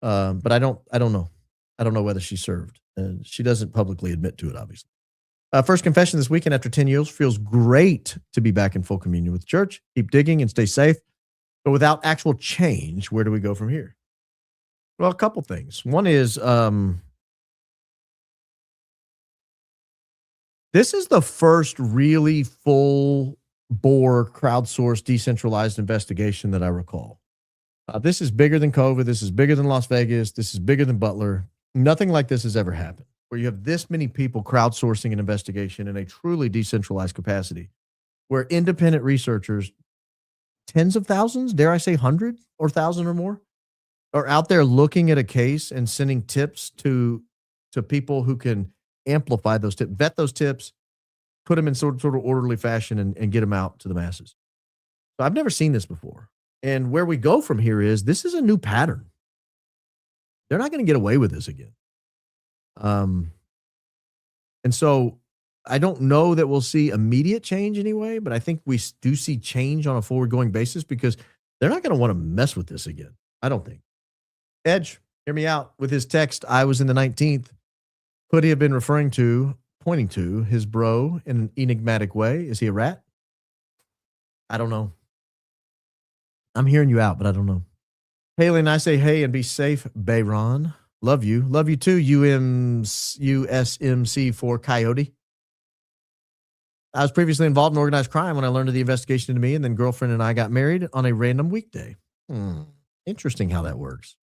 But I don't know. I don't know whether she served. And she doesn't publicly admit to it, obviously. First confession this weekend after 10 years. Feels great to be back in full communion with the church. Keep digging and stay safe. But without actual change, where do we go from here? Well, a couple things. One is this is the first really full bore crowdsourced decentralized investigation that I recall. This is bigger than COVID. This is bigger than Las Vegas. This is bigger than Butler. Nothing like this has ever happened, where you have this many people crowdsourcing an investigation in a truly decentralized capacity, where independent researchers, tens of thousands, dare I say 100 or 1,000 or more, are out there looking at a case and sending tips to people who can amplify those tips, vet those tips, put them in sort of orderly fashion and get them out to the masses. So I've never seen this before. And where we go from here is this is a new pattern. They're not going to get away with this again. And so I don't know that we'll see immediate change anyway, but I think we do see change on a forward going basis because they're not going to want to mess with this again. I don't think. Edge, Hear me out with his text. I was in the 19th. Could he have been pointing to his bro in an enigmatic way? Is he a rat? I don't know. I'm hearing you out, but I don't know. Haley and I say hey and be safe, Bayron. Love you. Love you too, USMC4 Coyote. I was previously involved in organized crime when I learned of the investigation into me, and then girlfriend and I got married on a random weekday. Interesting how that works.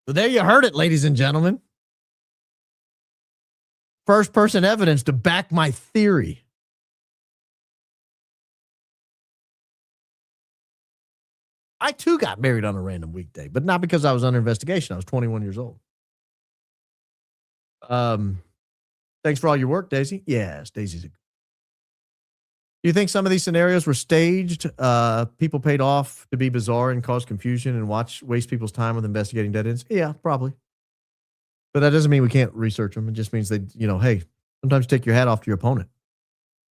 So there you heard it, ladies and gentlemen. First person evidence to back my theory. I too got married on a random weekday, but not because I was under investigation. I was 21 years old. Thanks for all your work, Daisy. Yes, Daisy's. Do you think some of these scenarios were staged? People paid off to be bizarre and cause confusion and waste people's time with investigating dead ends? Yeah, probably. But that doesn't mean we can't research them. It just means that, hey, sometimes you take your hat off to your opponent.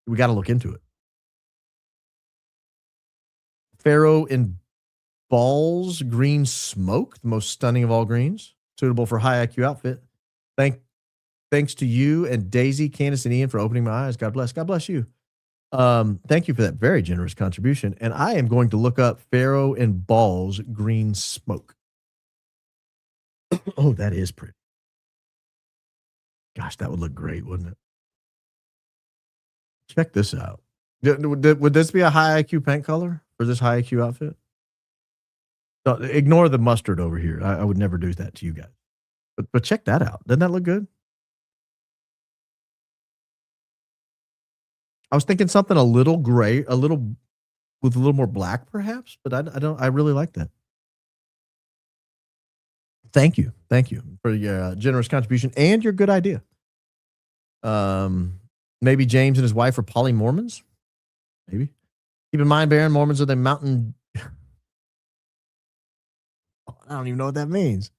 We got to look into it. Pharaoh in Balls green smoke, the most stunning of all greens, suitable for high IQ outfit. Thanks to you and Daisy, Candace, and Ian for opening my eyes. God bless. God bless you. Thank you for that very generous contribution. And I am going to look up Pharaoh in Balls green smoke. Oh, that is pretty. Gosh, that would look great, wouldn't it? Check this out. Would this be a high IQ paint color for this high IQ outfit? So ignore the mustard over here. I would never do that to you guys. But check that out. Doesn't that look good? I was thinking something a little gray, with a little more black, perhaps. But I really like that. Thank you for your generous contribution and your good idea. Maybe James and his wife are poly Mormons. Maybe. Keep in mind, Baron, Mormons are the mountain. I don't even know what that means.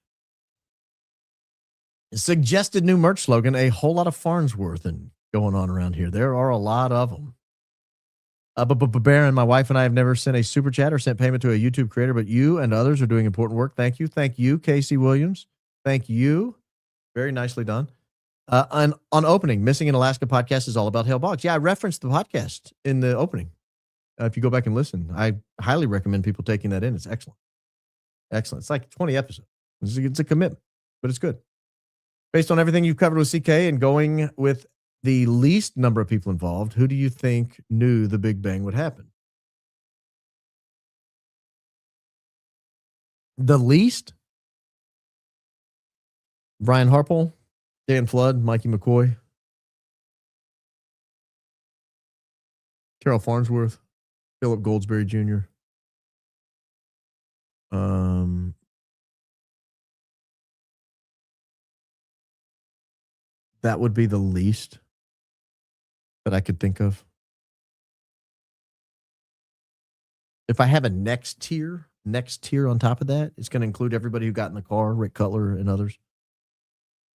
Suggested new merch slogan: a whole lot of Farnsworth and going on around here. There are a lot of them. But Baron, my wife and I have never sent a super chat or sent payment to a YouTube creator, but you and others are doing important work. Thank you, Casey Williams. Thank you. Very nicely done. On opening, Missing in Alaska podcast is all about Hale Boggs. Yeah, I referenced the podcast in the opening. If you go back and listen, I highly recommend people taking that in. It's excellent. Excellent. It's like 20 episodes. It's a commitment, but it's good. Based on everything you've covered with CK and going with the least number of people involved, who do you think knew the Big Bang would happen? The least? Brian Harpole, Dan Flood, Mikey McCoy, Carol Farnsworth, Philip Goldsberry Jr. That would be the least that I could think of. If I have a next tier on top of that, it's going to include everybody who got in the car, Rick Cutler and others,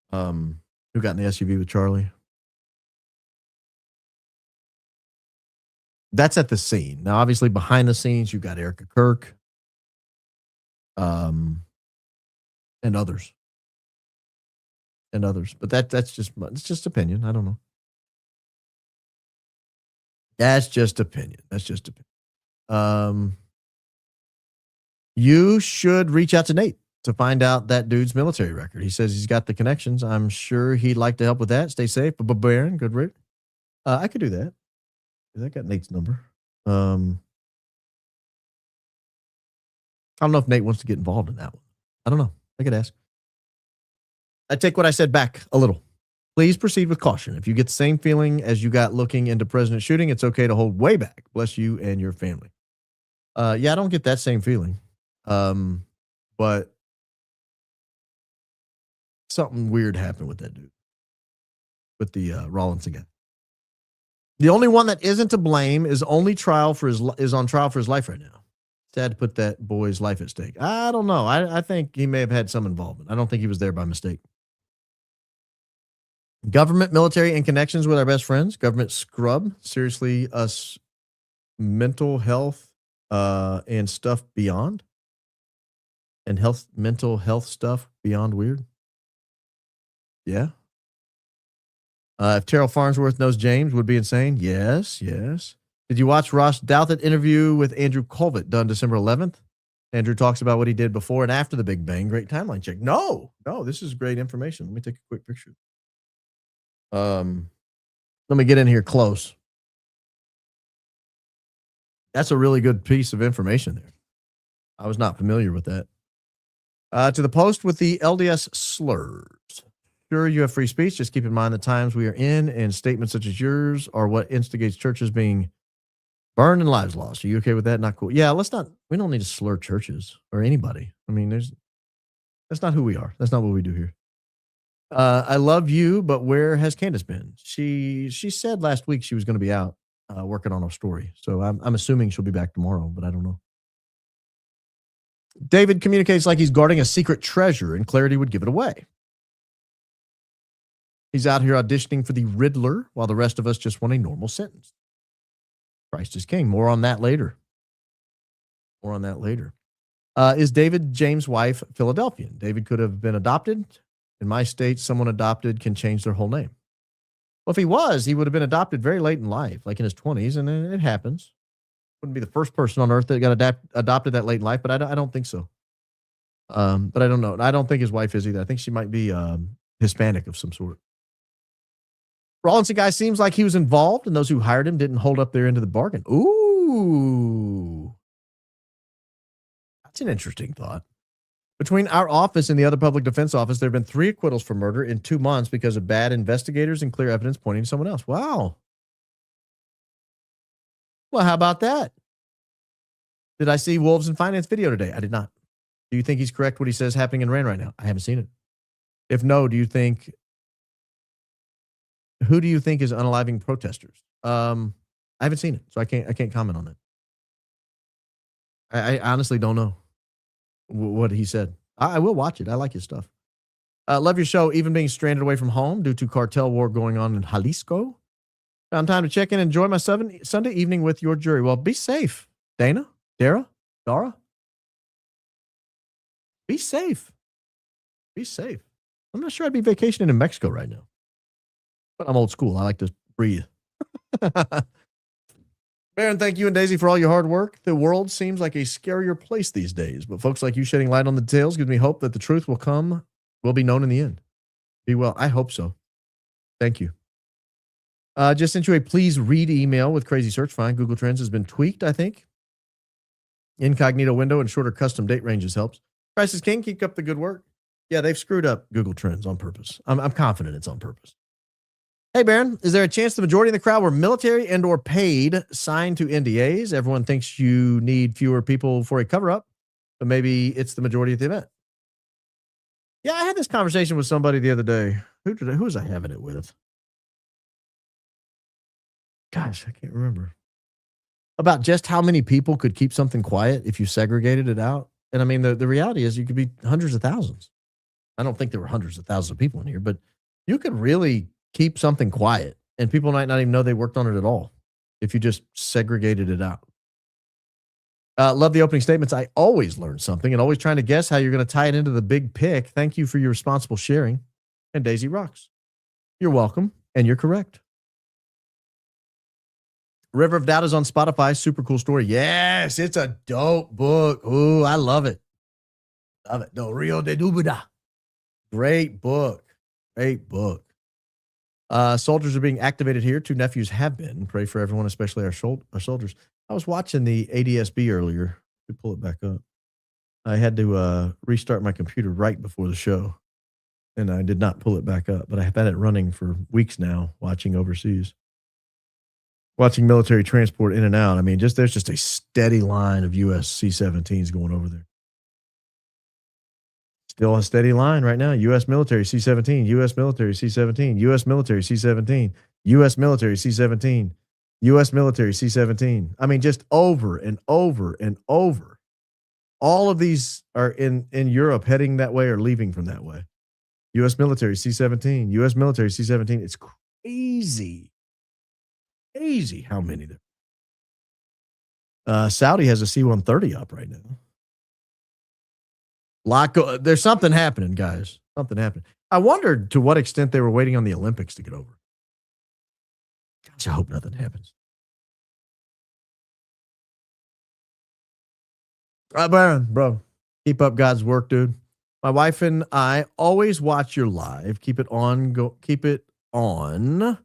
who got in the SUV with Charlie. That's at the scene. Now, obviously, behind the scenes, you've got Erica Kirk, and others. But it's just opinion. I don't know. That's just opinion. You should reach out to Nate to find out that dude's military record. He says he's got the connections. I'm sure he'd like to help with that. Stay safe. But Baron, good Rick. I could do that. I got Nate's number. I don't know if Nate wants to get involved in that one. I don't know. I could ask. I take what I said back a little. Please proceed with caution. If you get the same feeling as you got looking into President shooting, it's okay to hold way back. Bless you and your family. Yeah, I don't get that same feeling. But something weird happened with that dude. With the Rawlinson guy. The only one that isn't to blame is on trial for his life right now. Sad to put that boy's life at stake. I don't know. I think he may have had some involvement. I don't think he was there by mistake. Government, military, and connections with our best friends. Government scrub. Seriously, us mental health and stuff beyond. and mental health stuff beyond weird. Yeah. If Terrell Farnsworth knows James, would be insane. Yes. Did you watch Ross Douthat interview with Andrew Colvett done December 11th? Andrew talks about what he did before and after the Big Bang. Great timeline check. No, this is great information. Let me take a quick picture. Let me get in here close. That's a really good piece of information there. I was not familiar with that. To the post with the LDS slurs. Sure, you have free speech. Just keep in mind the times we are in, and statements such as yours are what instigates churches being burned and lives lost. Are you okay with that? Not cool. Yeah, we don't need to slur churches or anybody. I mean, that's not who we are. That's not what we do here. I love you, but where has Candace been? She said last week she was going to be out working on a story. So I'm assuming she'll be back tomorrow, but I don't know. David communicates like he's guarding a secret treasure, and Clarity would give it away. He's out here auditioning for the Riddler, while the rest of us just want a normal sentence. Christ is king. More on that later. Is David James' wife Philadelphian? David could have been adopted. In my state, someone adopted can change their whole name. Well, if he was, he would have been adopted very late in life, like in his 20s, and it happens. Wouldn't be the first person on earth that got adopted that late in life, but I don't think so. But I don't know. I don't think his wife is either. I think she might be Hispanic of some sort. Rawlinson guy seems like he was involved, and those who hired him didn't hold up their end of the bargain. Ooh. That's an interesting thought. Between our office and the other public defense office, there have been 3 acquittals for murder in 2 months because of bad investigators and clear evidence pointing to someone else. Wow. Well, how about that? Did I see Wolves in Finance video today? I did not. Do you think he's correct what he says happening in Iran right now? I haven't seen it. If no, who do you think is unaliving protesters? I haven't seen it, so I can't comment on that. I honestly don't know what he said. I will watch it. I like his stuff. Love your show, even being stranded away from home due to cartel war going on in Jalisco. Found time to check in and enjoy my Sunday evening with your jury. Well, be safe, Dana, Dara. Be safe. I'm not sure I'd be vacationing in Mexico right now. But I'm old school. I like to breathe. Baron, thank you and Daisy for all your hard work. The world seems like a scarier place these days, but folks like you shedding light on the details gives me hope that the truth will be known in the end. Be well. I hope so. Thank you. Just sent you a please read email with crazy search find. Google Trends has been tweaked, I think. Incognito window and shorter custom date ranges helps. Christ is king. Keep up the good work. Yeah, they've screwed up Google Trends on purpose. I'm confident it's on purpose. Hey, Baron, is there a chance the majority of the crowd were military and or paid, signed to NDAs? Everyone thinks you need fewer people for a cover-up, but maybe it's the majority of the event. Yeah, I had this conversation with somebody the other day. Who was I having it with? Gosh, I can't remember. About just how many people could keep something quiet if you segregated it out. And I mean, the reality is you could be hundreds of thousands. I don't think there were hundreds of thousands of people in here, but you could really keep something quiet and people might not even know they worked on it at all if you just segregated it out. Love the opening statements. I always learn something and always trying to guess how you're going to tie it into the big pick. Thank you for your responsible sharing. And Daisy rocks. You're welcome. And you're correct. River of Doubt is on Spotify. Super cool story. Yes, it's a dope book. Ooh, I love it. Love it. Do Rio de Dubida. Great book. Soldiers are being activated here. 2 nephews have been. Pray for everyone, especially our soldiers. I was watching the ADSB earlier. To pull it back up. I had to restart my computer right before the show, and I did not pull it back up. But I've had it running for weeks now, watching overseas. Watching military transport in and out. I mean, there's just a steady line of U.S. C-17s going over there. Still a steady line right now. U.S. military C-17, U.S. military C-17, U.S. military C-17, U.S. military C-17, U.S. military C-17. I mean, just over and over and over. All of these are in Europe heading that way or leaving from that way. U.S. military C-17, U.S. military C-17. It's crazy. Crazy how many there. Saudi has a C-130 up right now. There's something happening, guys. Something happening. I wondered to what extent they were waiting on the Olympics to get over. Gosh, I hope nothing happens. Baron, bro, keep up God's work, dude. My wife and I always watch your live. Keep it on. Keep it on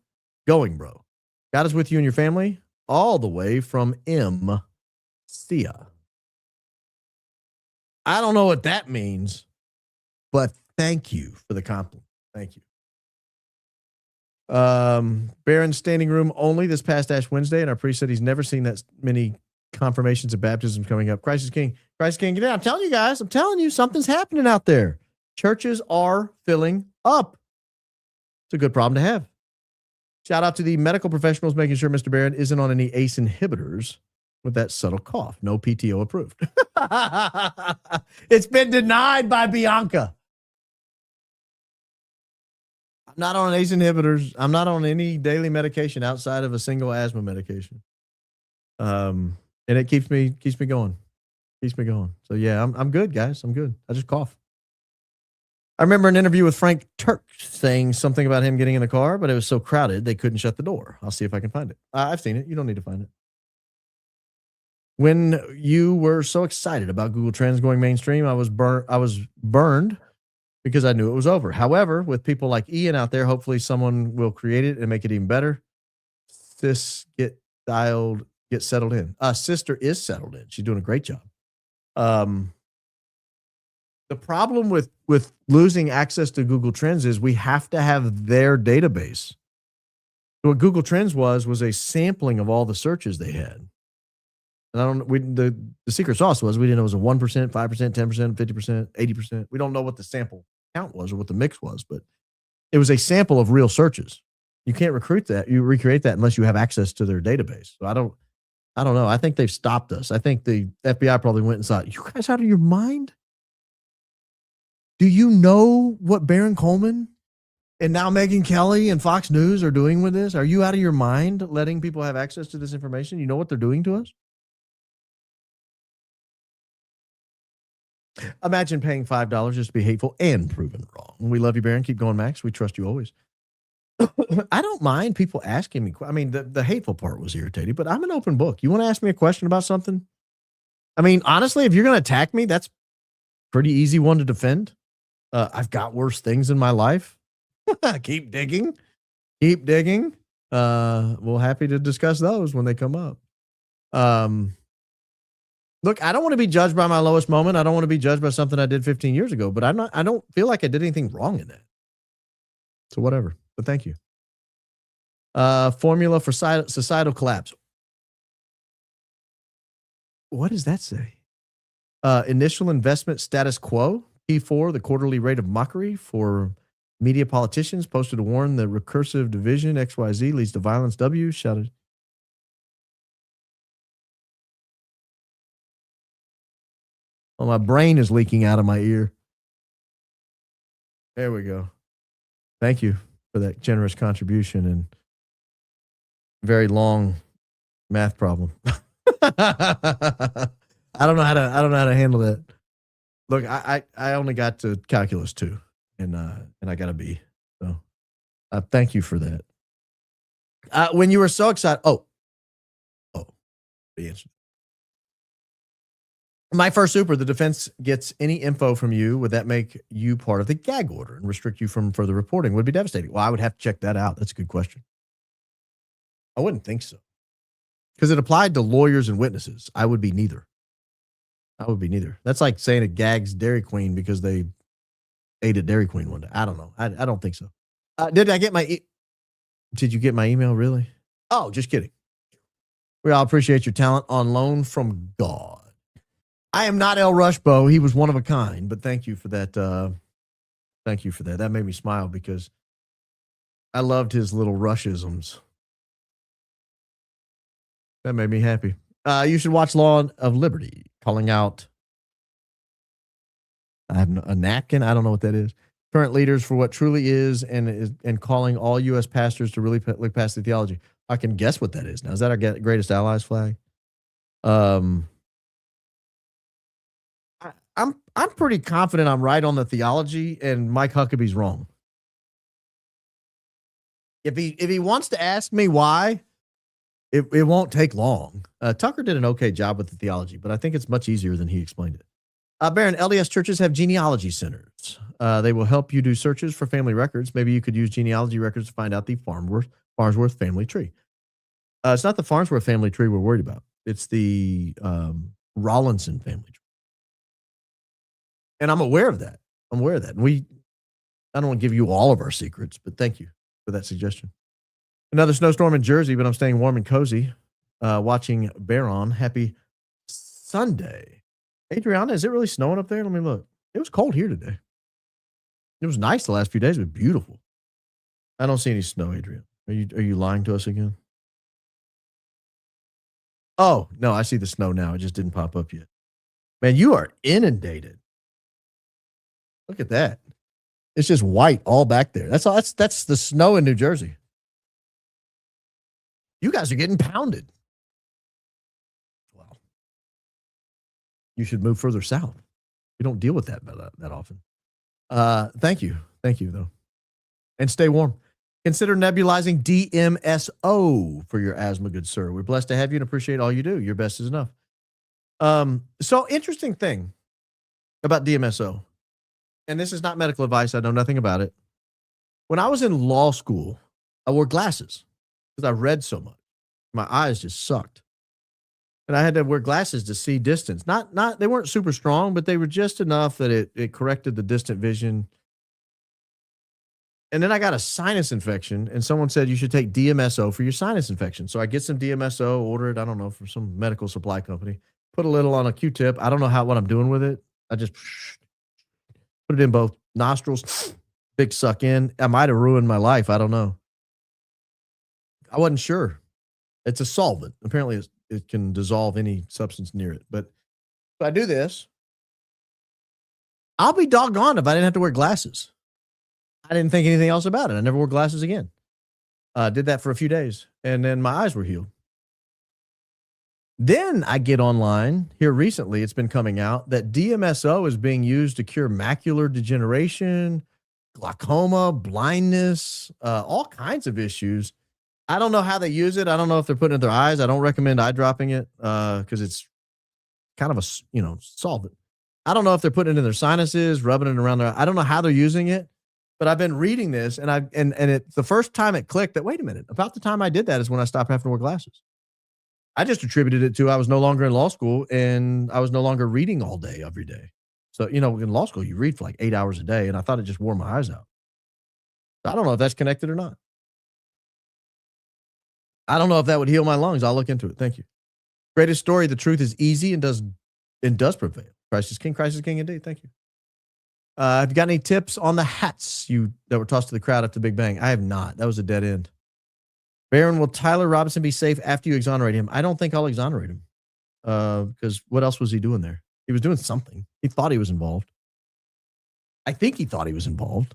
going, bro. God is with you and your family all the way from Sia. I don't know what that means, but thank you for the compliment. Thank you. Baron standing room only this past Ash Wednesday, and our priest said he's never seen that many confirmations of baptisms coming up. Christ is King. Christ is King. Yeah, I'm telling you guys, I'm telling you, something's happening out there. Churches are filling up. It's a good problem to have. Shout out to the medical professionals making sure Mr. Barron isn't on any ACE inhibitors with that subtle cough. No PTO approved. It's been denied by Bianca. I'm not on ACE inhibitors. I'm not on any daily medication outside of a single asthma medication. And it keeps me going. Keeps me going. So yeah, I'm good, guys. I'm good. I just cough. I remember an interview with Frank Turk saying something about him getting in the car, but it was so crowded they couldn't shut the door. I'll see if I can find it. I've seen it. You don't need to find it. When you were so excited about Google Trends going mainstream, I was burned because I knew it was over. However, with people like Ian out there, hopefully someone will create it and make it even better. Get settled in. Sister is settled in. She's doing a great job. The problem with losing access to Google Trends is we have to have their database. What Google Trends was a sampling of all the searches they had. And the secret sauce was we didn't know it was a 1%, 5%, 10%, 50%, 80%. We don't know what the sample count was or what the mix was, but it was a sample of real searches. You can't recreate that unless you have access to their database. So I don't know. I think they've stopped us. I think the FBI probably went and thought, you guys out of your mind? Do you know what Baron Coleman and now Megyn Kelly and Fox News are doing with this? Are you out of your mind letting people have access to this information? You know what they're doing to us? Imagine paying $5 just to be hateful and proven wrong. We love you, Baron. Keep going, Max. We trust you always. I don't mind people asking me. I mean, the hateful part was irritating, but I'm an open book. You want to ask me a question about something? I mean, honestly, if you're going to attack me, that's pretty easy one to defend. I've got worse things in my life. Keep digging. We're happy to discuss those when they come up. Look, I don't want to be judged by my lowest moment. I don't want to be judged by something I did 15 years ago, but I don't feel like I did anything wrong in that. So whatever, but thank you. Formula for societal collapse. What does that say? Initial investment status quo. P4, the quarterly rate of mockery for media politicians posted to warn the recursive division XYZ leads to violence. W shouted. Oh, my brain is leaking out of my ear. There we go. Thank you for that generous contribution and very long math problem. I don't know how to handle that. Look, I only got to calculus 2, and I got a B. So, thank you for that. When you were so excited, the answer. My first super, the defense gets any info from you. Would that make you part of the gag order and restrict you from further reporting? Would be devastating. Well, I would have to check that out. That's a good question. I wouldn't think so. Because it applied to lawyers and witnesses. I would be neither. That's like saying it gags Dairy Queen because they ate at Dairy Queen one day. I don't know. I don't think so. Did I get did you get my email, really? Oh, just kidding. We all appreciate your talent on loan from God. I am not El Rushbo. He was one of a kind, but thank you for that. Thank you for that. That made me smile because I loved his little Rushisms. That made me happy. You should watch Law of Liberty, calling out. I have a napkin. I don't know what that is. Current leaders for what truly is, and calling all U.S. pastors to really look past the theology. I can guess what that is. Now, is that our greatest allies flag? I'm pretty confident I'm right on the theology, and Mike Huckabee's wrong. If he wants to ask me why, it won't take long. Tucker did an okay job with the theology, but I think it's much easier than he explained it. Baron, LDS churches have genealogy centers. They will help you do searches for family records. Maybe you could use genealogy records to find out the Farnsworth family tree. It's not the Farnsworth family tree we're worried about. It's the Rawlinson family tree. And I'm aware of that. And I don't want to give you all of our secrets, but thank you for that suggestion. Another snowstorm in Jersey, but I'm staying warm and cozy. Watching Baron. Happy Sunday. Adriana, is it really snowing up there? Let me look. It was cold here today. It was nice the last few days. It was beautiful. I don't see any snow, Adrian. Are you lying to us again? Oh, no, I see the snow now. It just didn't pop up yet. Man, you are inundated. Look at that. It's just white all back there. That's all. That's the snow in New Jersey. You guys are getting pounded. Wow. You should move further south. You don't deal with that often. Thank you, though. And stay warm. Consider nebulizing DMSO for your asthma, good sir. We're blessed to have you and appreciate all you do. Your best is enough. So interesting thing about DMSO, and this is not medical advice. I know nothing about it. When I was in law school, I wore glasses because I read so much. My eyes just sucked. And I had to wear glasses to see distance. Not they weren't super strong, but they were just enough that it corrected the distant vision. And then I got a sinus infection, and someone said you should take DMSO for your sinus infection. So I get some DMSO, order it, I don't know, from some medical supply company. Put a little on a Q-tip. I don't know what I'm doing with it. I just put it in both nostrils, big suck in. I might have ruined my life. I don't know. I wasn't sure. It's a solvent. Apparently, it can dissolve any substance near it. But if I do this, I'll be doggone if I didn't have to wear glasses. I didn't think anything else about it. I never wore glasses again. Did that for a few days, and then my eyes were healed. Then I get online here recently. It's been coming out that DMSO is being used to cure macular degeneration, glaucoma, blindness, all kinds of issues. I don't know how they use it. I don't know if they're putting it in their eyes. I don't recommend eye dropping it because it's kind of a solvent. I don't know if they're putting it in their sinuses, rubbing it around their. I don't know how they're using it. But I've been reading this, and it's the first time it clicked that, wait a minute, about the time I did that is when I stopped having to wear glasses. I just attributed it to I was no longer in law school, and I was no longer reading all day, every day. So, in law school, you read for like 8 hours a day, and I thought it just wore my eyes out. I don't know if that's connected or not. I don't know if that would heal my lungs. I'll look into it. Thank you. Greatest story, the truth is easy and does prevail. Christ is king indeed. Thank you. Have you got any tips on the hats that were tossed to the crowd after the Big Bang? I have not. That was a dead end. Baron, will Tyler Robinson be safe after you exonerate him? I don't think I'll exonerate him. Because what else was he doing there? He was doing something. He thought he was involved. I think he thought he was involved.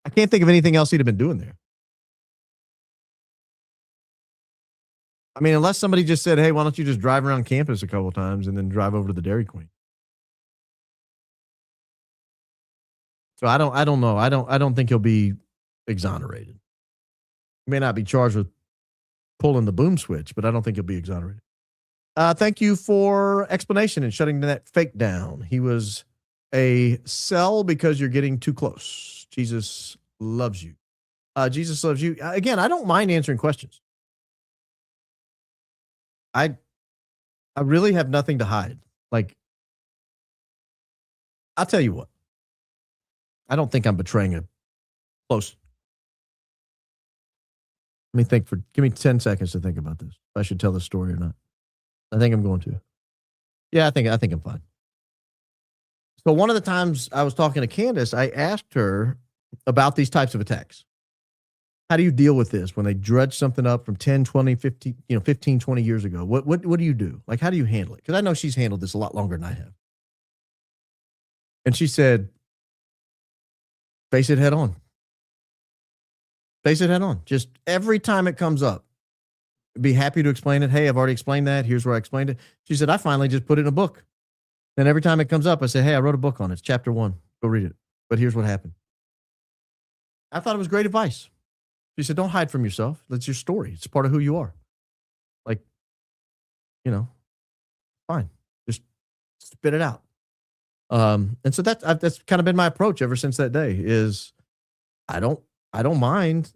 I can't think of anything else he'd have been doing there. I mean, unless somebody just said, hey, why don't you just drive around campus a couple of times and then drive over to the Dairy Queen? So I don't know. I don't think he'll be exonerated. He may not be charged with pulling the boom switch, but I don't think he'll be exonerated. Thank you for explanation and shutting that fake down. He was a cell because you're getting too close. Jesus loves you. Jesus loves you. Again, I don't mind answering questions. I really have nothing to hide. Like, I'll tell you what. I don't think I'm betraying a close. Let me think give me 10 seconds to think about this. If I should tell the story or not. I think I'm going to. Yeah, I think I'm fine. So one of the times I was talking to Candace, I asked her about these types of attacks. How do you deal with this when they dredge something up from 10, 20, 50, 15, 20 years ago? What do you do? Like, how do you handle it? Because I know she's handled this a lot longer than I have. And she said, face it head on. Face it head on. Just every time it comes up, be happy to explain it. Hey, I've already explained that. Here's where I explained it. She said, I finally just put it in a book. And every time it comes up, I say, hey, I wrote a book on it. It's chapter 1. Go read it. But here's what happened. I thought it was great advice. She said, don't hide from yourself. That's your story. It's part of who you are. Like, fine. Just spit it out. And so that's kind of been my approach ever since that day is I don't mind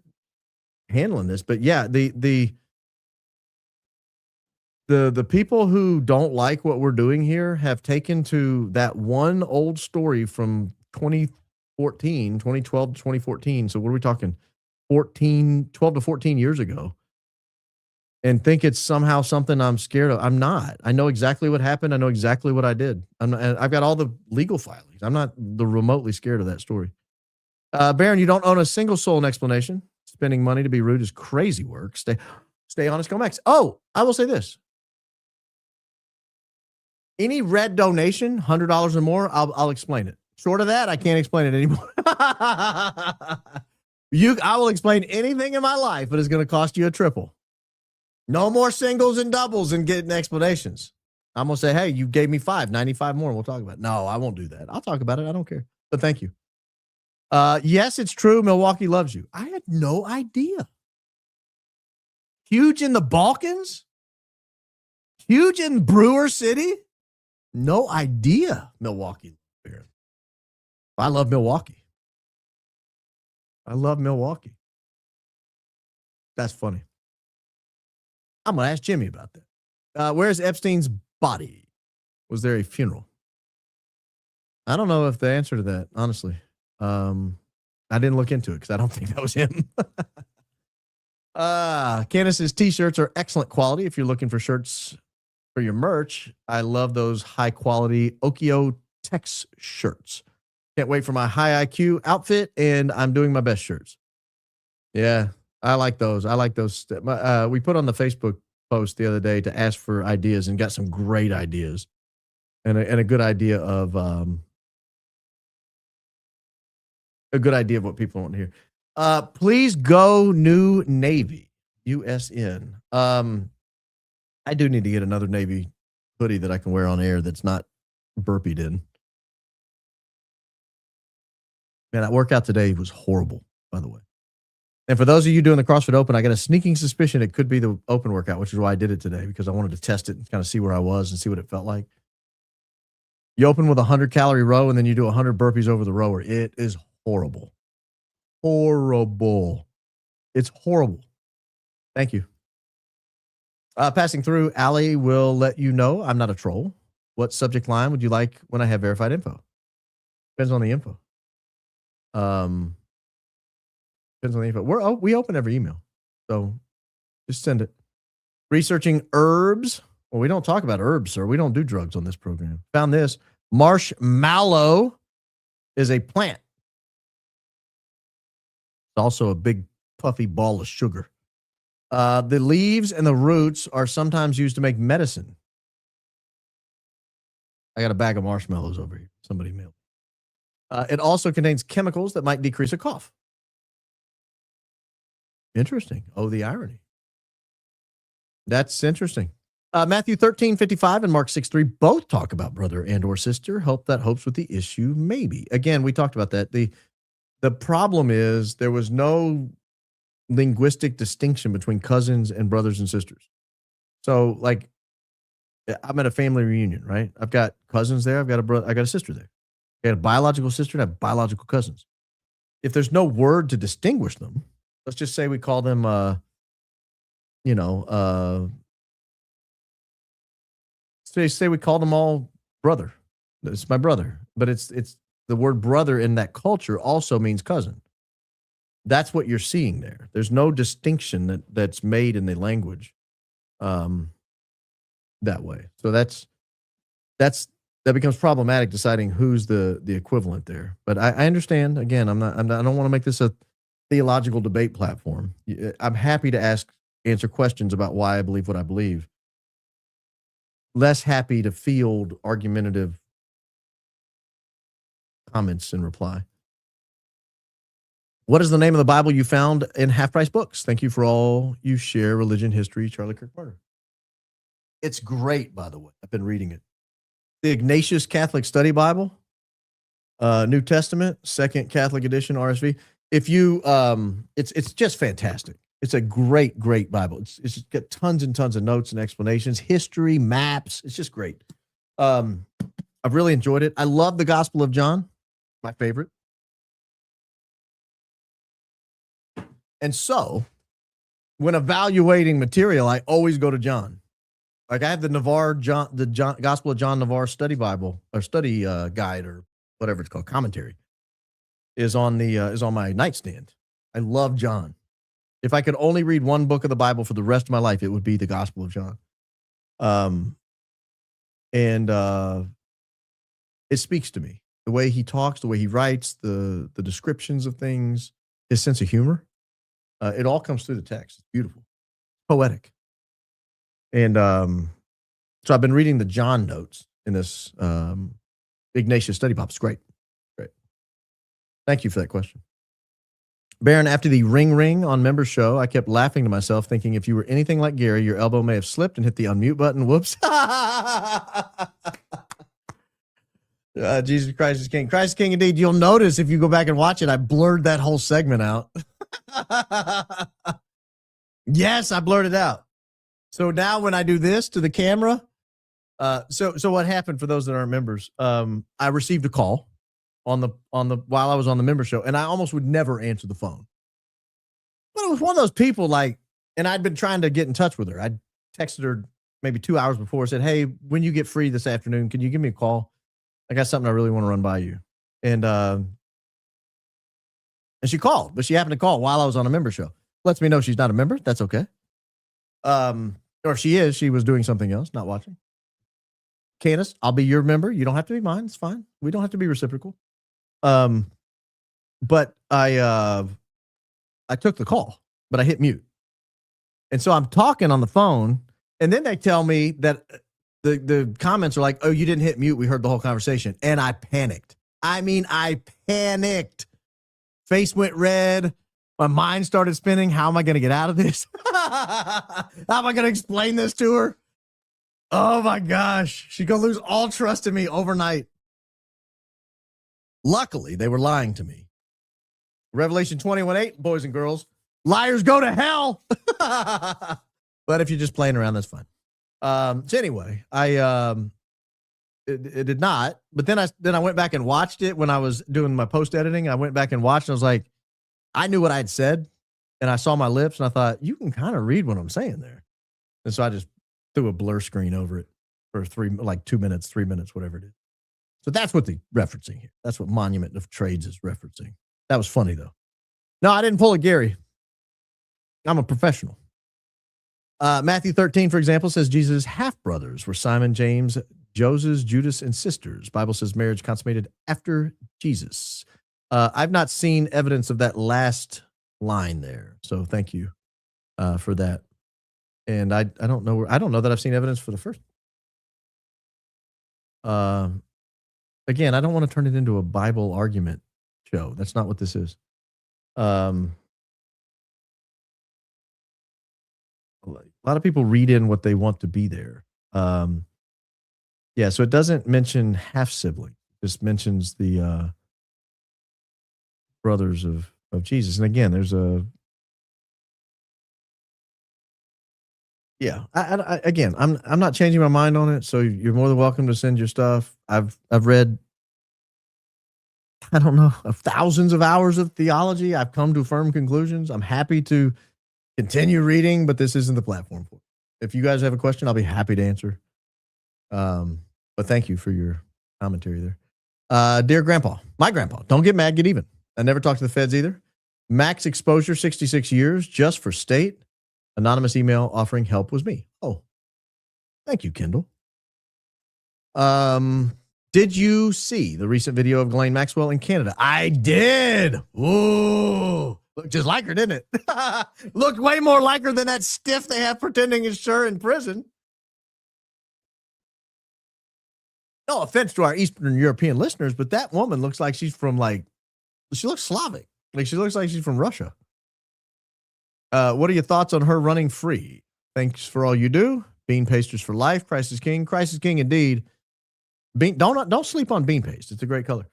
handling this, but yeah, the people who don't like what we're doing here have taken to that one old story from 2012 to 2014. So what are we talking? 12 to 14 years ago. And think it's somehow something I'm scared of. I'm not. I know exactly what happened. I know exactly what I did. I've got all the legal filings. I'm not remotely scared of that story. Baron, you don't own a single soul in explanation. Spending money to be rude is crazy work. Stay honest, go Max. Oh, I will say this. Any red donation, $100 or more, I'll explain it. Short of that, I can't explain it anymore. I will explain anything in my life, but it's going to cost you a triple. No more singles and doubles and getting explanations. I'm going to say, hey, you gave me 95 more. We'll talk about it. No, I won't do that. I'll talk about it. I don't care. But thank you. Yes, it's true. Milwaukee loves you. I had no idea. Huge in the Balkans? Huge in Brewer City? No idea, Milwaukee. I love Milwaukee. That's funny. I'm going to ask Jimmy about that. Where's Epstein's body? Was there a funeral? I don't know if the answer to that, honestly. I didn't look into it because I don't think that was him. Candace's t-shirts are excellent quality. If you're looking for shirts for your merch, I love those high quality Okio Tex shirts. Can't wait for my high IQ outfit, and I'm doing my best shirts. Yeah, I like those. We put on the Facebook post the other day to ask for ideas and got some great ideas and a good idea of what people want to hear. Please go New Navy, USN. I do need to get another Navy hoodie that I can wear on air that's not burpied in. Man, that workout today was horrible, by the way. And for those of you doing the CrossFit Open, I got a sneaking suspicion it could be the open workout, which is why I did it today, because I wanted to test it and kind of see where I was and see what it felt like. You open with a 100-calorie row, and then you do 100 burpees over the rower. It is horrible. Horrible. It's horrible. Thank you. Passing through, Allie will let you know I'm not a troll. What subject line would you like when I have verified info? Depends on the info. Depends on the info. We open every email, so just send it. Researching herbs. Well, we don't talk about herbs, sir. We don't do drugs on this program. Found this. Marshmallow is a plant. It's also a big puffy ball of sugar. The leaves and the roots are sometimes used to make medicine. I got a bag of marshmallows over here. Somebody mailed. It also contains chemicals that might decrease a cough. Interesting. Oh, the irony. That's interesting. Matthew 13:55 and Mark 6:3 both talk about brother and or sister. Help that helps with the issue, maybe. Again, we talked about that. The problem is there was no linguistic distinction between cousins and brothers and sisters. So, like, I'm at a family reunion, right? I've got cousins there. I've got a brother. I got a sister there. I got a biological sister and I have biological cousins. If there's no word to distinguish them, let's just say we call them, say we call them all brother. It's my brother, but it's the word brother in that culture also means cousin. That's what you're seeing there. There's no distinction that's made in the language, that way. So that becomes problematic deciding who's the equivalent there. But I understand. Again, I don't want to make this a theological debate platform. I'm happy to answer questions about why I believe what I believe. Less happy to field argumentative comments in reply. What is the name of the Bible you found in Half Price Books? Thank you for all you share, religion, history, Charlie Kirk Murder. It's great, by the way. I've been reading it. The Ignatius Catholic Study Bible, New Testament, Second Catholic Edition, RSV. If you, it's just fantastic. It's a great Bible. It's got tons and tons of notes and explanations, history, maps. It's just great. I've really enjoyed it. I love the Gospel of John, my favorite. And so, when evaluating material, I always go to John. Like I have the Gospel of John Navarre study Bible or study guide or whatever it's called, commentary, is on my nightstand. I love John. If I could only read one book of the Bible for the rest of my life, it would be the Gospel of John. It speaks to me. The way he talks, the way he writes, the descriptions of things, his sense of humor. It all comes through the text. It's beautiful, poetic. And so I've been reading the John notes in this Ignatius study Bible. It's great. Great. Thank you for that question. Baron, after the ring on Member Show, I kept laughing to myself, thinking if you were anything like Gary, your elbow may have slipped and hit the unmute button. Whoops. Jesus Christ is King. Christ is King indeed. You'll notice if you go back and watch it, I blurred that whole segment out. Yes, I blurred it out. So now when I do this to the camera, so what happened for those that aren't members? I received a call while I was on the Member Show, and I almost would never answer the phone. But it was one of those people and I'd been trying to get in touch with her. I texted her maybe 2 hours before, said, "Hey, when you get free this afternoon, can you give me a call? I got something I really want to run by you." And she called, but she happened to call while I was on a Member Show. Lets me know she's not a member. That's okay. Or if she was doing something else, not watching. Candace, I'll be your member. You don't have to be mine. It's fine. We don't have to be reciprocal. But I took the call, but I hit mute. And so I'm talking on the phone, and then they tell me that the comments are like, "Oh, you didn't hit mute. We heard the whole conversation." And I panicked. I panicked. Face went red. My mind started spinning. How am I going to get out of this? How am I going to explain this to her? Oh my gosh. She's going to lose all trust in me overnight. Luckily, they were lying to me. Revelation 21:8, boys and girls, liars go to hell. But if you're just playing around, that's fine. So anyway, it did not. But then I went back and watched it when I was doing my post editing. I went back and watched, and I was like, I knew what I had said, and I saw my lips, and I thought, you can kind of read what I'm saying there. And so I just threw a blur screen over it for 2 minutes, 3 minutes, whatever it is. So that's what they're referencing here. That's what Monument of Trades is referencing. That was funny, though. No, I didn't pull a Gary. I'm a professional. Matthew 13, for example, says Jesus' half-brothers were Simon, James, Joseph, Judas, and sisters. Bible says marriage consummated after Jesus. I've not seen evidence of that last line there. So thank you for that. And I don't know that I've seen evidence for the first. Again, I don't want to turn it into a Bible argument show. That's not what this is. A lot of people read in what they want to be there. Yeah, so it doesn't mention half sibling. It just mentions the brothers of Jesus. And again, there's a I'm not changing my mind on it. So you're more than welcome to send your stuff. I've read, I don't know, thousands of hours of theology. I've come to firm conclusions. I'm happy to continue reading, but this isn't the platform for it. If you guys have a question, I'll be happy to answer. But thank you for your commentary there. Dear Grandpa, my grandpa, don't get mad, get even. I never talked to the feds either. Max exposure, 66 years, just for state. Anonymous email offering help was me. Oh, thank you, Kendall. Did you see the recent video of Ghislaine Maxwell in Canada? I did. Ooh, looked just like her, didn't it? Looked way more like her than that stiff they have pretending is sure in prison. No offense to our Eastern European listeners, but that woman looks like she's from she looks Slavic. Like she looks like she's from Russia. What are your thoughts on her running free? Thanks for all you do. Bean pasters for life. Christ is king. Christ is king indeed. Don't sleep on bean paste. It's a great color.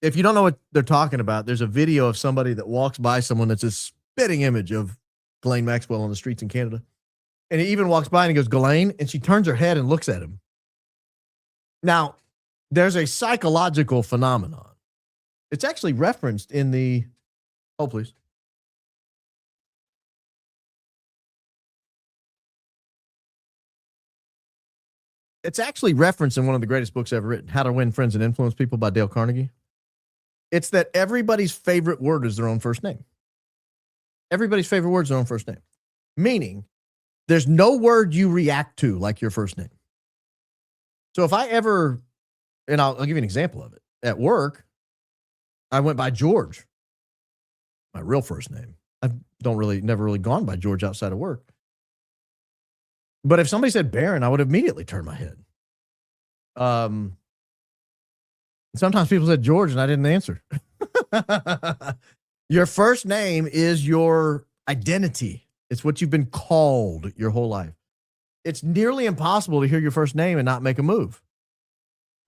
If you don't know what they're talking about, there's a video of somebody that walks by someone that's a spitting image of Ghislaine Maxwell on the streets in Canada. And he even walks by and he goes, Ghislaine, and she turns her head and looks at him. Now, there's a psychological phenomenon. It's actually referenced in the, oh, please. It's actually referenced in one of the greatest books ever written, How to Win Friends and Influence People by Dale Carnegie. It's that everybody's favorite word is their own first name. Everybody's favorite word is their own first name. Meaning, there's no word you react to like your first name. So if I ever, and I'll give you an example of it. At work, I went by George, my real first name. I never really gone by George outside of work. But if somebody said Barron, I would immediately turn my head. Sometimes people said George and I didn't answer. Your first name is your identity. It's what you've been called your whole life. It's nearly impossible to hear your first name and not make a move.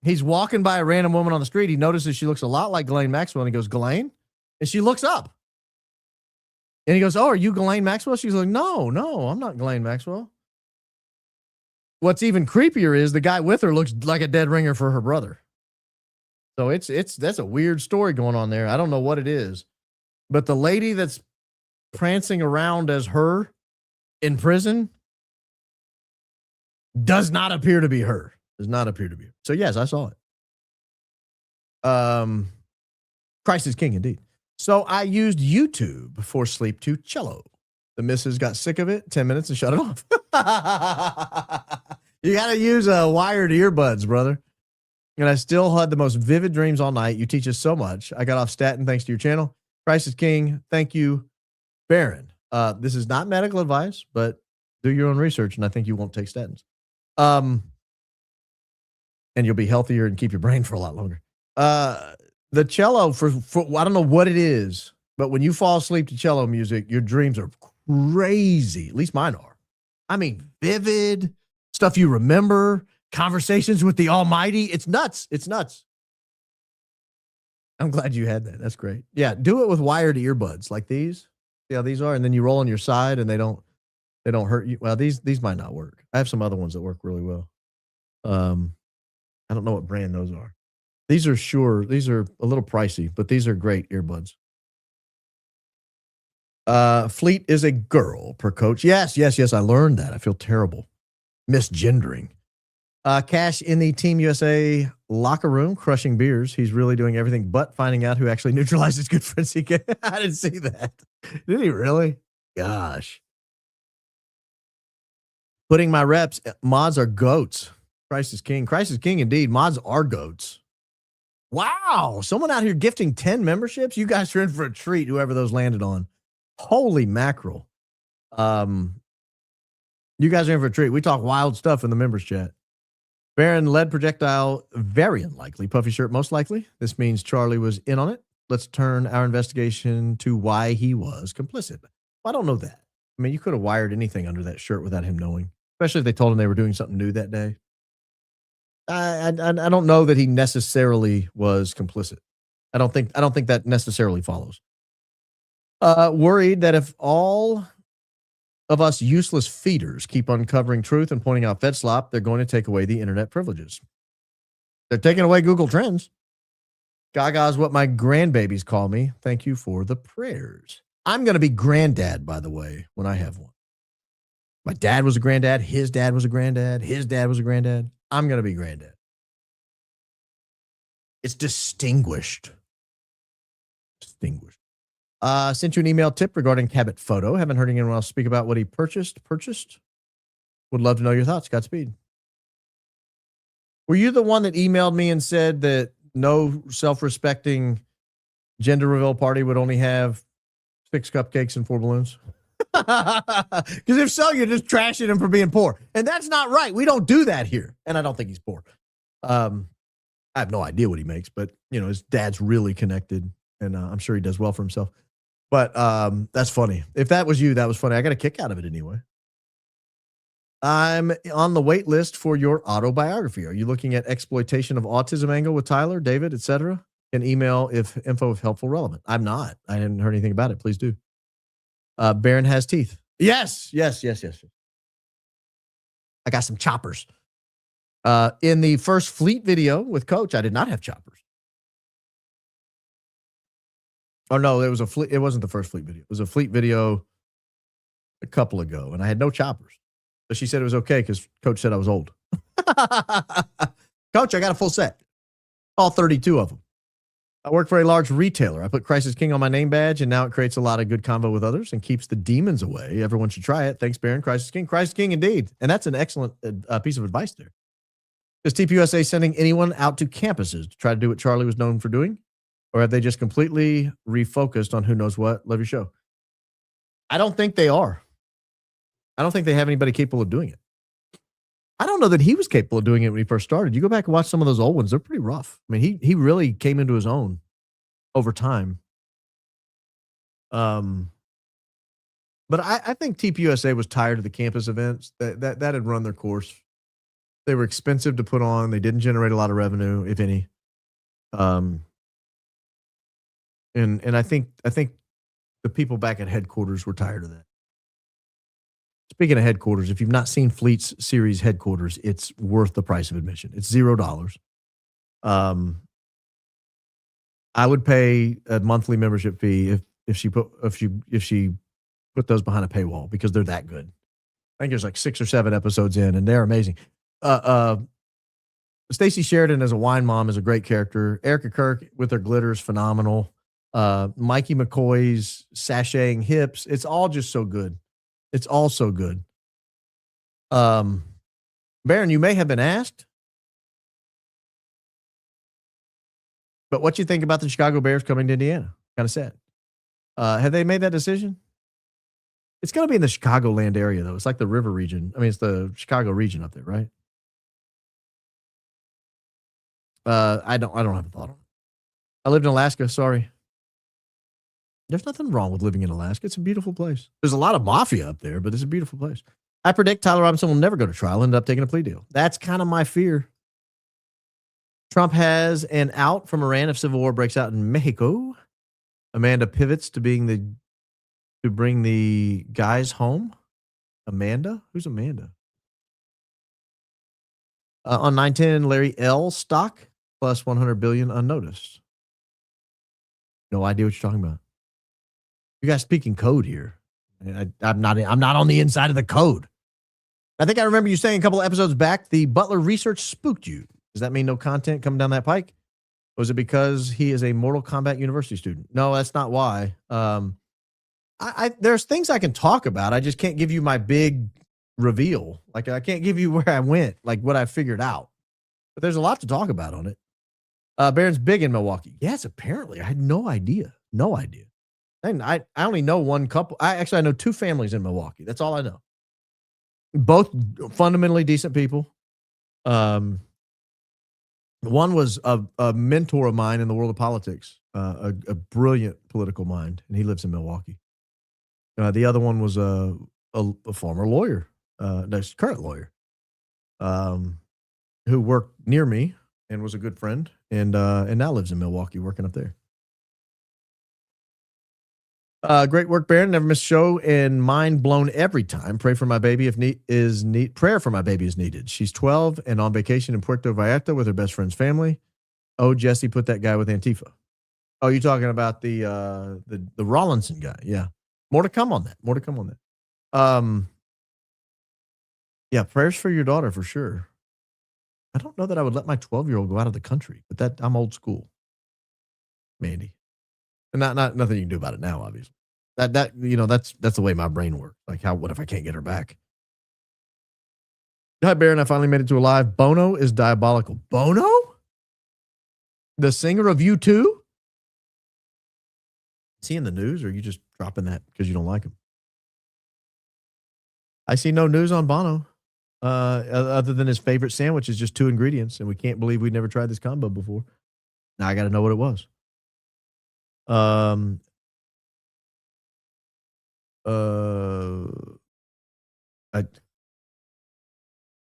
He's walking by a random woman on the street. He notices she looks a lot like Ghislaine Maxwell. And he goes, Ghislaine? And she looks up. And he goes, oh, are you Ghislaine Maxwell? She's like, no, I'm not Ghislaine Maxwell. What's even creepier is the guy with her looks like a dead ringer for her brother. So that's a weird story going on there. I don't know what it is, but the lady that's prancing around as her in prison does not appear to be her. Does not appear to be her. So yes, I saw it. Christ is king indeed. So I used YouTube for Sleep to Cello. The missus got sick of it, 10 minutes and shut it off. You got to use wired earbuds, brother. And I still had the most vivid dreams all night. You teach us so much. I got off statin thanks to your channel. Christ is king. Thank you, Barron. This is not medical advice, but do your own research, and I think you won't take statins. And you'll be healthier and keep your brain for a lot longer. The cello, for I don't know what it is, but when you fall asleep to cello music, your dreams are crazy. At least mine are. I mean, vivid stuff you remember, conversations with the Almighty. It's nuts. It's nuts. I'm glad you had that. That's great. Yeah, do it with wired earbuds like these. See how these are, and then you roll on your side, and they don't hurt you. Well, these might not work. I have some other ones that work really well. I don't know what brand those are. These are a little pricey, but these are great earbuds. Fleet is a girl per coach. Yes. I learned that. I feel terrible. Misgendering. Cash in the Team USA locker room, crushing beers. He's really doing everything but finding out who actually neutralizes good friends he can. I didn't see that. Did he really? Gosh. Putting my reps, mods are goats. Christ is king. Christ is king indeed. Mods are goats. Wow. Someone out here gifting 10 memberships. You guys are in for a treat, whoever those landed on. Holy mackerel. You guys are in for a treat. We talk wild stuff in the members chat. Baron, lead projectile, very unlikely. Puffy shirt, most likely. This means Charlie was in on it. Let's turn our investigation to why he was complicit. Well, I don't know that. I mean, you could have wired anything under that shirt without him knowing, especially if they told him they were doing something new that day. I don't know that he necessarily was complicit. I don't think that necessarily follows. Worried that if all of us useless feeders keep uncovering truth and pointing out Fed slop, they're going to take away the internet privileges. They're taking away Google Trends. Gaga's what my grandbabies call me. Thank you for the prayers. I'm going to be granddad, by the way, when I have one. My dad was a granddad. His dad was a granddad. His dad was a granddad. I'm going to be granddad. It's distinguished. Distinguished. Sent you an email tip regarding Cabot Photo. Haven't heard anyone else speak about what he purchased. Would love to know your thoughts. Godspeed. Were you the one that emailed me and said that no self-respecting gender reveal party would only have 6 cupcakes and 4 balloons? Because if so, you're just trashing him for being poor. And that's not right. We don't do that here. And I don't think he's poor. I have no idea what he makes, but his dad's really connected. and I'm sure he does well for himself. But that's funny. If that was you, that was funny. I got a kick out of it anyway. I'm on the wait list for your autobiography. Are you looking at exploitation of autism angle with Tyler, David, etc.? Can email if info if helpful relevant. I'm not. I hadn't heard anything about it. Please do. Baron has teeth. Yes. I got some choppers. In the first Fleet video with Coach, I did not have choppers. Oh no, it was a Fleet. It wasn't the first Fleet video. It was a Fleet video a couple ago, and I had no choppers. But she said it was okay because Coach said I was old. Coach, I got a full set, all 32 of them. I work for a large retailer. I put Crisis King on my name badge, and now it creates a lot of good convo with others and keeps the demons away. Everyone should try it. Thanks, Baron. Crisis King, indeed. And that's an excellent piece of advice there. Is TPUSA sending anyone out to campuses to try to do what Charlie was known for doing? Or have they just completely refocused on who knows what? Love your show. I don't think they are. I don't think they have anybody capable of doing it. I don't know that he was capable of doing it when he first started. You go back and watch some of those old ones; they're pretty rough. I mean, he really came into his own over time. But I think TPUSA was tired of the campus events that had run their course. They were expensive to put on. They didn't generate a lot of revenue, if any. And I think the people back at headquarters were tired of that. Speaking of headquarters, if you've not seen Fleet's series headquarters, it's worth the price of admission. It's $0. I would pay a monthly membership fee if she put those behind a paywall because they're that good. I think there's like 6 or 7 episodes in, and they're amazing. Stacey Sheridan as a wine mom is a great character. Erica Kirk with her glitter is phenomenal. Mikey McCoy's sashaying hips. It's all just so good. It's all so good. Baron, you may have been asked, but what you think about the Chicago Bears coming to Indiana? Kind of sad. Have they made that decision? It's going to be in the Chicagoland area, though. It's like the river region. I mean, it's the Chicago region up there, right? I don't have a thought on it. I lived in Alaska. Sorry. There's nothing wrong with living in Alaska. It's a beautiful place. There's a lot of mafia up there, but it's a beautiful place. I predict Tyler Robinson will never go to trial, end up taking a plea deal. That's kind of my fear. Trump has an out from Iran if civil war breaks out in Mexico. Amanda pivots to bring the guys home. Amanda? Who's Amanda? On 910, Larry L. stock plus 100 billion unnoticed. No idea what you're talking about. You guys speaking code here. I'm not on the inside of the code. I think I remember you saying a couple of episodes back, the Butler research spooked you. Does that mean no content coming down that pike? Was it because he is a Mortal Kombat University student? No, that's not why. There's things I can talk about. I just can't give you my big reveal. Like I can't give you where I went, like what I figured out. But there's a lot to talk about on it. Baron's big in Milwaukee. Yes, apparently. I had no idea. No idea. And I only know one couple. I know 2 families in Milwaukee. That's all I know. Both fundamentally decent people. One was a mentor of mine in the world of politics, a brilliant political mind, and he lives in Milwaukee. The other one was a former lawyer, current lawyer, who worked near me and was a good friend, and now lives in Milwaukee, working up there. Great work, Baron. Never miss a show and mind blown every time. Pray for my baby prayer for my baby is needed. She's 12 and on vacation in Puerto Vallarta with her best friend's family. Oh, Jesse put that guy with Antifa. Oh, you're talking about the Rawlinson guy. Yeah. More to come on that. Yeah, prayers for your daughter for sure. I don't know that I would let my 12-year-old go out of the country, but I'm old school. Mandy. And not nothing you can do about it now, obviously. That's the way my brain works. Like what if I can't get her back? Hi, Baron. I finally made it to a live. Bono is diabolical. Bono? The singer of U2? Is he in the news, or are you just dropping that because you don't like him? I see no news on Bono, other than his favorite sandwich is just 2 ingredients, and we can't believe we'd never tried this combo before. Now I got to know what it was. Um, uh, a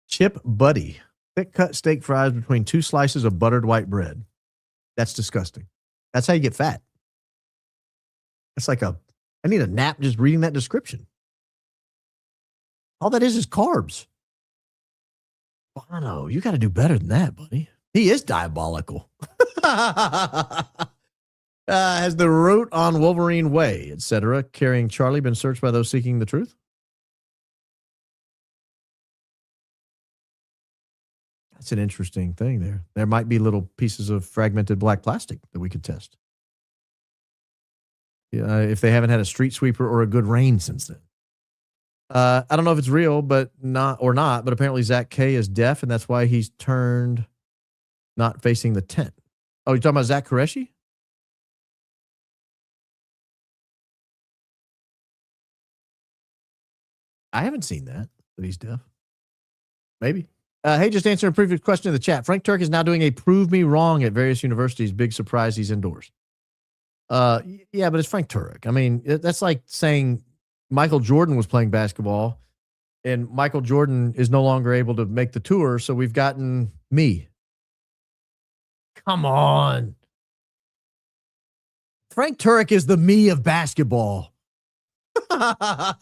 chip buddy, thick cut steak fries between two slices of buttered white bread. That's disgusting. That's how you get fat. It's like I need a nap just reading that description. All that is carbs. Bono, you got to do better than that, buddy. He is diabolical. Has the route on Wolverine Way, etc., carrying Charlie been searched by those seeking the truth? That's an interesting thing there. There might be little pieces of fragmented black plastic that we could test. If they haven't had a street sweeper or a good rain since then. I don't know if it's real, but not, but apparently Zach K is deaf, and that's why he's turned not facing the tent. Oh, you're talking about Zach Qureshi? I haven't seen that he's deaf. Maybe. Hey, just answering a previous question in the chat. Frank Turk is now doing a prove me wrong at various universities. Big surprise, he's indoors. Yeah, but it's Frank Turk. I mean, that's like saying Michael Jordan was playing basketball and Michael Jordan is no longer able to make the tour, so we've gotten me. Come on. Frank Turek is the me of basketball. I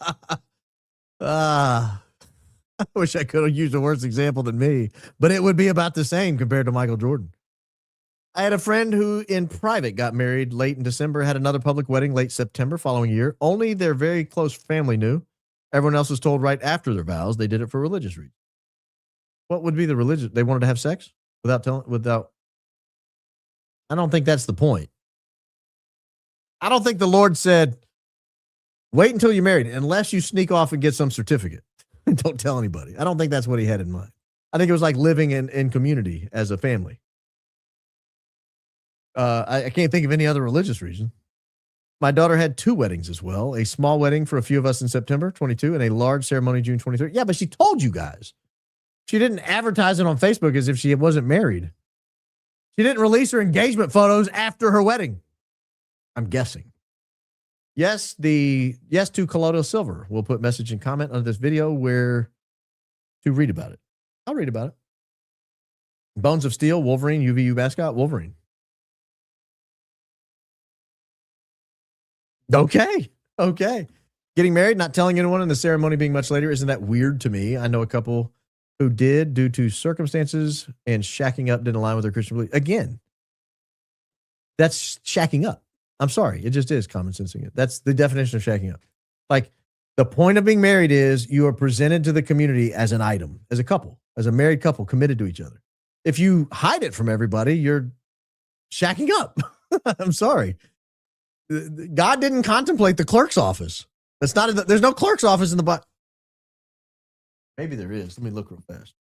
wish I could have used a worse example than me, but it would be about the same compared to Michael Jordan. I had a friend who in private got married late in December, had another public wedding late September following year. Only their very close family knew. Everyone else was told right after their vows. They did it for religious reasons. What would be the religious? They wanted to have sex without. I don't think that's the point. I don't think the Lord said, wait until you're married, unless you sneak off and get some certificate. Don't tell anybody. I don't think that's what he had in mind. I think it was like living in community as a family. I can't think of any other religious reason. My daughter had 2 weddings as well. A small wedding for a few of us in September 22 and a large ceremony June 23. Yeah, but she told you guys. She didn't advertise it on Facebook as if she wasn't married. She didn't release her engagement photos after her wedding. I'm guessing. Yes to Colloidal Silver. We'll put message and comment under this video where to read about it. I'll read about it. Bones of Steel, Wolverine, UVU mascot, Wolverine. Okay. Getting married, not telling anyone, and the ceremony being much later. Isn't that weird to me? I know a couple who did due to circumstances, and shacking up didn't align with their Christian belief. Again, that's shacking up. I'm sorry. It just is common sensing it. That's the definition of shacking up. Like, the point of being married is you are presented to the community as an item, as a couple, as a married couple committed to each other. If you hide it from everybody, you're shacking up. I'm sorry. God didn't contemplate the clerk's office. That's not. There's no clerk's office in the Bible. Maybe there is. Let me look real fast.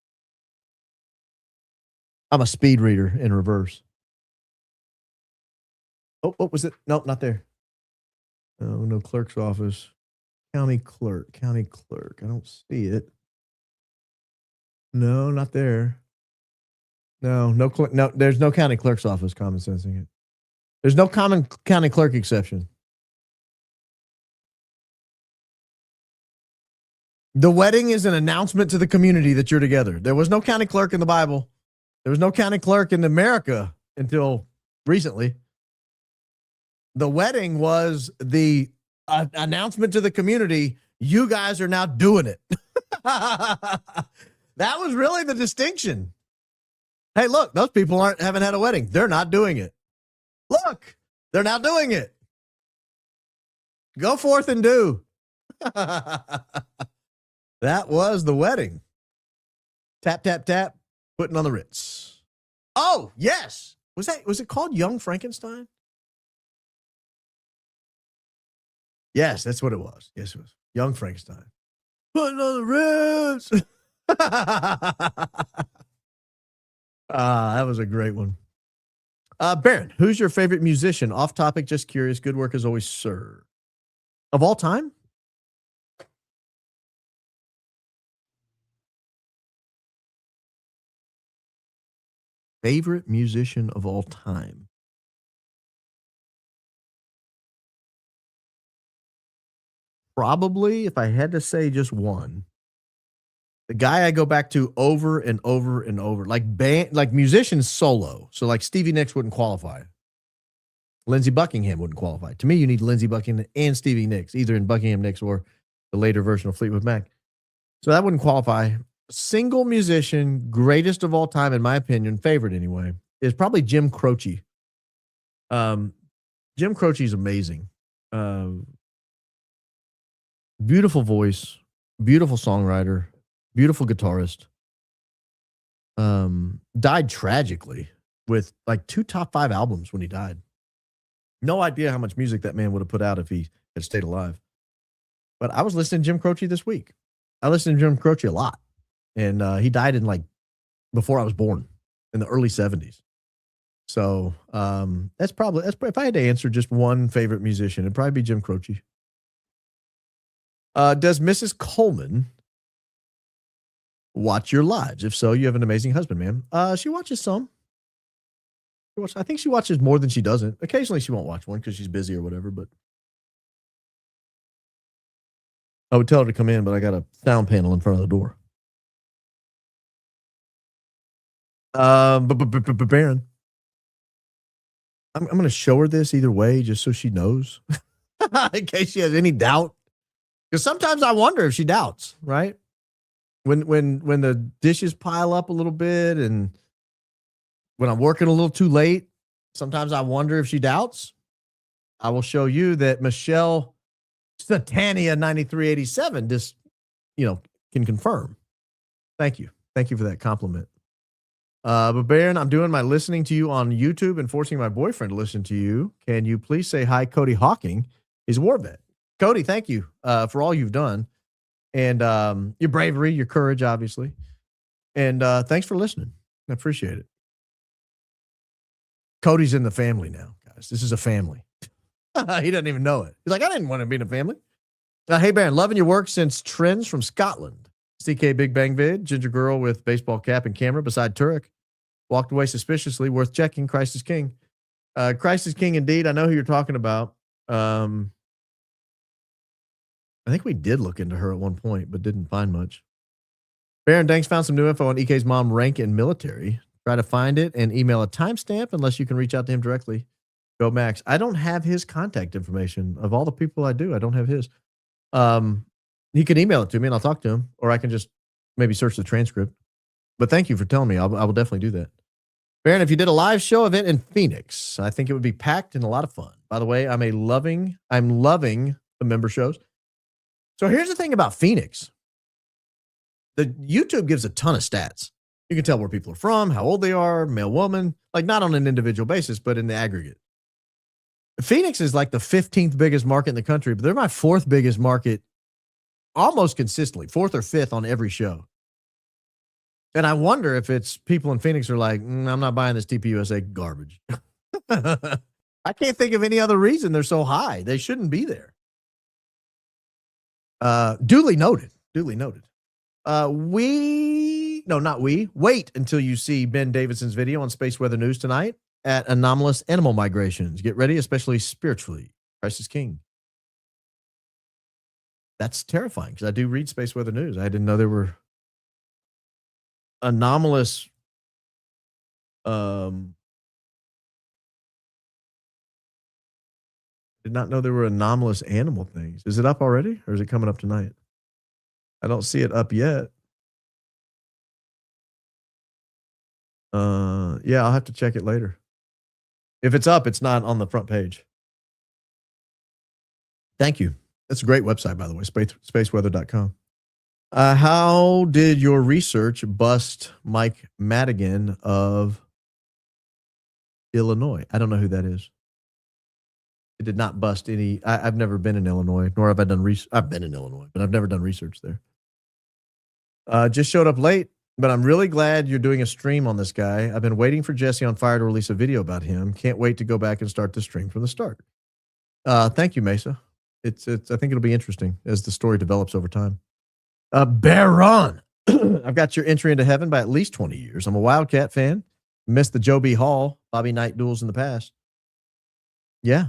I'm a speed reader in reverse. Oh, what was it? Nope, not there. No clerk's office. County clerk. I don't see it. No, not there. No, there's no county clerk's office common sensing it. There's no common county clerk exception. The wedding is an announcement to the community that you're together. There was no county clerk in the Bible. There was no county clerk in America until recently. The wedding was the announcement to the community, you guys are now doing it. That was really the distinction. Hey, look, those people haven't had a wedding. They're not doing it. Look, they're now doing it. Go forth and do. That was the wedding. Tap, tap, tap, putting on the Ritz. Oh, yes. Was it called Young Frankenstein? Yes, that's what it was. Yes, it was. Young Frankenstein. Putting on the Ritz. That was a great one. Baron, who's your favorite musician? Off topic, just curious. Good work as always, sir. Of all time? Favorite musician of all time? probably, if I had to say just one, the guy I go back to over and over and over, like band, like musicians solo. So like Stevie Nicks wouldn't qualify. Lindsey Buckingham wouldn't qualify. To me, you need Lindsey Buckingham and Stevie Nicks, either in Buckingham Nicks or the later version of Fleetwood Mac. So that wouldn't qualify. Single musician, greatest of all time, in my opinion, favorite anyway, is probably Jim Croce. Jim Croce is amazing. Beautiful voice, beautiful songwriter, beautiful guitarist. Died tragically with like 2 top 5 albums when he died. No idea how much music that man would have put out if he had stayed alive. But I was listening to Jim Croce this week. I listened to Jim Croce a lot. And he died in like before I was born in the early 70s. So that's if I had to answer just one favorite musician, it'd probably be Jim Croce. Does Mrs. Coleman watch your lives? If so, you have an amazing husband, ma'am. She watches some. I think she watches more than she doesn't. Occasionally she won't watch one because she's busy or whatever, but I would tell her to come in, but I got a sound panel in front of the door. Baron, I'm going to show her this either way just so she knows in case she has any doubt. Because sometimes I wonder if she doubts, right? When the dishes pile up a little bit and when I'm working a little too late, sometimes I wonder if she doubts. I will show you that Michelle Satania 9387 just, can confirm. Thank you. Thank you for that compliment. But Baron, I'm doing my listening to you on YouTube and forcing my boyfriend to listen to you. Can you please say hi, Cody Hawking? He's a war vet. Cody, thank you for all you've done and your bravery, your courage, obviously. And thanks for listening. I appreciate it. Cody's in the family now, guys. This is a family. He doesn't even know it. He's like, I didn't want to be in a family. Hey, Baron, loving your work since Trends from Scotland. CK Big Bang Vid, ginger girl with baseball cap and camera beside Turek. Walked away suspiciously, worth checking. Christ is King. Christ is King indeed. I know who you're talking about. I think we did look into her at one point, but didn't find much. Baron Danks found some new info on EK's mom rank in military. Try to find it and email a timestamp unless you can reach out to him directly. Go Max. I don't have his contact information. Of all the people I do, I don't have his. He can email it to me and I'll talk to him, or I can just maybe search the transcript. But thank you for telling me. I will definitely do that. Baron, if you did a live show event in Phoenix, I think it would be packed and a lot of fun. By the way, I'm loving the member shows. So here's the thing about Phoenix. The YouTube gives a ton of stats. You can tell where people are from, how old they are, male, woman, like not on an individual basis, but in the aggregate. Phoenix is like the 15th biggest market in the country, but they're my 4th biggest market almost consistently, 4th or 5th on every show. And I wonder if it's people in Phoenix are like, I'm not buying this TPUSA garbage. I can't think of any other reason they're so high. They shouldn't be there. Duly noted. Wait until you see Ben Davidson's video on Space Weather News tonight at anomalous animal migrations. Get ready, especially spiritually. Christ is King. That's terrifying because I do read Space Weather News. I didn't know there were anomalous did not know there were anomalous animal things. Is it up already or is it coming up tonight? I don't see it up yet. Yeah, I'll have to check it later. If it's up, it's not on the front page. Thank you. That's a great website, by the way, spaceweather.com. How did your research bust Mike Madigan of Illinois? I don't know who that is. It did not bust any. I've never been in Illinois, nor have I done research. I've been in Illinois, but I've never done research there. Just showed up late, but I'm really glad you're doing a stream on this guy. I've been waiting for Jesse on Fire to release a video about him. Can't wait to go back and start the stream from the start. Thank you, Mesa. I think it'll be interesting as the story develops over time. Baron, I've got your entry into heaven by at least 20 years. I'm a Wildcat fan. Missed the Joe B. Hall, Bobby Knight duels in the past. Yeah,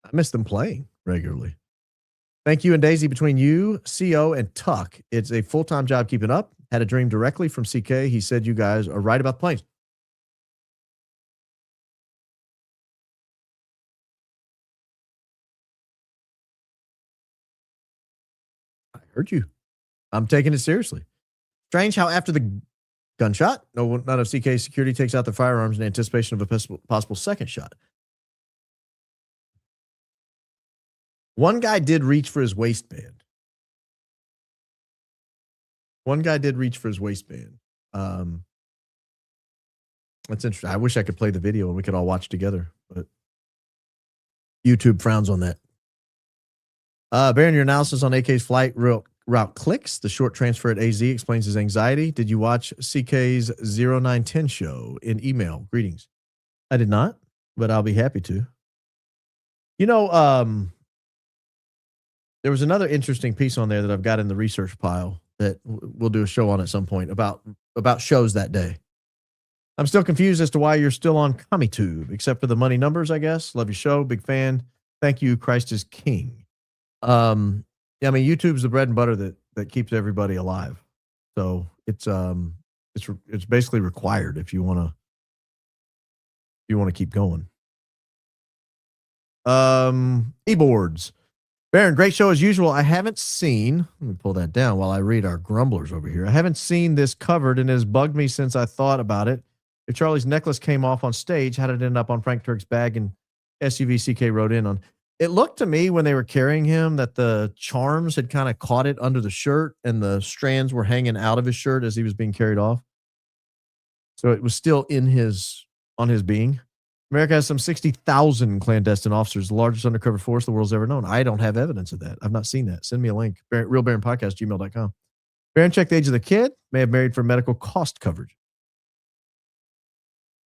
I miss them playing regularly. Thank you and Daisy. Between you, CO, and Tuck, it's a full-time job keeping up. Had a dream directly from CK. He said you guys are right about planes. I heard you. I'm taking it seriously. Strange how after the gunshot, none of CK's security takes out their firearms in anticipation of a possible second shot. One guy did reach for his waistband. That's interesting. I wish I could play the video and we could all watch together, but YouTube frowns on that. Baron, your analysis on AK's flight route clicks. The short transfer at AZ explains his anxiety. Did you watch CK's 0910 show in email? Greetings. I did not, but I'll be happy to. You know, there was another interesting piece on there that I've got in the research pile that we'll do a show on at some point about shows that day. I'm still confused as to why you're still on CommiTube, except for the money numbers, I guess. Love your show. Big fan. Thank you. Christ is king. Yeah, I mean, YouTube's the bread and butter that keeps everybody alive. So it's basically required if you want to keep going. E-boards. Baron, great show as usual. I haven't seen, let me pull that down while I read our grumblers over here. I haven't seen this covered and it has bugged me since I thought about it. If Charlie's necklace came off on stage, how did it end up on Frank Turk's bag and SUV CK rode in on? It looked to me when they were carrying him that the charms had kind of caught it under the shirt and the strands were hanging out of his shirt as he was being carried off. So it was still on his being. America has some 60,000 clandestine officers, the largest undercover force the world's ever known. I don't have evidence of that. I've not seen that. Send me a link. RealBaronPodcast@gmail.com. Baron, check the age of the kid. May have married for medical cost coverage.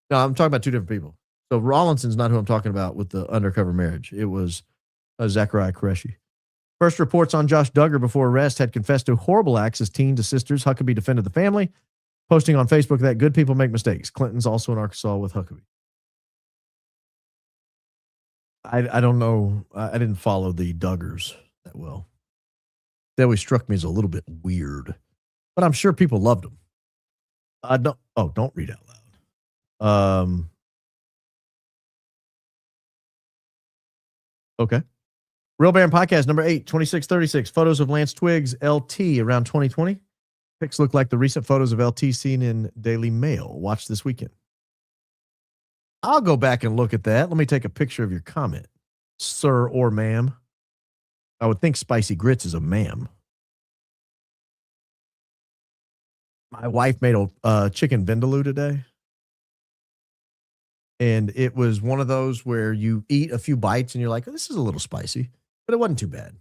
No, I'm talking about two different people. So Rawlinson's not who I'm talking about with the undercover marriage. It was Zachariah Qureshi. First reports on Josh Duggar before arrest had confessed to horrible acts as teen to sisters. Huckabee defended the family, posting on Facebook that good people make mistakes. Clinton's also in Arkansas with Huckabee. I don't know. I didn't follow the Duggars that well. They always struck me as a little bit weird, but I'm sure people loved them. Don't read out loud. Okay. Real Baron Podcast number 8, 2636. Photos of Lance Twiggs, LT, around 2020. Pics look like the recent photos of LT seen in Daily Mail. Watch this weekend. I'll go back and look at that. Let me take a picture of your comment, sir or ma'am. I would think Spicy Grits is a ma'am. My wife made a chicken vindaloo today. And it was one of those where you eat a few bites and you're like, oh, this is a little spicy, but it wasn't too bad.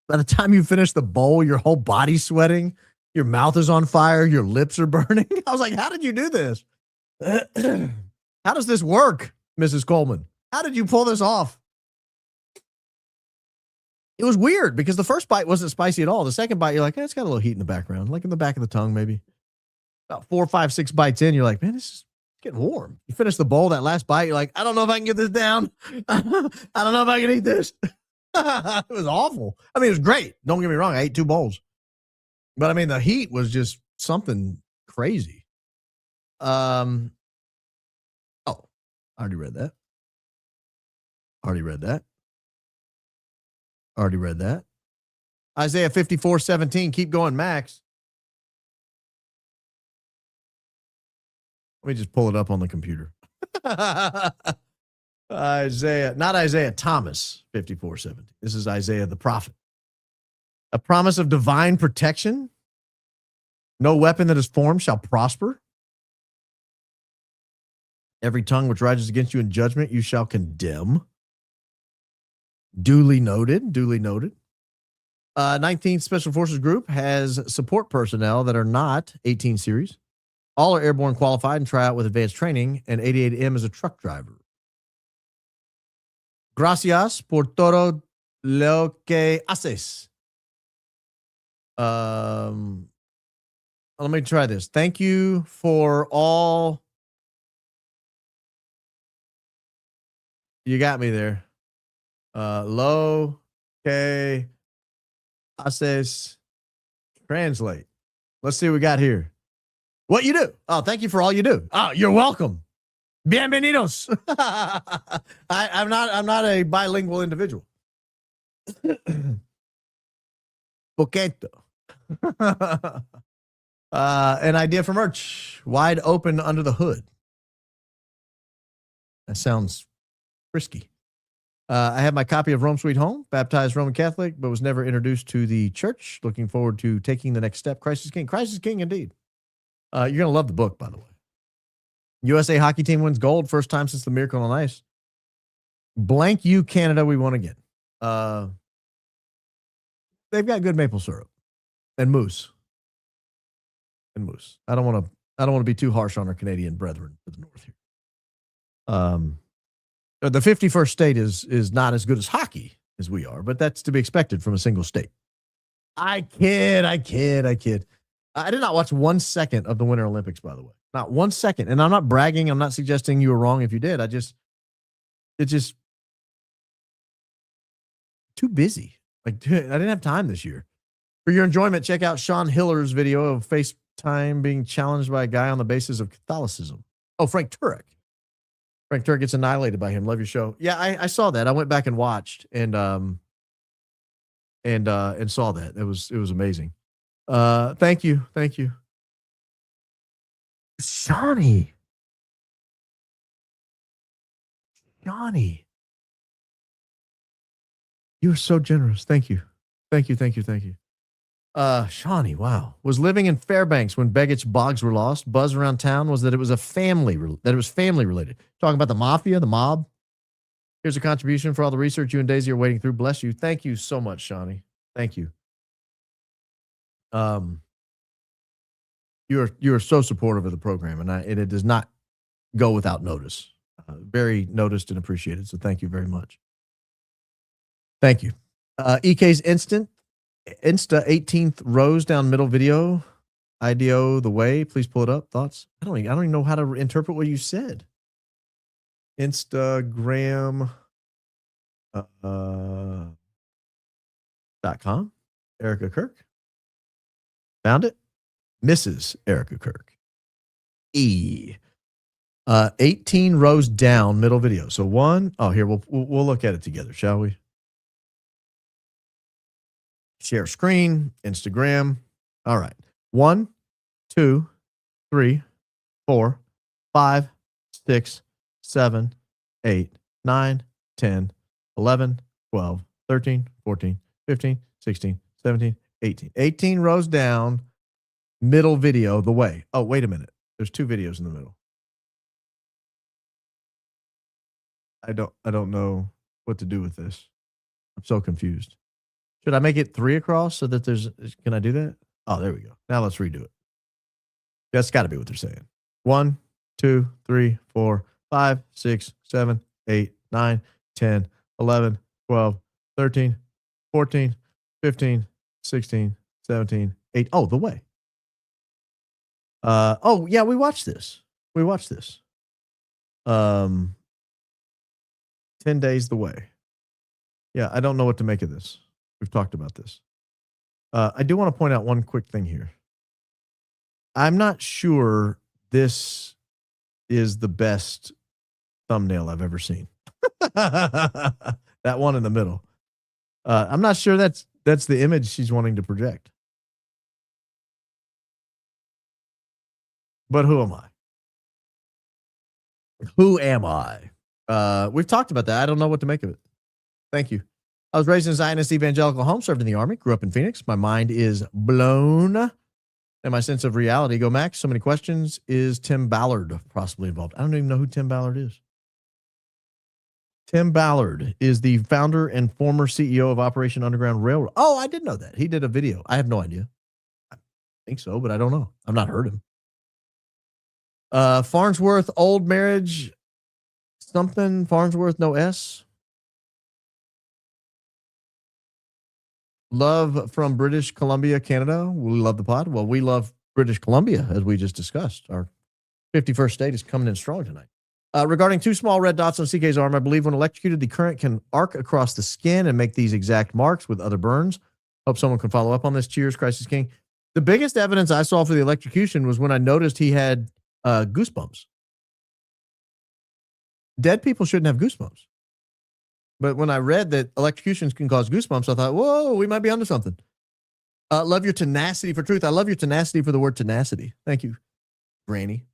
By the time you finish the bowl, your whole body's sweating, your mouth is on fire, your lips are burning. I was like, how did you do this? How does this work, Mrs. Coleman? How did you pull this off? It was weird because the first bite wasn't spicy at all. The second bite, you're like, it's got a little heat in the background, like in the back of the tongue, maybe. About 4, 5, 6 bites in, you're like, man, this is getting warm. You finish the bowl, that last bite, you're like, I don't know if I can get this down. I don't know if I can eat this. It was awful. I mean, it was great. Don't get me wrong. I ate 2 bowls. But I mean, the heat was just something crazy. I already read that. Isaiah 54:17. Keep going, Max. Let me just pull it up on the computer. Not Isaiah, Thomas 54:17. This is Isaiah the prophet. A promise of divine protection. No weapon that is formed shall prosper. Every tongue which rises against you in judgment, you shall condemn. Duly noted. 19th Special Forces Group has support personnel that are not 18 series. All are airborne qualified and try out with advanced training, and 88M is a truck driver. Gracias por todo lo que haces. Let me try this. Thank you for all. You got me there. Lo que Haces translate. Let's see what we got here. What you do? Oh, thank you for all you do. Oh, you're welcome. Bienvenidos. I'm not a bilingual individual. Poquito. An idea for merch. Wide open under the hood. That sounds risky. I have my copy of Rome Sweet Home, baptized Roman Catholic, but was never introduced to the church. Looking forward to taking the next step. Christ is King. Christ is King indeed. You're going to love the book, by the way. USA hockey team wins gold. First time since the Miracle on Ice. Blank you, Canada, we won again. They've got good maple syrup and moose. I don't want to be too harsh on our Canadian brethren to the north here. The 51st state is not as good as hockey as we are, but that's to be expected from a single state. I kid. I did not watch 1 second of the Winter Olympics, by the way. Not 1 second. And I'm not bragging. I'm not suggesting you were wrong if you did. It's just too busy. Like, I didn't have time this year. For your enjoyment, check out Sean Hiller's video of FaceTime being challenged by a guy on the basis of Catholicism. Oh, Frank Turek. Frank Turek gets annihilated by him. Love your show. Yeah, I saw that. I went back and watched and saw that. It was amazing. Thank you. Johnny. You are so generous. Thank you. Shawnee, wow. Was living in Fairbanks when Begich Boggs were lost. Buzz around town was that it was family related. Talking about the mafia, the mob. Here's a contribution for all the research you and Daisy are waiting through. Bless you. Thank you so much, Shawnee. Thank you. You are so supportive of the program, and it does not go without notice. Very noticed and appreciated. So thank you very much. Thank you. EK's Insta 18th rows down middle video. IDO the way. Please pull it up. Thoughts? I don't even know how to interpret what you said. Instagram .com. Erica Kirk. Found it. Mrs. Erica Kirk. 18 rows down middle video. So here we'll look at it together, shall we? Share screen, Instagram. All right. 1, 2, 3, 4, 5, 6, 7, 8, 9, 10, 11, 12, 13, 14, 15, 16, 17, 18. 18 rows down, middle video, the way. Oh, wait a minute. There's 2 videos in the middle. I don't know what to do with this. I'm so confused. Should I make it 3 across so that can I do that? Oh, there we go. Now let's redo it. That's got to be what they're saying. 1, 2, 3, 4, 5, 6, 7, 8, 9, 10, 11, 12, 13, 14, 15, 16, 17, 8. Oh, the way. Oh, yeah, we watched this. 10 days the way. Yeah, I don't know what to make of this. We've talked about this. I do want to point out one quick thing here. I'm not sure this is the best thumbnail I've ever seen. That one in the middle. I'm not sure that's the image she's wanting to project. But who am I? We've talked about that. I don't know what to make of it. Thank you. I was raised in a Zionist evangelical home, served in the Army, grew up in Phoenix. My mind is blown, and my sense of reality. Go Max, so many questions. Is Tim Ballard possibly involved? I don't even know who Tim Ballard is. Tim Ballard is the founder and former CEO of Operation Underground Railroad. Oh, I did know that. He did a video. I have no idea. I think so, but I don't know. I've not heard him. Farnsworth, old marriage, something. Farnsworth, no S. Love from British Columbia, Canada. We love the pod. Well, we love British Columbia, as we just discussed. Our 51st state is coming in strong tonight. Regarding 2 small red dots on CK's arm, I believe when electrocuted, the current can arc across the skin and make these exact marks with other burns. Hope someone can follow up on this. Cheers, Christ is King. The biggest evidence I saw for the electrocution was when I noticed he had goosebumps. Dead people shouldn't have goosebumps. But when I read that electrocutions can cause goosebumps, I thought, whoa, we might be onto something. Love your tenacity for truth. I love your tenacity for the word tenacity. Thank you, Granny.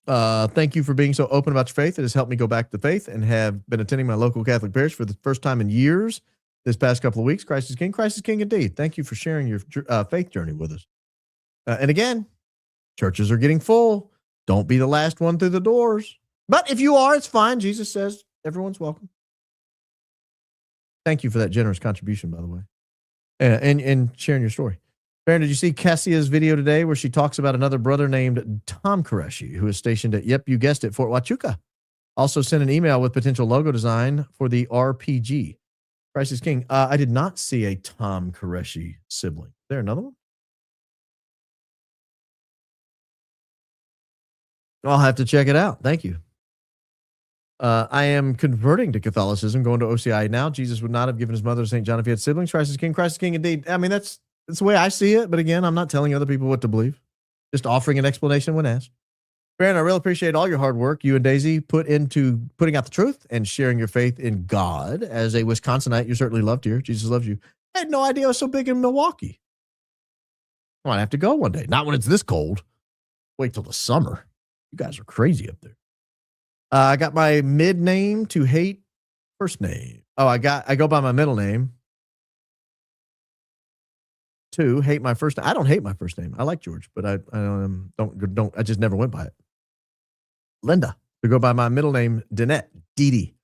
Thank you for being so open about your faith. It has helped me go back to faith and have been attending my local Catholic parish for the first time in years this past couple of weeks. Christ is King. Christ is King indeed. Thank you for sharing your faith journey with us. And again, churches are getting full. Don't be the last one through the doors. But if you are, it's fine. Jesus says everyone's welcome. Thank you for that generous contribution, by the way, and sharing your story. Baron, did you see Cassia's video today where she talks about another brother named Tom Qureshi, who is stationed at, yep, you guessed it, Fort Huachuca? Also sent an email with potential logo design for the RPG. Christ is King. I did not see a Tom Qureshi sibling. Is there another one? I'll have to check it out. Thank you. I am converting to Catholicism, going to OCI now. Jesus would not have given his mother to St. John if he had siblings. Christ is King. Christ is King indeed. I mean, that's the way I see it. But again, I'm not telling other people what to believe. Just offering an explanation when asked. Baron, I really appreciate all your hard work you and Daisy put into putting out the truth and sharing your faith in God. As a Wisconsinite, you're certainly loved here. Jesus loves you. I had no idea it was so big in Milwaukee. I might have to go one day. Not when it's this cold. Wait till the summer. You guys are crazy up there. I got my mid name to hate first name. Oh, I go by my middle name. 2, hate my first name. I don't hate my first name. I like George, but I don't. I just never went by it. Linda, to go by my middle name, Danette, Dee Dee.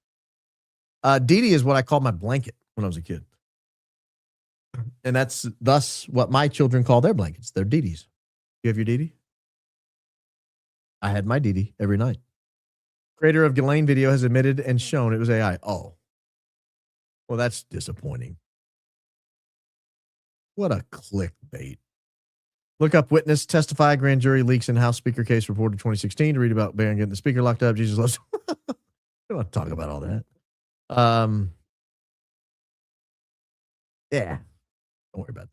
Dee Dee is what I called my blanket when I was a kid, and that's thus what my children call their blankets. They're Dee Dees. You have your Dee Dee? I had my Dee Dee every night. Creator of Ghislaine video has admitted and shown it was AI. Oh, well, that's disappointing. What a clickbait. Look up witness, testify, grand jury leaks in House Speaker case reported 2016 to read about Barron getting the speaker locked up. Jesus loves. We don't want to talk about all that. Yeah, don't worry about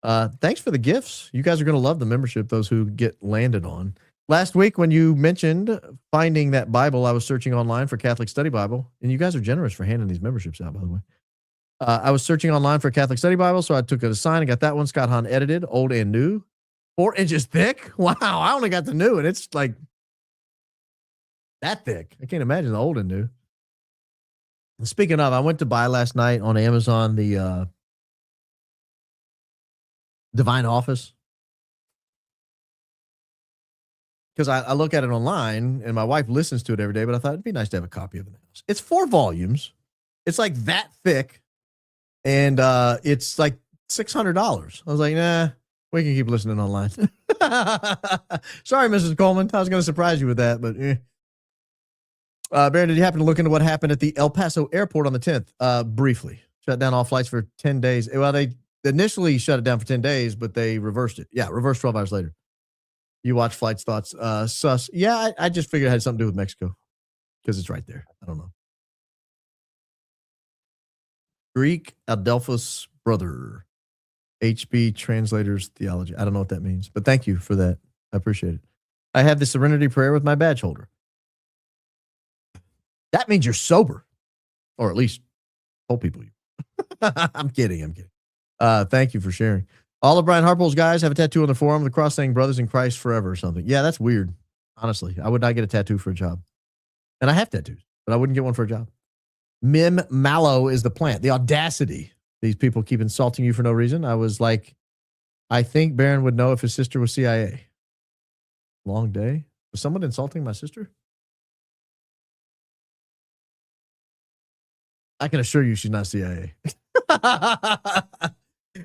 it. Thanks for the gifts. You guys are going to love the membership, those who get landed on. Last week, when you mentioned finding that Bible, I was searching online for Catholic Study Bible, and you guys are generous for handing these memberships out, by the way. I was searching online for a Catholic Study Bible, so I took it aside and got that one. Scott Hahn edited, old and new, 4 inches thick. Wow, I only got the new, and it's like that thick. I can't imagine the old and new. Speaking of, I went to buy last night on Amazon the Divine Office. Because I look at it online, and my wife listens to it every day, but I thought it'd be nice to have a copy of it in the house. It's 4 volumes. It's like that thick, and it's like $600. I was like, nah, we can keep listening online. Sorry, Mrs. Coleman. I was going to surprise you with that, but Baron, did you happen to look into what happened at the El Paso airport on the 10th? Briefly. Shut down all flights for 10 days. Well, they initially shut it down for 10 days, but they reversed it. Yeah, reversed 12 hours later. You watch Flight's Thoughts. Sus. Yeah, I just figured it had something to do with Mexico because it's right there. I don't know. Greek Adelphus brother. HB Translators Theology. I don't know what that means, but thank you for that. I appreciate it. I have the Serenity Prayer with my badge holder. That means you're sober, or at least told people you. I'm kidding. Thank you for sharing. All of Brian Harpole's guys have a tattoo on the forearm of the cross saying brothers in Christ forever or something. Yeah, that's weird. Honestly, I would not get a tattoo for a job. And I have tattoos, but I wouldn't get one for a job. Mim Mallow is the plant. The audacity. These people keep insulting you for no reason. I was like, I think Barron would know if his sister was CIA. Long day. Was someone insulting my sister? I can assure you she's not CIA.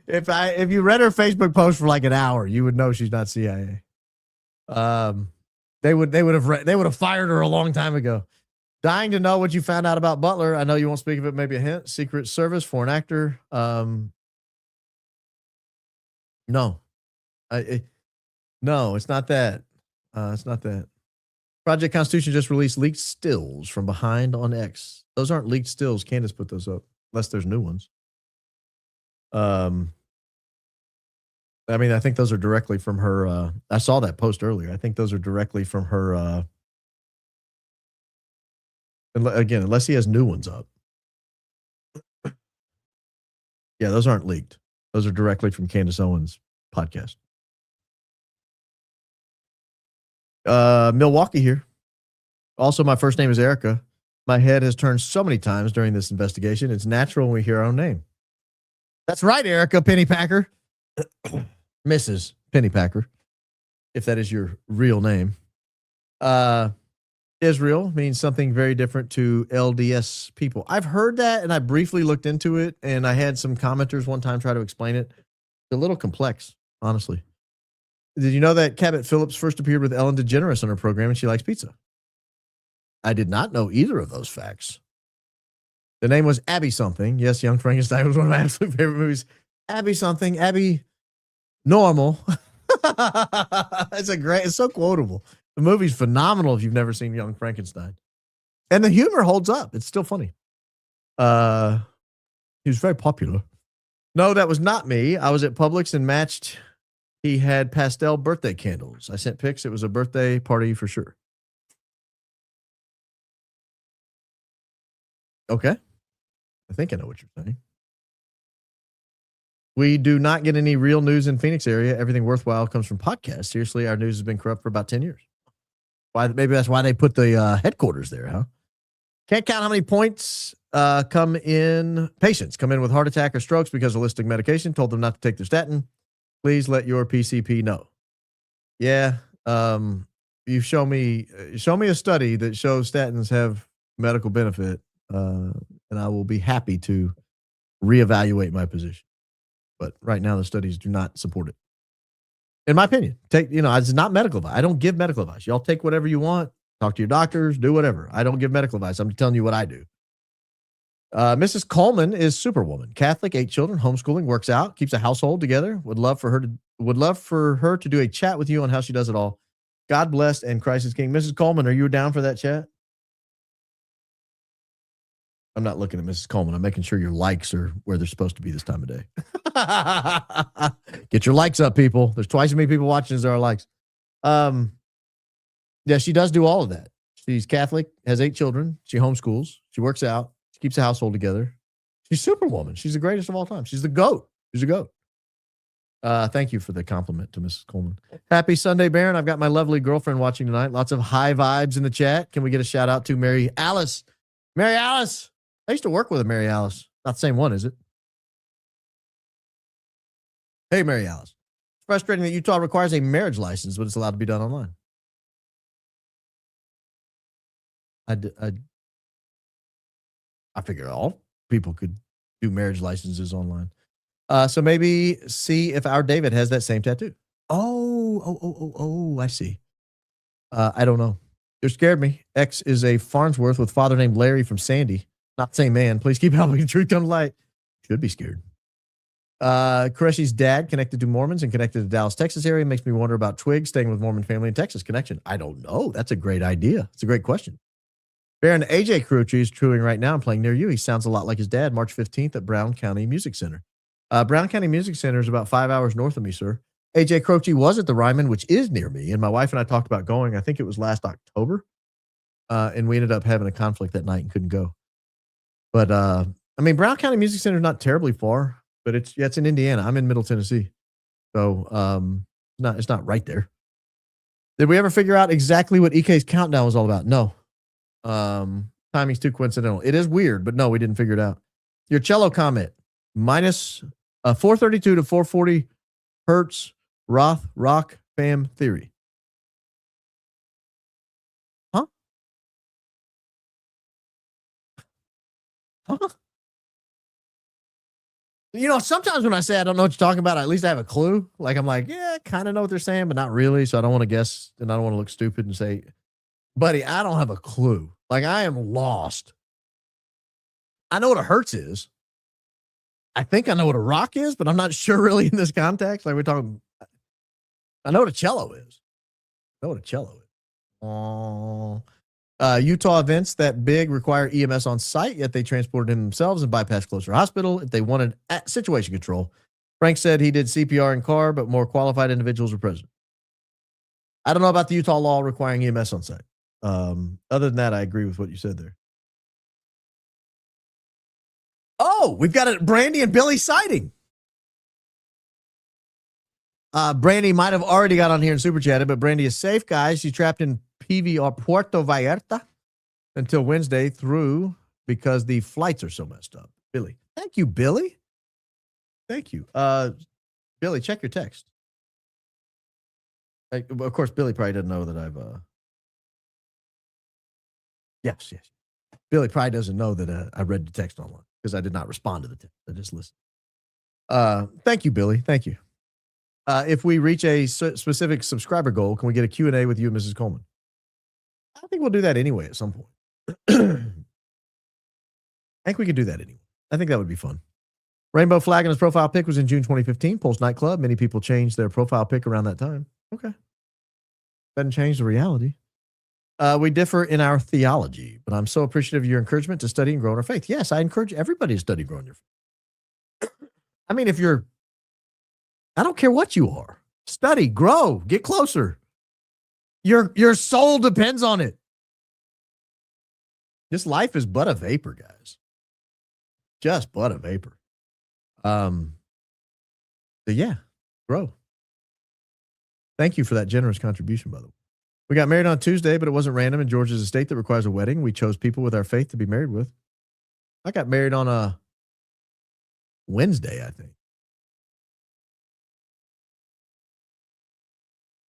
If you read her Facebook post for like an hour, you would know she's not CIA. They would have fired her a long time ago. Dying to know what you found out about Butler. I know you won't speak of it. Maybe a hint. Secret Service, foreign actor. No, no, it's not that. It's not that. Project Constitution just released leaked stills from behind on X. Those aren't leaked stills. Candace put those up, unless there's new ones. I mean, I think those are directly from her. I saw that post earlier. I think those are directly from her. Again, unless he has new ones up. Yeah, those aren't leaked. Those are directly from Candace Owens' podcast. Milwaukee here. Also, my first name is Erica. My head has turned so many times during this investigation. It's natural when we hear our own name. That's right, Erica Pennypacker. Mrs. Pennypacker, if that is your real name. Israel means something very different to LDS people. I've heard that, and I briefly looked into it, and I had some commenters one time try to explain it. It's a little complex, honestly. Did you know that Cabot Phillips first appeared with Ellen DeGeneres on her program, and she likes pizza? I did not know either of those facts. The name was Abby something. Yes, Young Frankenstein was one of my absolute favorite movies. Abby something. Abby Normal. It's so quotable. The movie's phenomenal if you've never seen Young Frankenstein. And the humor holds up. It's still funny. He was very popular. No, that was not me. I was at Publix and matched. He had pastel birthday candles. I sent pics. It was a birthday party for sure. Okay. I think I know what you're saying. We do not get any real news in Phoenix area. Everything worthwhile comes from podcasts. Seriously, our news has been corrupt for about 10 years. Maybe that's why they put the headquarters there, huh? Can't count how many points patients come in with heart attack or strokes because of listing medication. Told them not to take their statin. Please let your PCP know. Yeah. You show me a study that shows statins have medical benefit, and I will be happy to reevaluate my position. But right now, the studies do not support it. In my opinion, it's not medical advice. I don't give medical advice. Y'all take whatever you want. Talk to your doctors. Do whatever. I don't give medical advice. I'm telling you what I do. Mrs. Coleman is Superwoman. Catholic, 8 children, homeschooling, works out, keeps a household together. Would love for her to do a chat with you on how she does it all. God bless and Christ is King. Mrs. Coleman, are you down for that chat? I'm not looking at Mrs. Coleman. I'm making sure your likes are where they're supposed to be this time of day. Get your likes up, people. There's twice as many people watching as there are likes. Yeah, she does do all of that. She's Catholic, has 8 children. She homeschools. She works out. She keeps a household together. She's Superwoman. She's the greatest of all time. She's the GOAT. She's a GOAT. Thank you for the compliment to Mrs. Coleman. Happy Sunday, Baron. I've got my lovely girlfriend watching tonight. Lots of high vibes in the chat. Can we get a shout out to Mary Alice? Mary Alice. I used to work with a Mary Alice. Not the same one, is it? Hey, Mary Alice. It's frustrating that Utah requires a marriage license, but it's allowed to be done online. I figure all people could do marriage licenses online. So maybe see if our David has that same tattoo. Oh, I see. I don't know. You scared me. X is a Farnsworth with father named Larry from Sandy. Not the same man. Please keep helping the truth come to light. Should be scared. Qureshi's dad connected to Mormons and connected to the Dallas, Texas area. Makes me wonder about Twig staying with Mormon family in Texas connection. I don't know. That's a great idea. It's a great question. Baron AJ Qureshi is touring right now and playing near you. He sounds a lot like his dad, March 15th at Brown County Music Center. Brown County Music Center is about 5 hours north of me, sir. AJ Qureshi was at the Ryman, which is near me, and my wife and I talked about going. I think it was last October, and we ended up having a conflict that night and couldn't go. But, Brown County Music Center is not terribly far, but it's in Indiana. I'm in Middle Tennessee. So, it's not right there. Did we ever figure out exactly what EK's countdown was all about? No. Timing's too coincidental. It is weird, but no, we didn't figure it out. Your cello comment, minus 432 to 440 hertz Roth rock fam theory. Huh? Sometimes when I say I don't know what you're talking about, at least I have a clue. Like, I'm like, yeah, I kind of know what they're saying, but not really. So I don't want to guess and I don't want to look stupid and say, buddy, I don't have a clue. Like, I am lost. I know what a hertz is. I think I know what a rock is, but I'm not sure really in this context. Like, we're talking, I know what a cello is. I know what a cello is. Utah events that big require EMS on site, yet they transported him themselves and bypassed closer hospital if they wanted situation control. Frank said he did CPR in car, but more qualified individuals were present. I don't know about the Utah law requiring EMS on site. Other than that, I agree with what you said there. Oh, we've got a Brandy and Billy sighting. Brandy might have already got on here and super chatted, but Brandy is safe, guys. She's trapped in PVR Puerto Vallarta until Wednesday through because the flights are so messed up. Billy. Thank you, Billy. Thank you. Billy, check your text. Of course, Billy probably doesn't know that I've yes. Billy probably doesn't know that I read the text online because I did not respond to the text. I just listened. Thank you, Billy. Thank you. If we reach a specific subscriber goal, can we get a Q&A with you and Mrs. Coleman? I think we'll do that anyway at some point. I think we could do that anyway. I think that would be fun. Rainbow flag on his profile pic was in June 2015, Pulse nightclub. Many people changed their profile pic around that time. Okay. Doesn't change the reality. We differ in our theology, but I'm so appreciative of your encouragement to study and grow in our faith. Yes, I encourage everybody to study and grow in your faith. I mean, I don't care what you are. Study, grow, get closer. Your soul depends on it. This life is but a vapor, guys. Just but a vapor. So yeah, grow. Thank you for that generous contribution, by the way. We got married on Tuesday, but it wasn't random in Georgia's estate that requires a wedding. We chose people with our faith to be married with. I got married on a Wednesday, I think.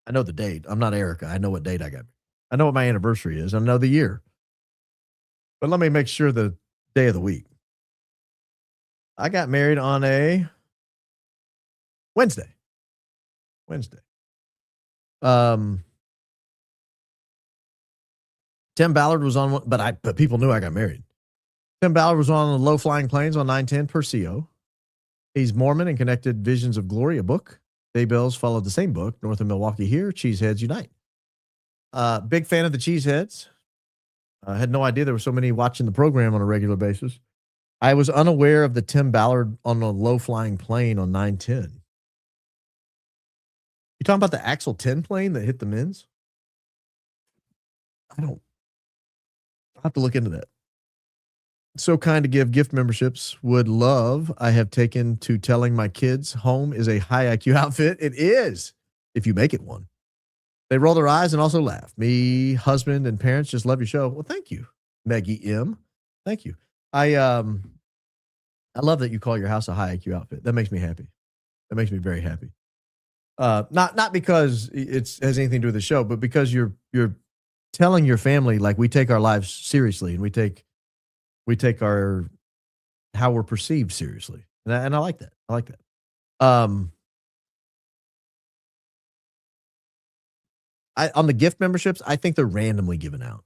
I know the date. I'm not Erica. I know what date I got. I know what my anniversary is. I know the year. But let me make sure the day of the week. I got married on a Wednesday. Tim Ballard was on, but people knew I got married. Tim Ballard was on the Low Flying Planes on 910 per CO. He's Mormon and connected Visions of Glory, a book. Daybells followed the same book. North of Milwaukee here, Cheeseheads Unite. Big fan of the Cheeseheads. I had no idea there were so many watching the program on a regular basis. I was unaware of the Tim Ballard on a Low Flying Plane on 910. You talking about the Axel 10 plane that hit the Men's? I'll have to look into that. So kind to give gift memberships. Would love. I have taken to telling my kids home is a high IQ outfit. It is, if you make it one. They roll their eyes and also laugh. Me, husband, and parents just love your show. Well, thank you, Maggie M. Thank you. I love that you call your house a high IQ outfit. That makes me happy. That makes me very happy. Not because it has anything to do with the show, but because you're telling your family, like, we take our lives seriously and we take our how we're perceived seriously. And I like that. I like that. On the gift memberships, I think they're randomly given out.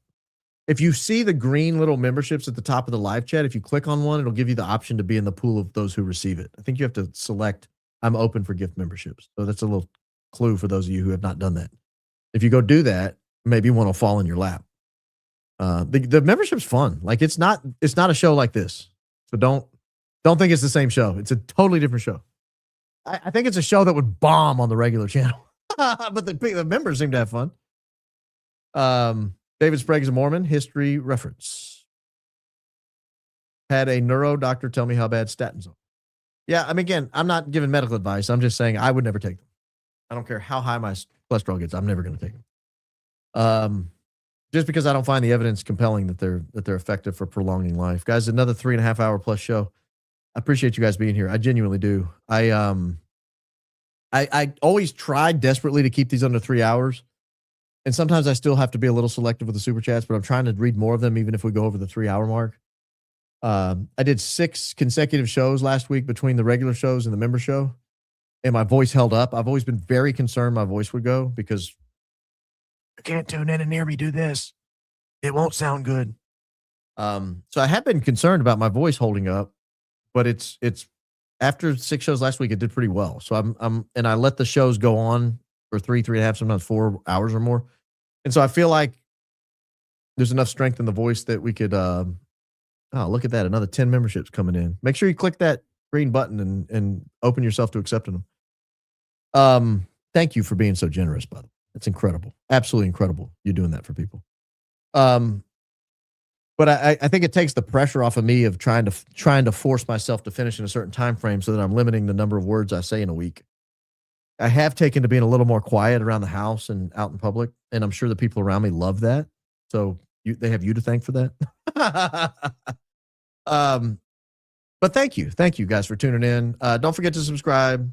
If you see the green little memberships at the top of the live chat, if you click on one, it'll give you the option to be in the pool of those who receive it. I think you have to select, I'm open for gift memberships. So that's a little clue for those of you who have not done that. If you go do that, maybe one will fall in your lap. The membership's fun. Like, it's not a show like this. So don't think it's the same show. It's a totally different show. I think it's a show that would bomb on the regular channel. But the members seem to have fun. David Sprague is a Mormon. History reference. Had a neuro doctor tell me how bad statins are. Yeah, I mean, again, I'm not giving medical advice. I'm just saying I would never take them. I don't care how high my cholesterol gets. I'm never going to take them. Just because I don't find the evidence compelling that they're effective for prolonging life. Guys, another 3.5 hour plus show. I appreciate you guys being here. I genuinely do. I always try desperately to keep these under 3 hours. And sometimes I still have to be a little selective with the super chats, but I'm trying to read more of them, even if we go over the 3 hour mark. I did 6 consecutive shows last week between the regular shows and the member show, and my voice held up. I've always been very concerned my voice would go because I can't tune in and hear me do this. It won't sound good. So I have been concerned about my voice holding up, but it's after 6 shows last week, it did pretty well. So and I let the shows go on for 3.5, sometimes 4 hours or more. And so I feel like there's enough strength in the voice that we could, oh, look at that. Another 10 memberships coming in. Make sure you click that green button and open yourself to accepting them. Thank you for being so generous, by the way. It's incredible. Absolutely incredible. You're doing that for people. But I think it takes the pressure off of me of trying to force myself to finish in a certain time frame so that I'm limiting the number of words I say in a week. I have taken to being a little more quiet around the house and out in public, and I'm sure the people around me love that. So they have you to thank for that. But thank you guys for tuning in. Don't forget to subscribe.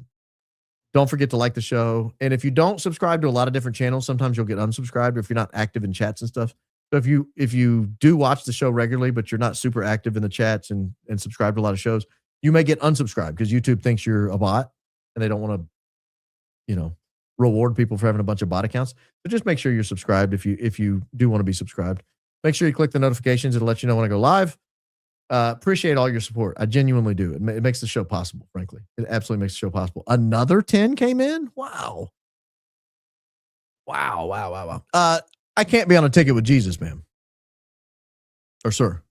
Don't forget to like the show. And if you don't subscribe to a lot of different channels, sometimes you'll get unsubscribed if you're not active in chats and stuff. So if you do watch the show regularly, but you're not super active in the chats and subscribe to a lot of shows, you may get unsubscribed because YouTube thinks you're a bot and they don't want to, reward people for having a bunch of bot accounts. So just make sure you're subscribed if you do want to be subscribed. Make sure you click the notifications. It'll let you know when I go live. Appreciate all your support. I genuinely do. It makes the show possible, frankly. It absolutely makes the show possible. Another 10 came in? Wow. I can't be on a ticket with Jesus, ma'am. Or sir.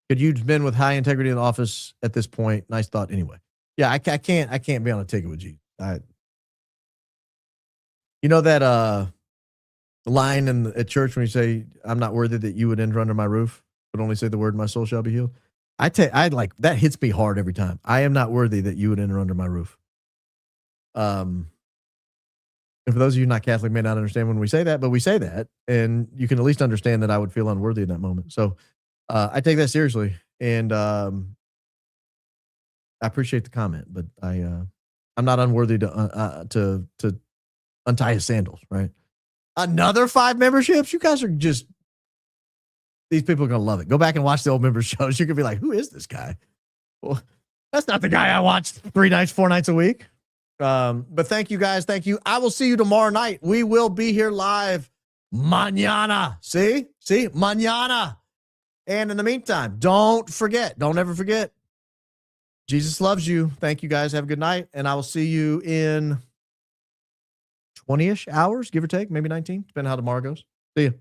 Could you have been with high integrity in the office at this point? Nice thought anyway. Yeah, I can't be on a ticket with Jesus. You know that line at church when you say, I'm not worthy that you would enter under my roof, but only say the word, my soul shall be healed. I like that hits me hard every time. I am not worthy that you would enter under my roof. And for those of you not Catholic may not understand when we say that, but we say that, and you can at least understand that I would feel unworthy in that moment. So I take that seriously, and I appreciate the comment, but I'm not unworthy to untie his sandals, right? Another 5 memberships? You guys are just, these people are going to love it. Go back and watch the old member shows. You're going to be like, who is this guy? Well, that's not the guy I watched 4 nights a week. But thank you guys. Thank you. I will see you tomorrow night. We will be here live mañana. See, mañana. And in the meantime, don't ever forget, Jesus loves you. Thank you guys. Have a good night. And I will see you in 20-ish hours, give or take, maybe 19, depending on how tomorrow goes. See you.